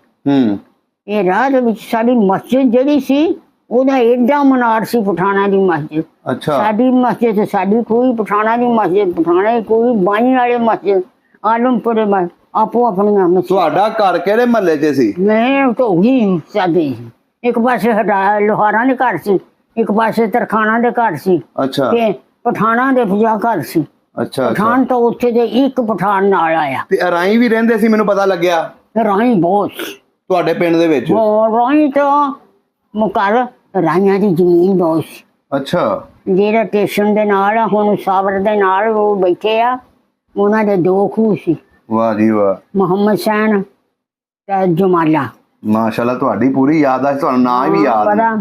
Speaker 1: ਇਹ ਰਾਹ ਦੇ ਵਿੱਚ ਸਾਡੀ ਮਸਜਿਦ ਜਿਹੜੀ ਸੀ ਉਹਦਾ ਏਡਾ ਮਨਾਰ ਸੀ, ਪਠਾਣਾ ਦੀ ਮਸਜਿਦ।
Speaker 2: ਅੱਛਾ।
Speaker 1: ਸਾਡੀ ਮਸਜਿਦ ਸਾਡੀ ਕੋਈ, ਪਠਾਣਾ ਦੀ ਮਸਜਿਦ ਪਠਾਣੇ ਕੋਈ, ਬਾਈ ਵਾਲੇ ਮਸਜਿਦ ਆਲਮਪੁਰੇ ਮਸਜਿਦ, ਆਪੋ ਆਪਣੀਆਂ ਮਸਜਿਦ।
Speaker 2: ਤੁਹਾਡਾ ਘਰ ਕਿਹੜੇ ਮਹੱਲੇ 'ਚ ਸੀ? ਮੈਂ
Speaker 1: ਤਾਂ ਉਹੀ ਸਾਦੇ, ਇੱਕ ਪਾਸੇ ਲੋਹਾਰਾਂ ਦੇ ਘਰ ਸੀ, ਇੱਕ ਪਾਸੇ ਤਰਖਾਣਾ ਦੇ ਘਰ ਸੀ।
Speaker 2: ਅੱਛਾ।
Speaker 1: ਤੇ ਪਠਾਣਾ ਦੇ 50 ਘਰ ਸੀ।
Speaker 2: ਅੱਛਾ।
Speaker 1: ਪਠਾਨ ਤਾਂ ਉੱਥੇ ਦੇ ਇੱਕ ਪਠਾਨ ਨਾਲ ਆਇਆ।
Speaker 2: ਤੇ ਰਾਈ ਵੀ ਰਹਿੰਦੇ ਸੀ, ਮੈਨੂੰ ਪਤਾ ਲੱਗਿਆ।
Speaker 1: ਰਾਈ ਬਹੁਤ
Speaker 2: ਤੁਹਾਡੇ ਪਿੰਡ ਦੇ ਵਿੱਚ?
Speaker 1: ਰਾਈ ਤਾਂ ਮੁਕਰ ਰਾਈਆਂ ਦੀ ਜ਼ਮੀਨ ਬਹੁਤ ਸੀ।
Speaker 2: ਅੱਛਾ।
Speaker 1: ਜਿਹੜਾ ਸਟੇਸ਼ਨ ਦੇ ਨਾਲ ਹੁਣ ਸਾਬਰ ਦੇ ਨਾਲ ਉਹ ਬੈਠੇ ਆ, ਉਹਨਾਂ ਦੇ 2 ਖੂਹ ਸੀ।
Speaker 2: ਵਾਹ ਜੀ ਵਾਹ।
Speaker 1: ਮੁਹੰਮਦ ਸੈਨ ਤੇ ਜਮਾਲਾ।
Speaker 2: ਮਾਸ਼ਾਅੱਲਾ, ਤੁਹਾਡੀ ਪੂਰੀ ਯਾਦ ਆ, ਤੁਹਾਨੂੰ ਨਾਂ ਵੀ ਯਾਦ ਹੈ।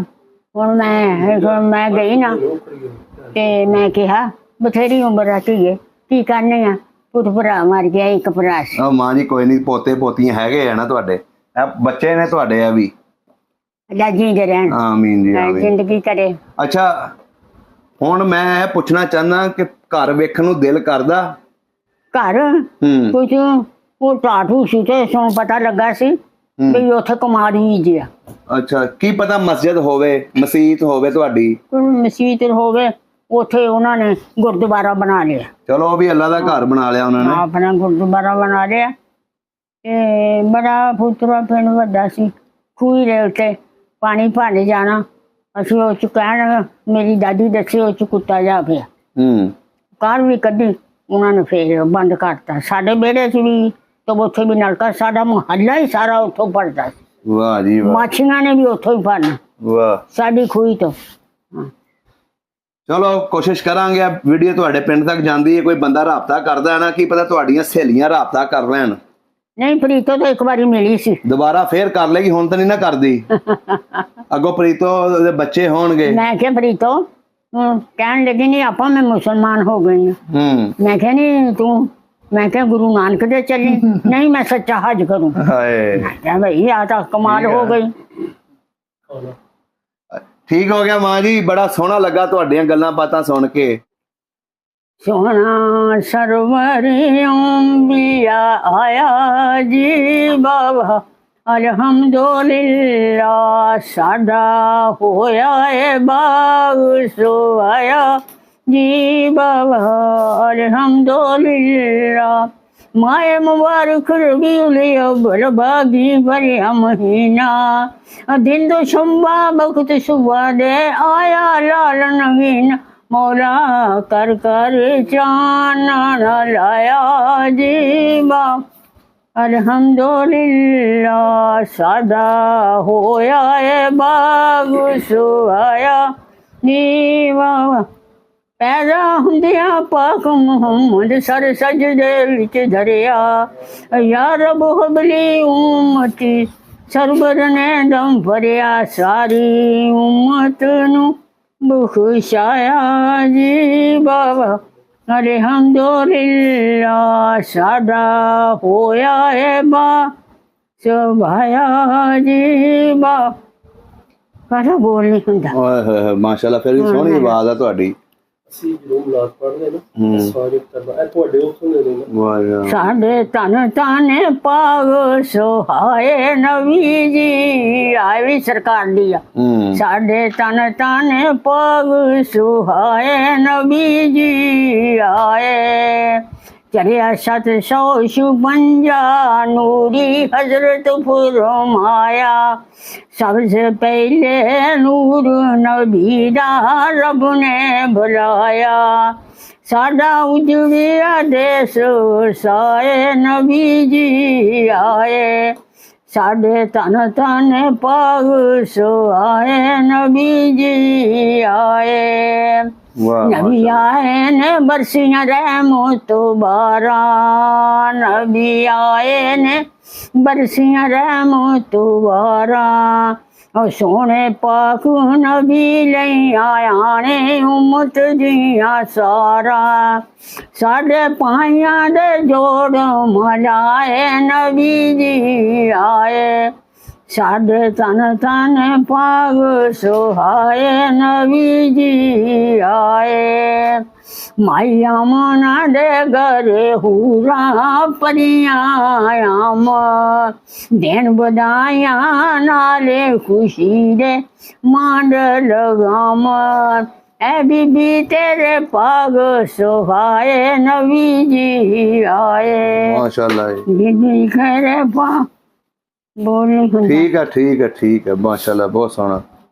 Speaker 1: ਹੁਣ ਮੈਂ ਗਈ ਨਾ ਤੇ ਮੈਂ ਕਿਹਾ ਬਥੇਰੀ ਉਮਰ ਆ ਧੀਏ, ਕੀ ਕਰਨੇ ਆ, ਪੁੱਤ ਭਰਾ ਮਰ ਗਿਆ, ਇੱਕ ਭਰਾ ਸੀ।
Speaker 2: ਮਾਂ ਜੀ ਕੋਈ ਨਹੀਂ, ਪੋਤੇ ਪੋਤੀਆਂ ਹੈਗੇ ਆ ਨਾ ਤੁਹਾਡੇ, ਇਹ ਬੱਚੇ ਨੇ ਤੁਹਾਡੇ ਆ ਵੀ।
Speaker 1: ਜੀਂਦੇ ਰਹਿਣ,
Speaker 2: ਆਮੀਨ ਜੀ, ਆਮੀਨ।
Speaker 1: ਜ਼ਿੰਦਗੀ ਕਰੇ।
Speaker 2: ਅੱਛਾ, ਹੁਣ ਮੈਂ ਇਹ ਪੁੱਛਣਾ ਚਾਹੁੰਦਾ ਕਿ ਘਰ ਵੇਖਣ ਨੂੰ ਦਿਲ ਕਰਦਾ?
Speaker 1: ਘਰ ਕੁਝ ਉਹ ਟਾਟੂ ਸੀ ਤੇ ਸਾਨੂੰ ਪਤਾ ਲੱਗਾ ਸੀ ਵੀ ਉੱਥੇ ਕੁਮਾਰੀ ਜੀ ਆ।
Speaker 2: ਅੱਛਾ, ਕੀ ਪਤਾ ਮਸਜਿਦ ਹੋਵੇ, ਮਸੀਤ ਹੋਵੇ ਤੁਹਾਡੀ?
Speaker 1: ਕੋਈ ਮਸੀਤ ਹੋਵੇ, ਉੱਥੇ ਉਹਨਾਂ ਨੇ ਗੁਰਦੁਆਰਾ ਬਣਾ ਲਿਆ।
Speaker 2: ਚਲੋ, ਉਹ ਵੀ ਅੱਲਾ ਦਾ ਘਰ ਬਣਾ ਲਿਆ ਉਹਨਾਂ ਨੇ,
Speaker 1: ਆਪਣਾ ਗੁਰਦੁਆਰਾ ਬਣਾ ਲਿਆ। ਤੇ ਬੜਾ ਪੁੱਤਰਾ ਪਿੰਡ ਵੱਡਾ ਸੀ, ਖੂਹੀ ਦੇ ਉੱਤੇ ਪਾਣੀ ਭਰਨ ਜਾਣਾ। ਅਸੀਂ ਉਹ ਚ ਕਹਿਣ, ਮੇਰੀ ਦਾਦੀ ਦੱਸੀ ਉਹ ਚ ਕੁੱਤਾ ਜਾ ਪਿਆ। ਕਾਰ ਵੀ ਕੱਢੀ, ਉਹਨਾਂ ਨੇ ਫੇਰ ਬੰਦ ਕਰਤਾ। ਸਾਡੇ ਵਿਹੜੇ ਚ ਵੀ ਤੇ ਉੱਥੇ ਵੀ ਨਲਕਾ, ਸਾਡਾ ਮੁਹੱਲਾ ਹੀ ਸਾਰਾ ਉੱਥੋਂ ਭਰਦਾ ਸੀ।
Speaker 2: ਵਾਹ ਜੀ ਵਾਹ।
Speaker 1: ਮਾਛੀਆਂ ਨੇ ਵੀ ਉੱਥੋਂ ਹੀ ਭਰਨਾ।
Speaker 2: ਵਾਹ।
Speaker 1: ਸਾਡੀ ਖੂਹੀ ਤੋਂ।
Speaker 2: ਚਲੋ, ਕੋਸ਼ਿਸ਼ ਕਰਾਂਗੇ ਆ ਵੀਡੀਓ ਤੁਹਾਡੇ ਪਿੰਡ ਤੱਕ ਜਾਂਦੀ ਹੈ, ਕੋਈ ਬੰਦਾ ਰਾਬਤਾ ਕਰਦਾ ਹੈ ਨਾ, ਕੀ ਪਤਾ ਤੁਹਾਡੀਆਂ ਸਹੇਲੀਆਂ ਰਾਬਤਾ ਕਰ ਲੈਣ।
Speaker 1: ਨਹੀਂ, ਪ੍ਰੀਤੋ ਤਾਂ ਇੱਕ ਵਾਰੀ ਮਿਲੀ ਸੀ,
Speaker 2: ਦੁਬਾਰਾ ਫੇਰ ਕਰ ਲੇਗੀ, ਹੁਣ ਤਾਂ ਨਹੀਂ ਨਾ ਕਰਦੀ। ਅੱਗੋਂ ਪ੍ਰੀਤੋ ਦੇ ਬੱਚੇ ਹੋਣਗੇ। ਮੈਂ
Speaker 1: ਕਿਹਾ ਪ੍ਰੀਤੋ ਕਹਿਣ ਲੱਗੀ ਨਹੀਂ ਆਪਾਂ ਮੈਂ ਮੁਸਲਮਾਨ ਹੋ ਗਈ ਹਾਂ। ਮੈਂ ਕਿਹਾ ਨਹੀਂ ਤੂੰ, ਮੈਂ ਕਿਹਾ ਗੁਰੂ ਨਾਨਕ ਦੇ ਚੱਲੀ। ਨਹੀਂ, ਮੈਂ ਸੱਚਾ ਹਜ ਕਰੂੰ। ਹਾਏ ਭਾਈ, ਆ ਤਾਂ ਕਮਾਲ ਹੋ ਗਈ।
Speaker 2: ਠੀਕ ਹੋ ਗਿਆ ਮਾਂ ਜੀ, ਬੜਾ ਸੋਹਣਾ ਲੱਗਾ ਤੁਹਾਡੀਆਂ ਗੱਲਾਂ ਬਾਤਾਂ ਸੁਣ ਕੇ।
Speaker 1: ਸੋਹਣਾ ਸਰਵਰੀ ਅੰਬੀਆ ਆਇਆ ਜੀ ਬਾਬਾ, ਅਲਹਮਦੁਲਿਲਾ ਸਾਡਾ ਹੋਇਆ ਏ ਬਾਗ ਸੋਇਆ ਜੀ ਬਾਬਾ, ਅਲਹਮਦੁਲਿਲਾ। माए मुबारक रबीउल अव्वल बागी भरिया महीना, दिन तो शुम्बा वक्त सुबह दे आया लाल नगीना, मौला कर कर चाना लाया जीवा, अल्हम्दुलिल्लाह सादा होया ए बाग सुहाया नीवा। पैदा हुंदिया पाक मुहम्मद सर सजदे विच धरिया, या रब हबली उम्मती सरबर ने दम भरिया, सारी उम्मत नू बख्शाया जी बाबा, अल्हम्दुलिल्लाह सादा होया है बा ਸੁਭਾਇਆ ਜੀਵਾ ਕਰਾ ਬੋਲ ਨਹੀਂ ਹੁੰਦਾ।
Speaker 2: ਓਏ ਹੋਏ ਹੋਏ, ਮਾਸ਼ਾਅੱਲਾ, ਫਿਰ ਵੀ ਸੋਹਣੀ ਆਵਾਜ਼ ਆ ਤੁਹਾਡੀ।
Speaker 3: ਅਸੀਂ ਜਦੋਂ ਮੁਲਾਕ ਪੜ੍ਹਦੇ ਨਾ ਸਾਰੇ ਕਰਨਾ ਇਹ ਤੁਹਾਡੇ ਉੱਥੋਂ ਦੇ ਨੇ।
Speaker 2: ਵਾਹ ਯਾਰ।
Speaker 1: ਸਾਡੇ ਤਨ ਤਾਨੇ ਪਾਗ ਸੁਹਾਏ ਨਬੀ ਜੀ ਆਏ ਵੀ ਸਰਕਾਰ ਦੀ ਆ। ਸਾਡੇ ਤਨ ਤਾਨੇ ਪਾਗ ਸੁਹਾਏ ਨਬੀ ਜੀ ਆਏ चढ़िया 756 नूरी हजरत फरमाया सबसे पहले नूर नबी दा रब ने बुलाया साडा उजड़िया देश साए नबी जी आए साडे तन तन पाग सुहाए नबी जी आए नबी आए ने बरसियां रहमत बारा नबी आए ने बरसियां रहमत बारा ओ सोने पाक नबी लई आया ने उम्मत दिया सारा साडे पाइयां दे जोड़ मलाए नबी जी आए साडे तन तन पाग सुहाए नबी जी आए माइया मना दे घरे हूरा परियाम दिन बधाइया नाले खुशी दे मांड लगाम ए बीबी तेरे पाग सुहाए नबी जी आए।
Speaker 2: माशाअल्लाह
Speaker 1: बीबी खैरे पा बोल नहीं
Speaker 2: ठीक है, माशाल्लाह, बहुत सोहना।